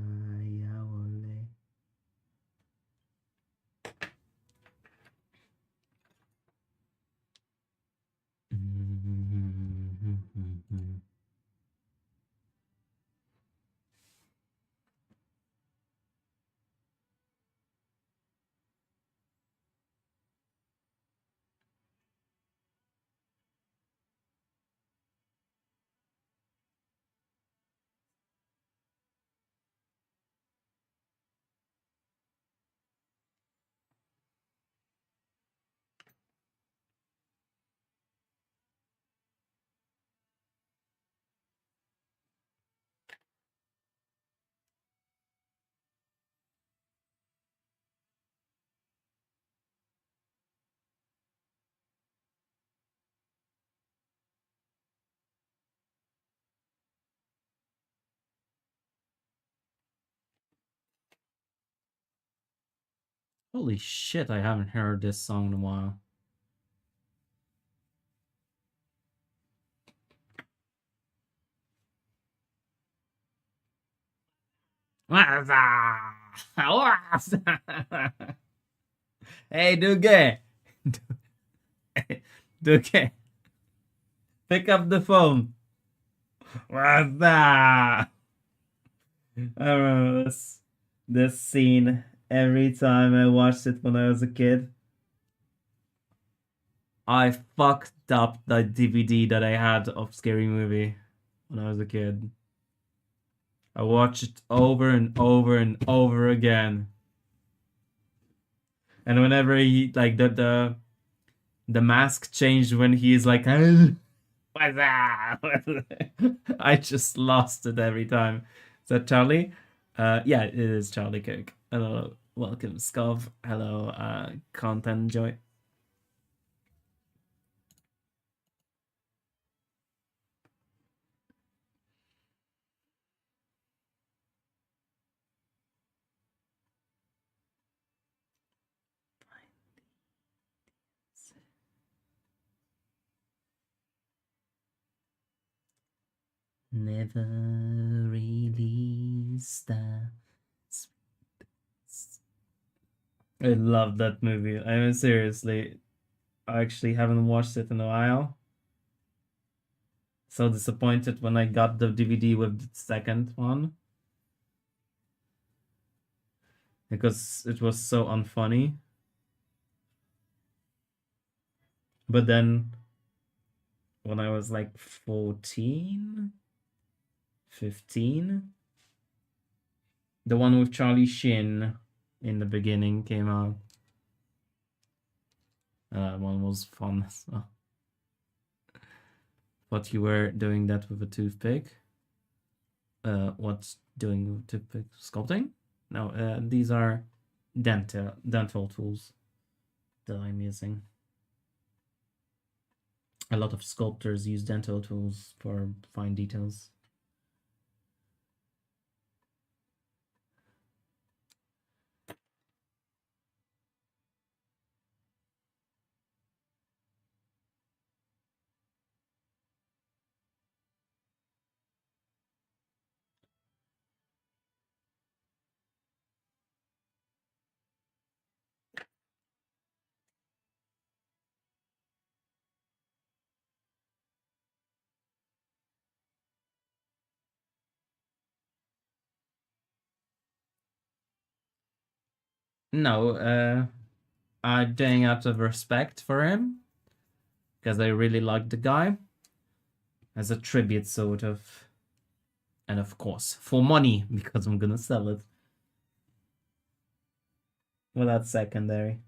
Holy shit, I haven't heard this song in a while. Hey, Duge! Duge! Pick up the phone! What's that? I remember this scene every time I watched it when I was a kid. I fucked up the DVD that I had of Scary Movie when I was a kid. I watched it over and over and over again. And whenever he like the mask changed when he's like what's up? I just lost it every time. Is that Charlie? Yeah, it is Charlie Cook. Hello, welcome, Scov. Hello, Content Joy. Never really stops. I love that movie. I mean, seriously, I actually haven't watched it in a while. So disappointed when I got the DVD with the second one because it was so unfunny. But then when I was like 14, 15, the one with Charlie Sheen in the beginning came out. That one was fun as well. But you were doing that with a toothpick. What's doing with toothpick? Sculpting? No, these are dental tools that I'm using. A lot of sculptors use dental tools for fine details. No, I'm doing out of respect for him because I really like the guy as a tribute, sort of, and of course for money because I'm gonna sell it. Well, that's secondary.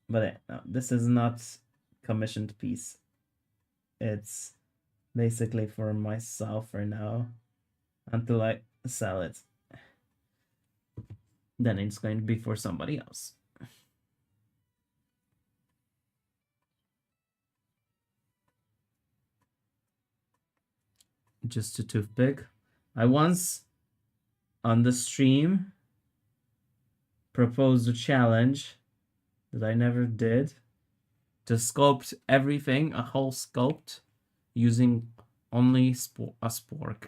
But no, this is not commissioned piece. It's basically for myself for now until I sell it. Then it's going to be for somebody else. Just a toothpick. I once on the stream proposed a challenge that I never did to sculpt everything, a whole sculpt, using only a spork.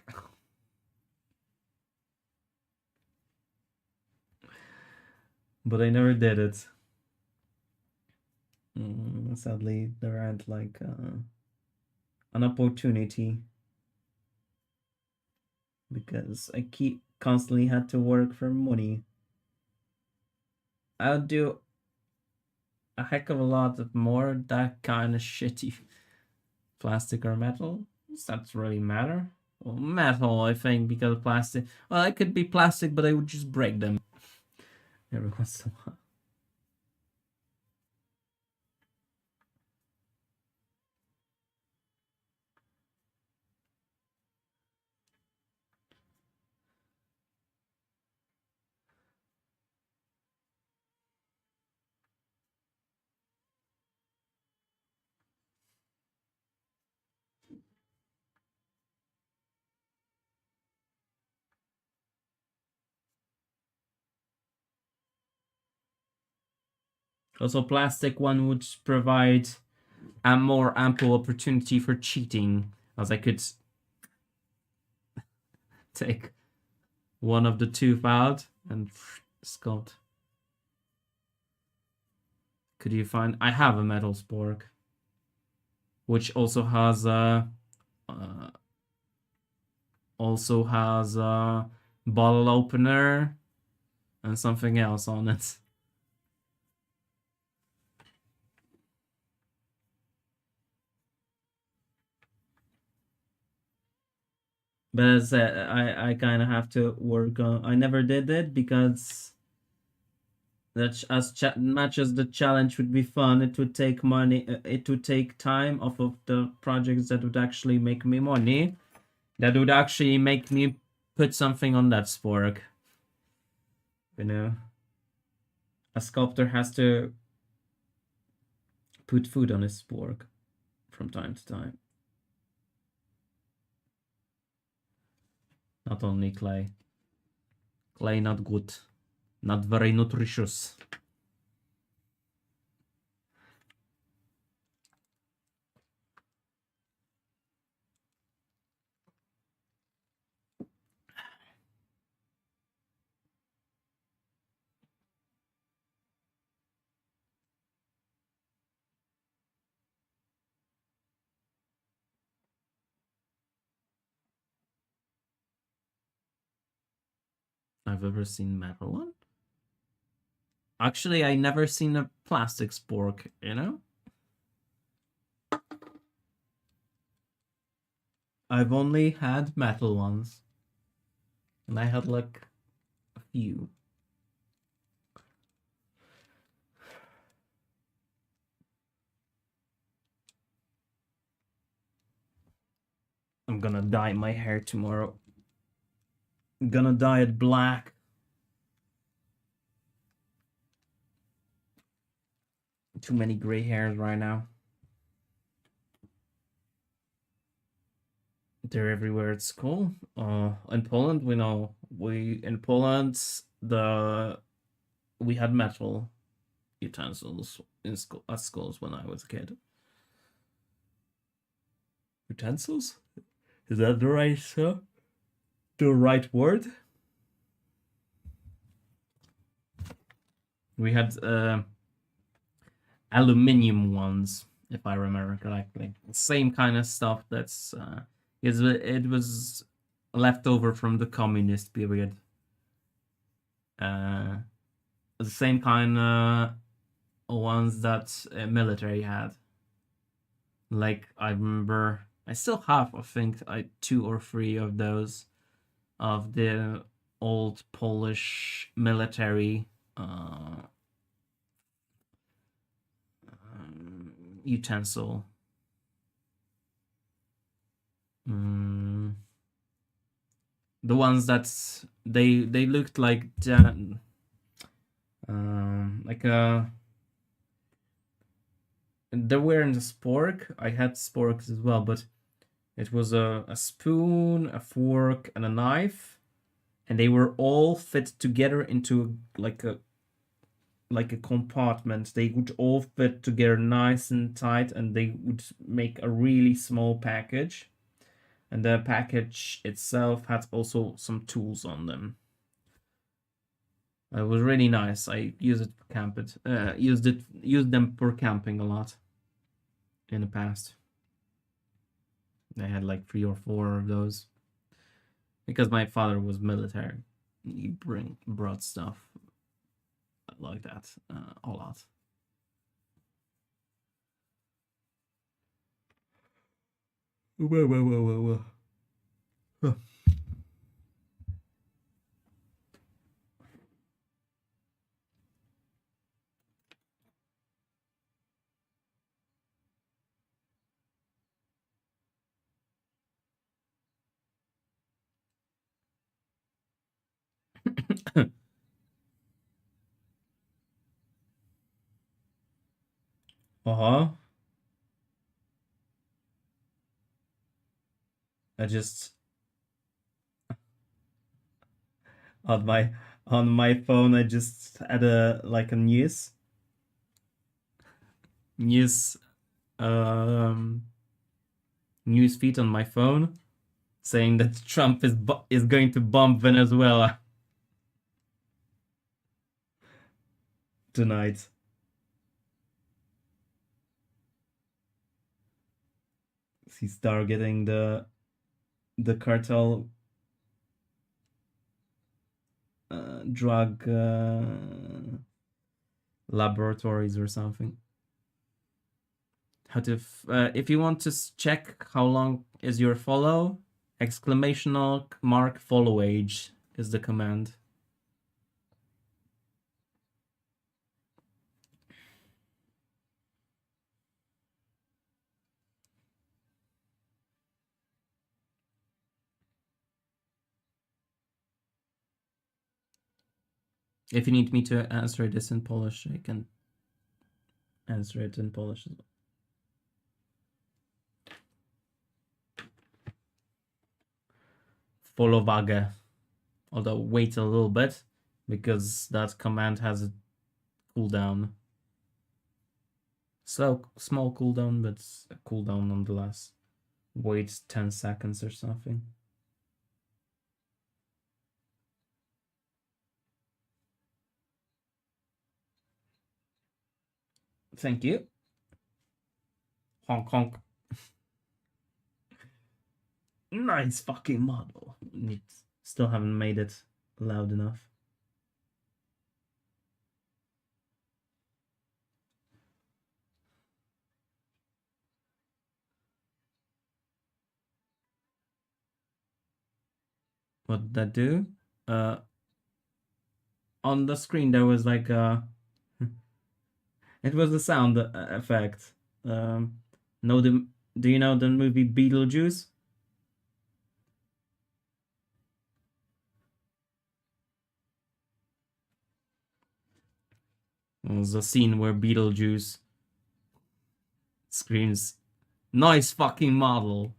But I never did it. Sadly, there aren't like an opportunity because I keep constantly had to work for money. I'll do a heck of a lot of more that kind of shitty plastic or metal. Does that really matter? Well, metal, I think, because plastic. Well, it could be plastic, but I would just break them every once in a while. Also, plastic one would provide a more ample opportunity for cheating, as I could take one of the tooth out and sculpt. Could you find? I have a metal spork, which also has a bottle opener and something else on it. But as I said, I kind of have to work on. I never did it because That much as the challenge would be fun, it would take money. It would take time off of the projects that would actually make me money. That would actually make me put something on that spork. You know, a sculptor has to put food on his spork from time to time. Not only clay. Clay not good. Not very nutritious. I've ever seen metal one. Actually, I never seen a plastic spork, you know? I've only had metal ones. And I had like a few. I'm gonna dye my hair tomorrow. I'm gonna dye it black. Too many gray hairs right now. They're everywhere at school. In Poland, we know in Poland we had metal utensils in school at schools when I was a kid. Utensils? Is that the right word? We had aluminium ones, if I remember correctly. Same kind of stuff that's it was left over from the communist period. The same kind of ones that military had. Like I remember, I still have, I think, 2 or 3 of those, of the old Polish military utensil. The ones that they looked like they weren't a spork. I had sporks as well, but it was a spoon, a fork, and a knife, and they were all fit together into like a compartment. They would all fit together nice and tight, and they would make a really small package. And the package itself had also some tools on them. It was really nice. I used it for used them for camping a lot in the past. I had like 3 or 4 of those because my father was military. He brought stuff like that a lot. Whoa. Huh. Uh-huh. I just on my phone I just had a news news feed on my phone saying that Trump is going to bomb Venezuela tonight. He's targeting the cartel drug laboratories or something. How to if you want to check how long is your follow, exclamation mark follow age is the command. If you need me to answer this in Polish, I can answer it in Polish as well. Folowagę. Although wait a little bit, because that command has a cooldown. Small cooldown, but a cooldown nonetheless. Wait 10 seconds or something. Thank you. Honk honk. Nice fucking model. Still haven't made it loud enough. What did that do? On the screen there was like a it was a sound effect. Know the Do you know the movie Beetlejuice? It was a scene where Beetlejuice screams, "Nice fucking model!"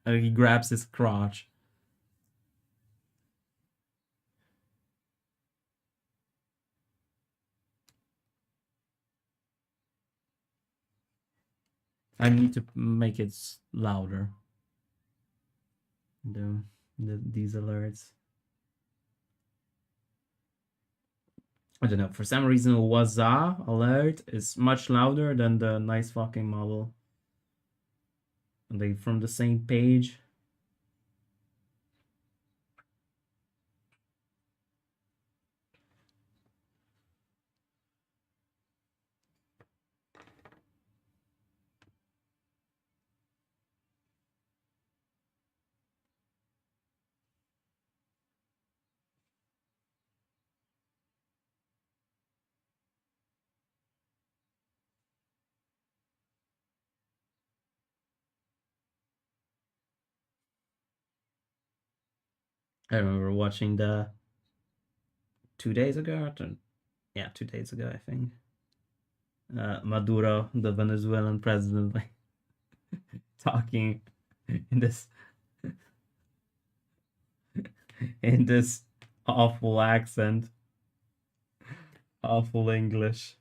And he grabs his crotch. I need to make it louder. These alerts. I don't know. For some reason, Waza alert is much louder than the nice fucking model. Are they from the same page? I remember watching the 2 days ago. Yeah, 2 days ago, I think. Maduro, the Venezuelan president, like talking in this in this awful accent, awful English.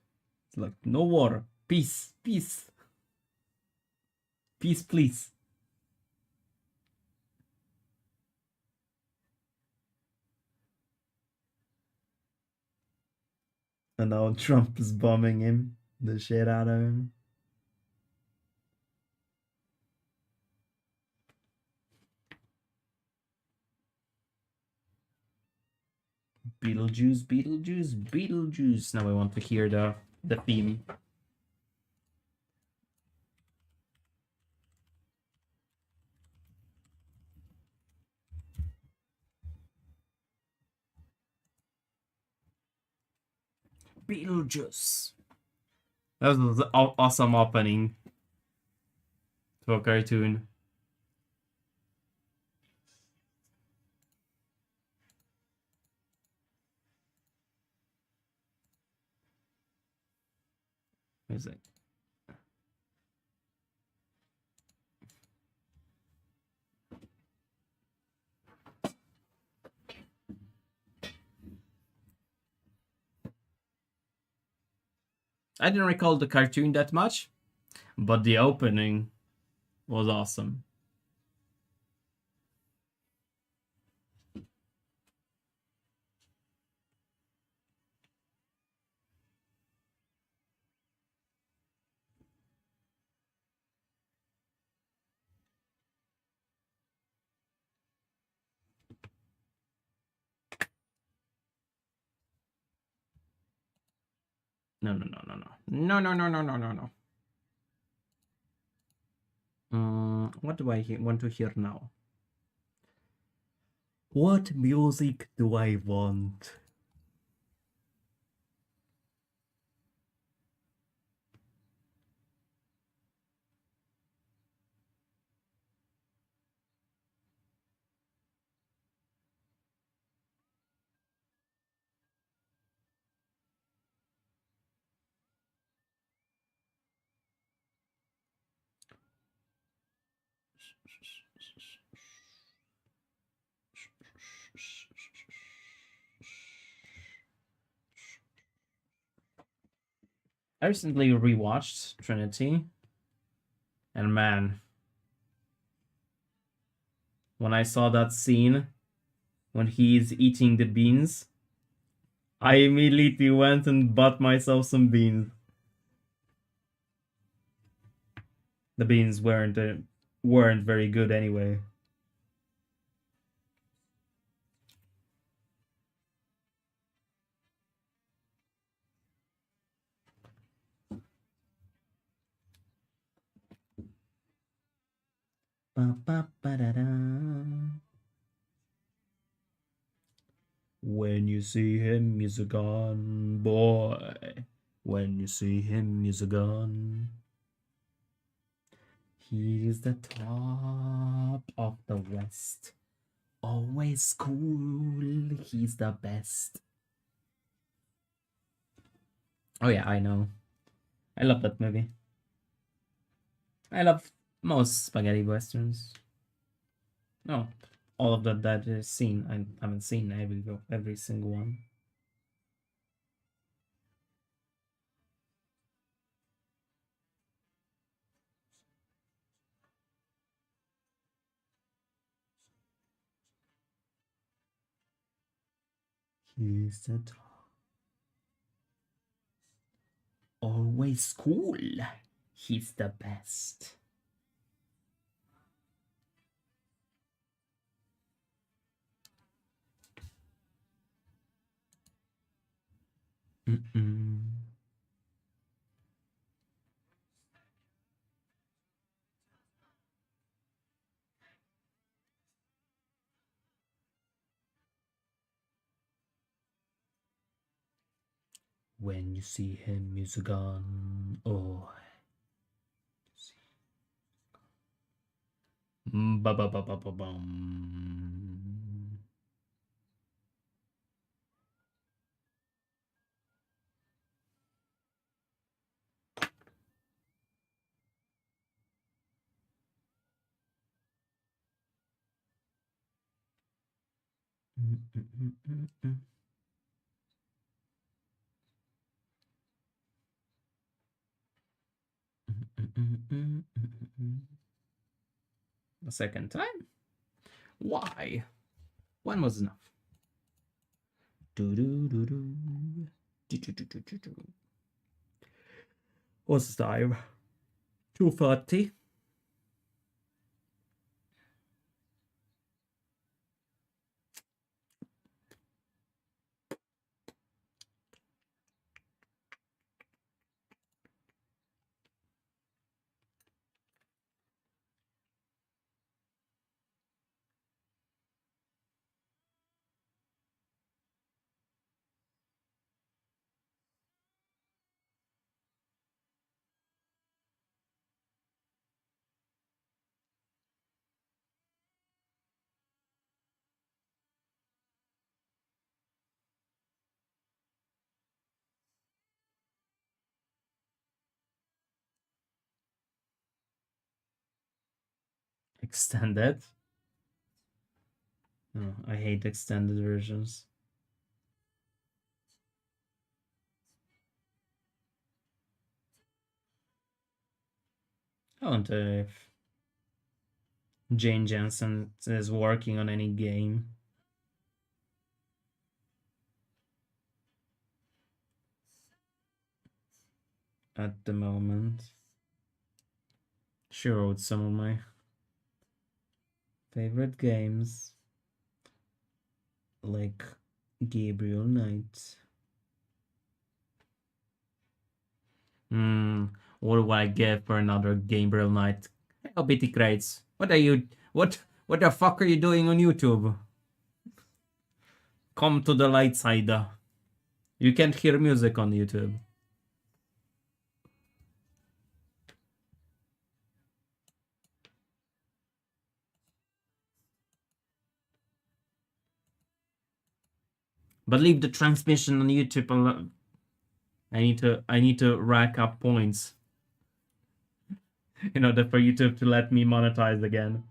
It's like no war, peace, peace, peace, please. And now Trump is bombing him, the shit out of him. Beetlejuice, Beetlejuice, Beetlejuice. Now I want to hear the theme. Beetlejuice. That was an awesome opening to a cartoon. Music. I didn't recall the cartoon that much, but the opening was awesome. No, no, no, no, no. No, no, no, no, no, no, no. What do I want to hear now? What music do I want? I recently rewatched Trinity, and man, when I saw that scene when he's eating the beans, I immediately went and bought myself some beans. The beans weren't very good anyway. When you see him, he's a gun, boy. When you see him, he's a gun. He's the top of the West. Always cool. He's the best. Oh yeah, I know. I love that movie. I love most spaghetti westerns. No, all of that is seen. I haven't seen every single one. He's the top. Always cool. He's the best. When you see him, he's a gun. Oh. Ba ba ba ba ba bum. A second time? Why? One was enough. What's the time? 2:30. Extended. Oh, I hate extended versions. I wonder if Jane Jensen is working on any game at the moment. She wrote some of my favorite games, like Gabriel Knight. What do I get for another Gabriel Knight? Oh, Bitty Crates. What are you? What the fuck are you doing on YouTube? Come to the light side. You can't hear music on YouTube. But leave the transmission on YouTube alone. I need to rack up points in order for YouTube to let me monetize again.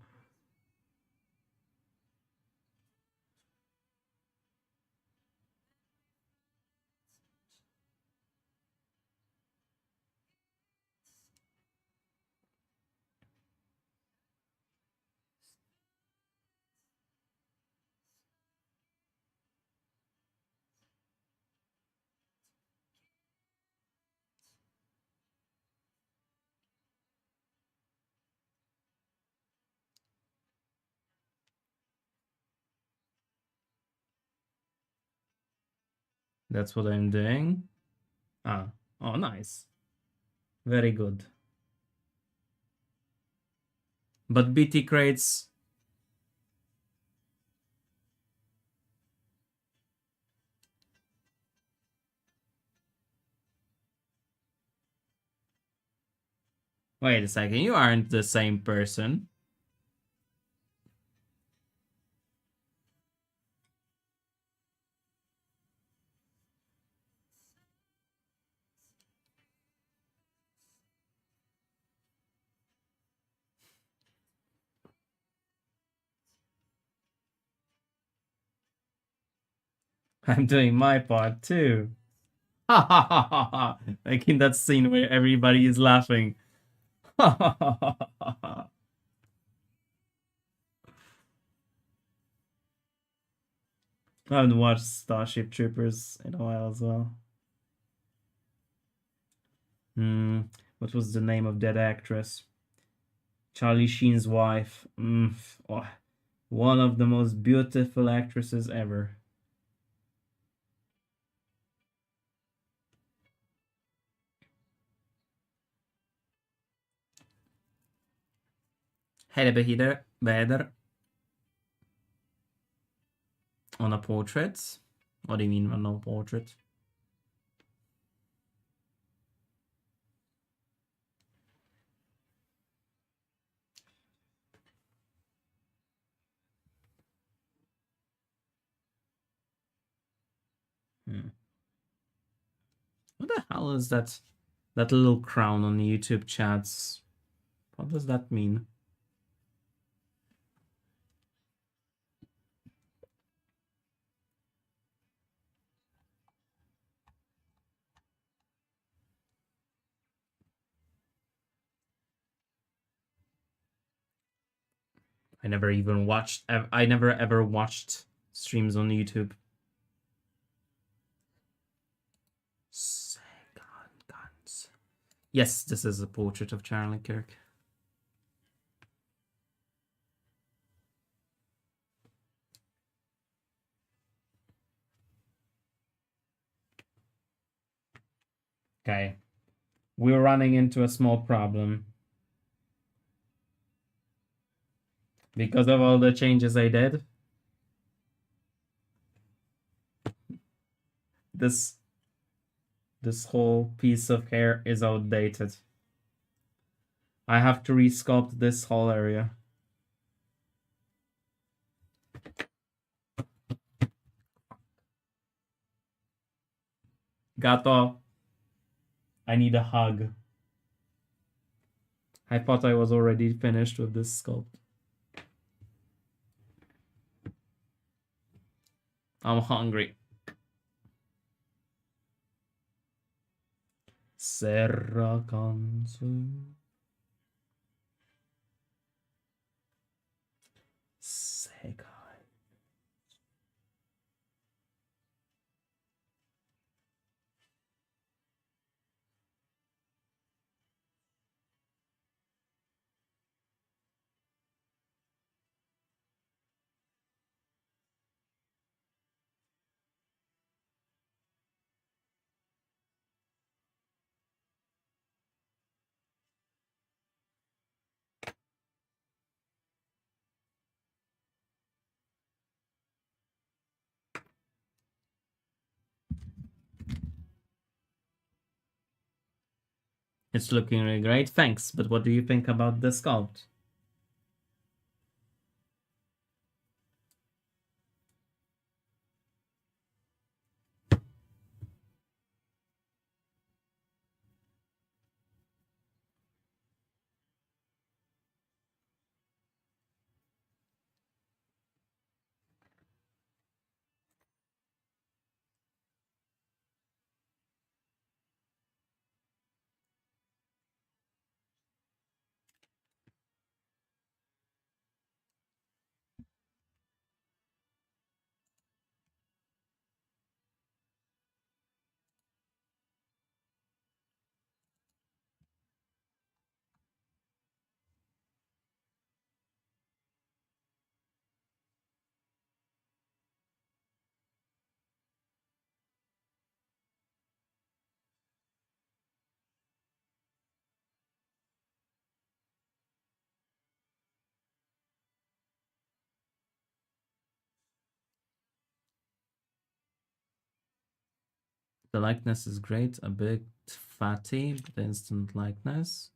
That's what I'm doing. Ah, oh, nice. Very good. But BT crates. Wait a second, you aren't the same person. I'm doing my part too. Ha ha ha ha ha. Making that scene where everybody is laughing. Ha ha ha ha ha. I haven't watched Starship Troopers in a while as well. What was the name of that actress? Charlie Sheen's wife. Oh, one of the most beautiful actresses ever. Hele beheder on a portrait. What do you mean on a portrait? What the hell is that? That little crown on YouTube chats. What does that mean? I never even watched. I never ever watched streams on YouTube. Guns. Yes, this is a portrait of Charlie Kirk. Okay. We're running into a small problem. Because of all the changes I did. This whole piece of hair is outdated. I have to resculpt this whole area. Gato. I need a hug. I thought I was already finished with this sculpt. I'm hungry. Serra Kansu. Sekai. It's looking really great, thanks. But what do you think about the sculpt? The likeness is great, a bit fatty, but instant likeness.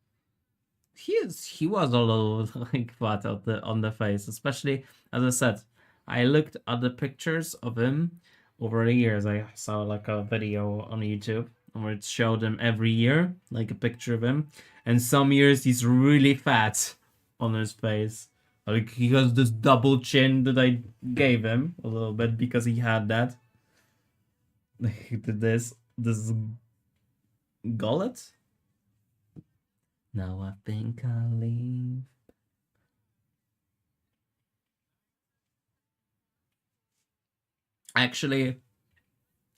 He was a little like fat on the face, especially as I said. I looked at the pictures of him over the years. I saw like a video on YouTube where it showed him every year, like a picture of him. And some years he's really fat on his face. Like he has this double chin that I gave him a little bit because he had that. This gullet. Now I think I'll leave. Actually,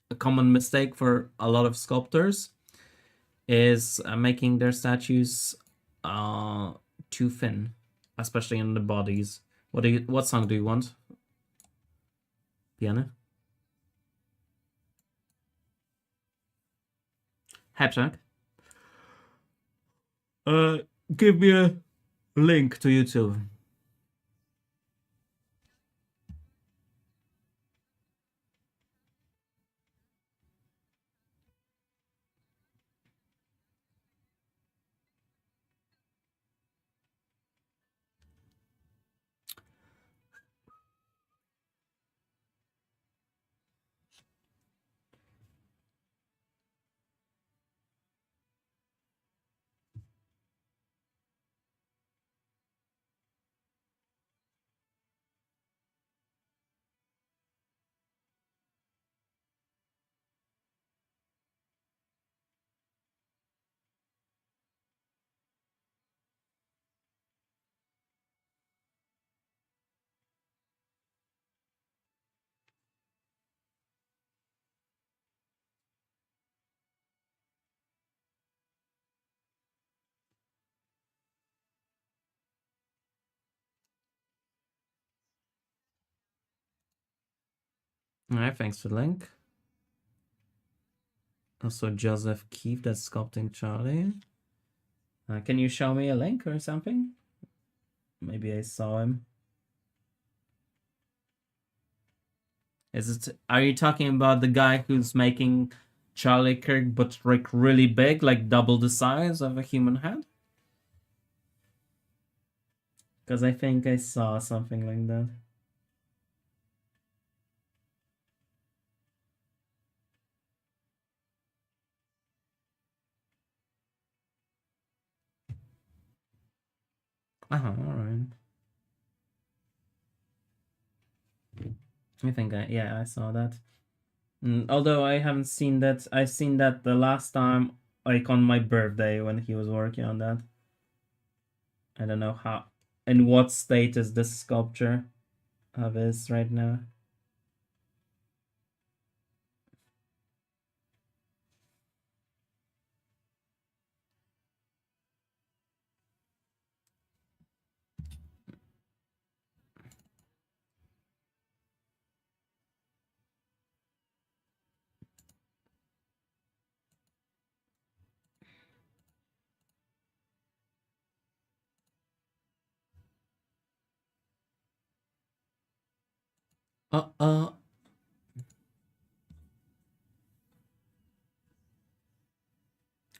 a common mistake for a lot of sculptors is making their statues too thin, especially in the bodies. What song do you want? Piano? Hashtag. Give me a link to YouTube. Alright, thanks for the link. Also, Joseph Keefe, that's sculpting Charlie. Can you show me a link or something? Maybe I saw him. Are you talking about the guy who's making Charlie Kirk but like really big, like double the size of a human head? Because I think I saw something like that. Alright. I saw that. Although I haven't seen that, I've seen that the last time, like on my birthday when he was working on that. I don't know how, in what state is this sculpture of his right now.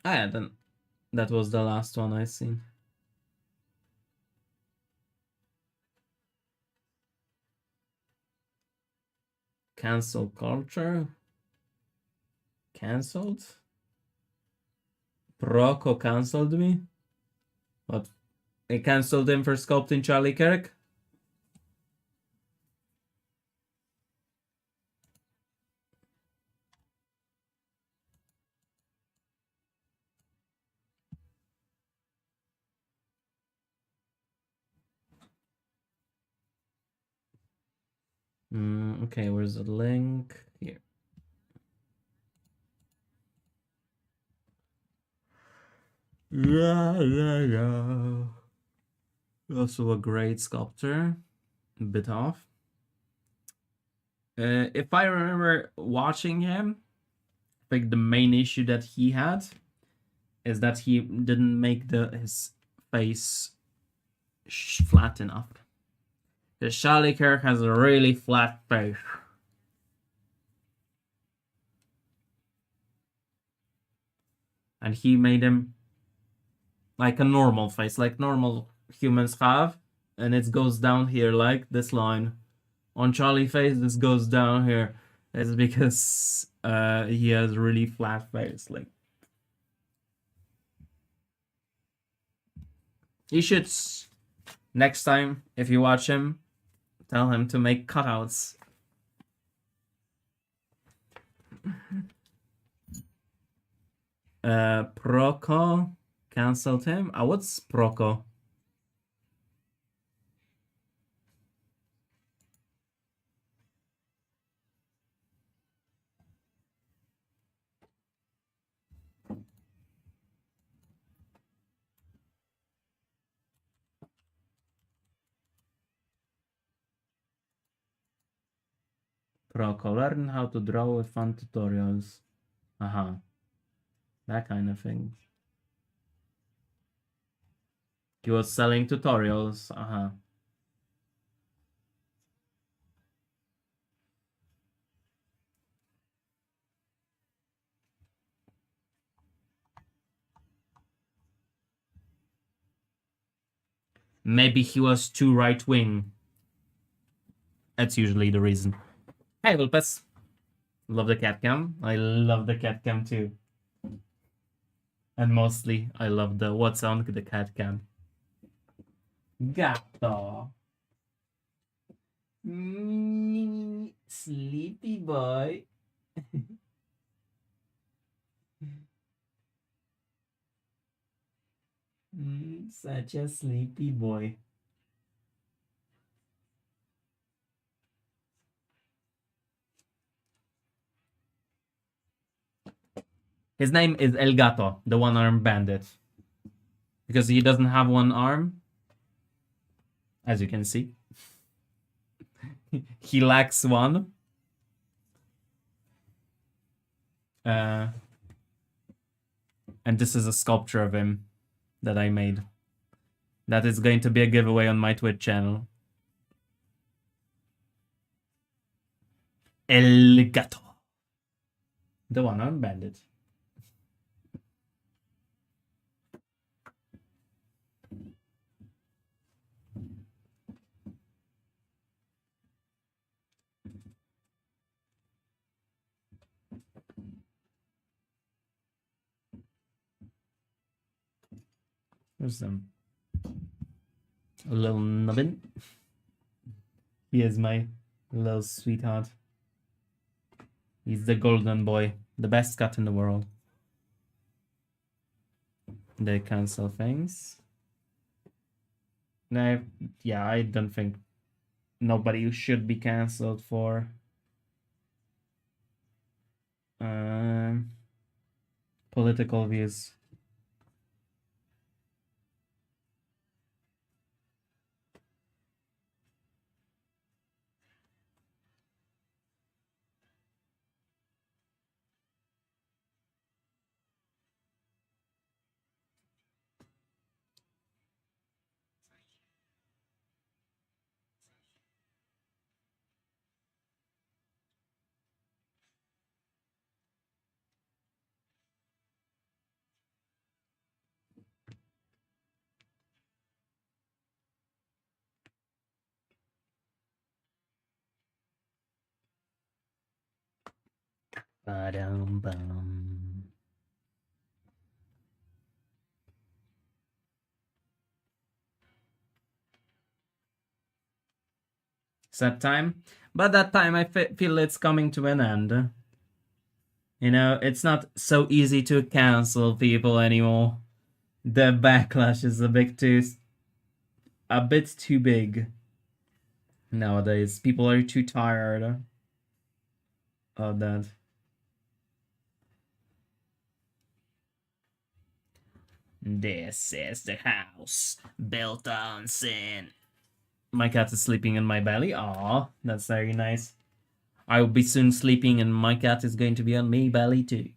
I hadn't. That was the last one I seen. Cancel culture. Cancelled. Rocco cancelled me. What? They cancelled him for sculpting Charlie Kirk. Okay, where's the link? Here. Yeah. Also a great sculptor. A bit off. If I remember watching him, I think the main issue that he had is that he didn't make his face flat enough. The Charlie Kirk has a really flat face. and he made him like a normal face, like normal humans have, and it goes down here like this line. On Charlie face, this goes down here. It's because he has really flat face. Like, you should, next time if you watch him, tell him to make cutouts. Proco cancelled him. What's Proco? Proco, learn how to draw with fun tutorials. That kind of thing. He was selling tutorials. Maybe he was too right wing. That's usually the reason. Hey, Vulpes. Love the cat cam. I love the cat cam too. And mostly, I love the what's on the cat cam. Gato. Sleepy boy. Such a sleepy boy. His name is El Gato, the one-armed bandit. Because he doesn't have one arm, as you can see. He lacks one. And this is a sculpture of him that I made. That is going to be a giveaway on my Twitch channel. El Gato. The one-armed bandit. There's a little nubbin. He is my little sweetheart. He's the golden boy, the best cat in the world. They cancel things. No, yeah, I don't think nobody should be cancelled for political views. Ba-dum-bum. It's that time, but that time I feel it's coming to an end. You know, it's not so easy to cancel people anymore. The backlash is a bit too big nowadays. People are too tired of that. This is the house built on sin. My cat is sleeping in my belly. Aw, that's very nice. I will be soon sleeping and my cat is going to be on me belly too.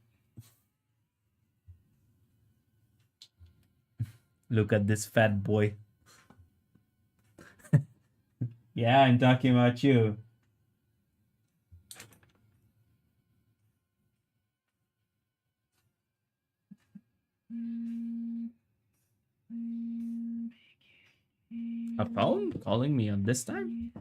Look at this fat boy. Yeah, I'm talking about you. A phone calling me on this time?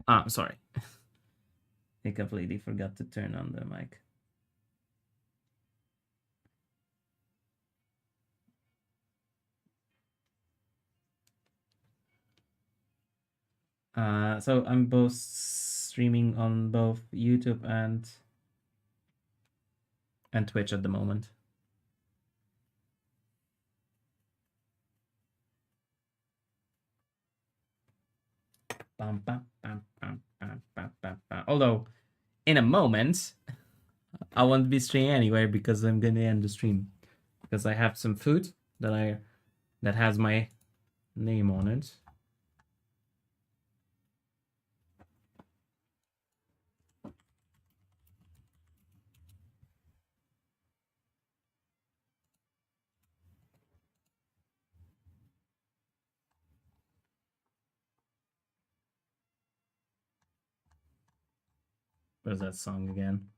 Ah, sorry. I completely forgot to turn on the mic. So I'm both streaming on both YouTube and Twitch at the moment. Bam, bam, bam, bam, bam, bam, bam, bam. Although, in a moment, I won't be streaming anywhere because I'm gonna end the stream because I have some food that has my name on it. Where's that song again?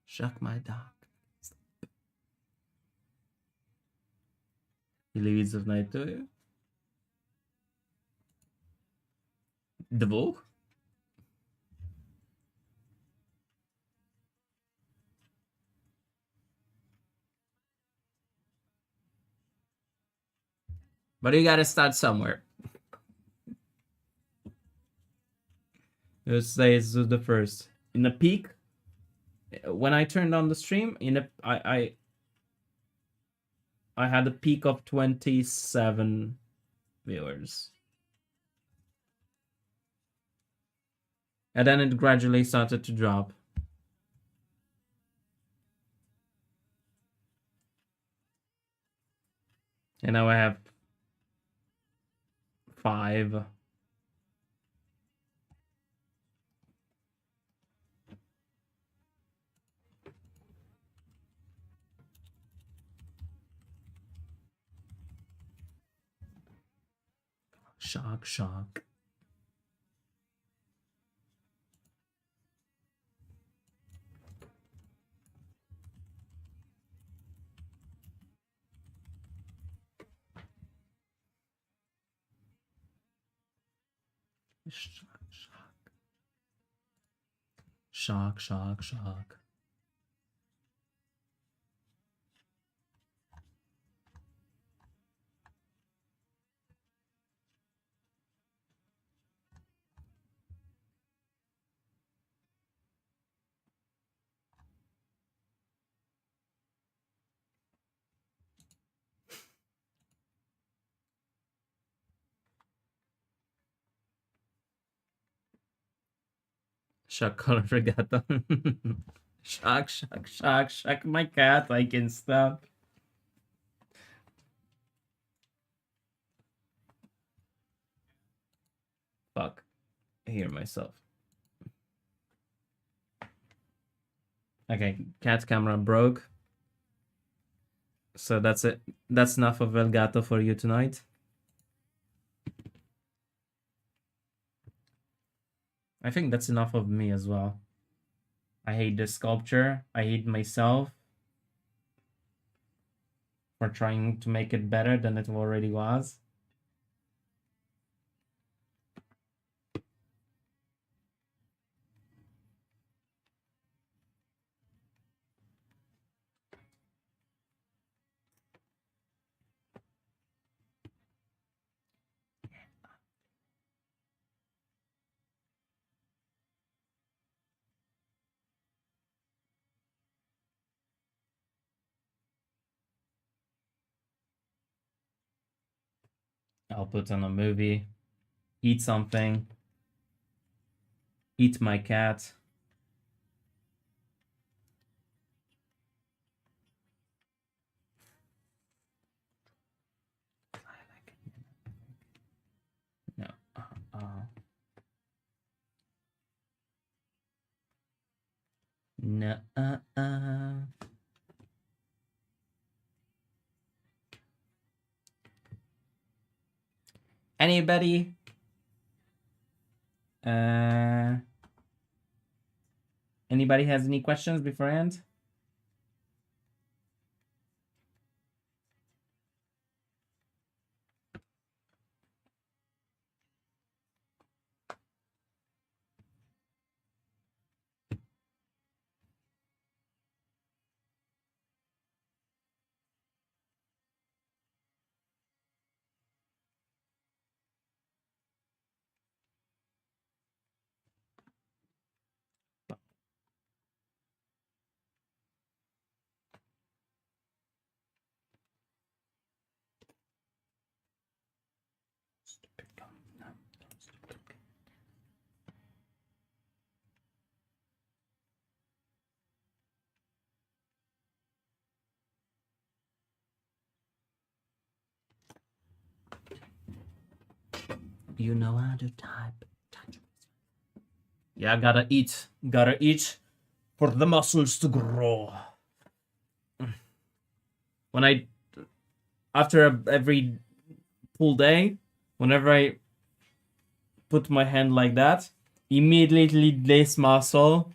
Shuck my dog. He leaves of night to you. The Vogue? But you gotta start somewhere. Let's say it's the first. In the peak, when I turned on the stream, I had a peak of 27 viewers. And then it gradually started to drop. And now I have 5. Shock, shock. Shock, shock. Shock, shock, shock. Shock color regatta. Shock, shock, shock, shock my cat. I can stop. Fuck. I hear myself. Okay, cat camera broke. So that's it. That's enough of Elgato for you tonight. I think that's enough of me as well. I hate this sculpture. I hate myself for trying to make it better than it already was. I'll put on a movie, eat something, eat my cat. No. No. Anybody? Anybody has any questions before I end? You know how to type. Yeah, gotta eat. Gotta eat for the muscles to grow. When I, after every full day, whenever I put my hand like that, immediately this muscle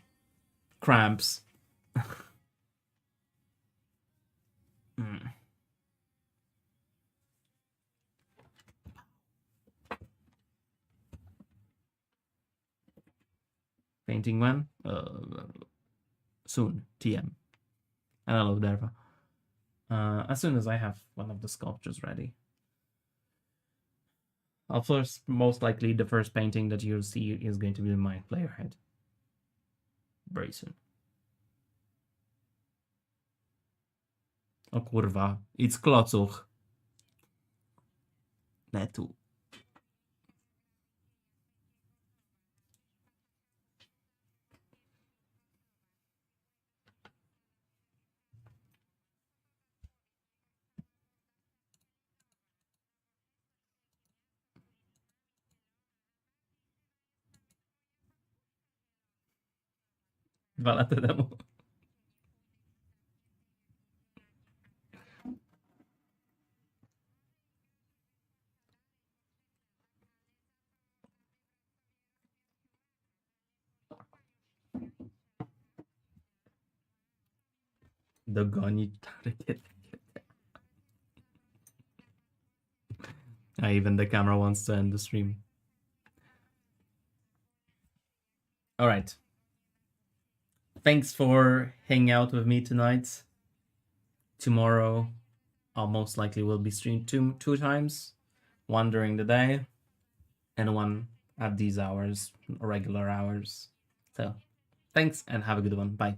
cramps. Painting when? Soon. TM. I don't know, as soon as I have one of the sculptures ready. I'll first, most likely, the first painting that you'll see is going to be my player head. Very soon. O kurwa, it's klocuch. Netu. Dwa lata temu. Dogonić rakietę. Even the camera wants to end the stream. All right. Thanks for hanging out with me tonight. Tomorrow, I'll most likely will be streamed two times, one during the day, and one at these hours, regular hours. So, thanks and have a good one. Bye.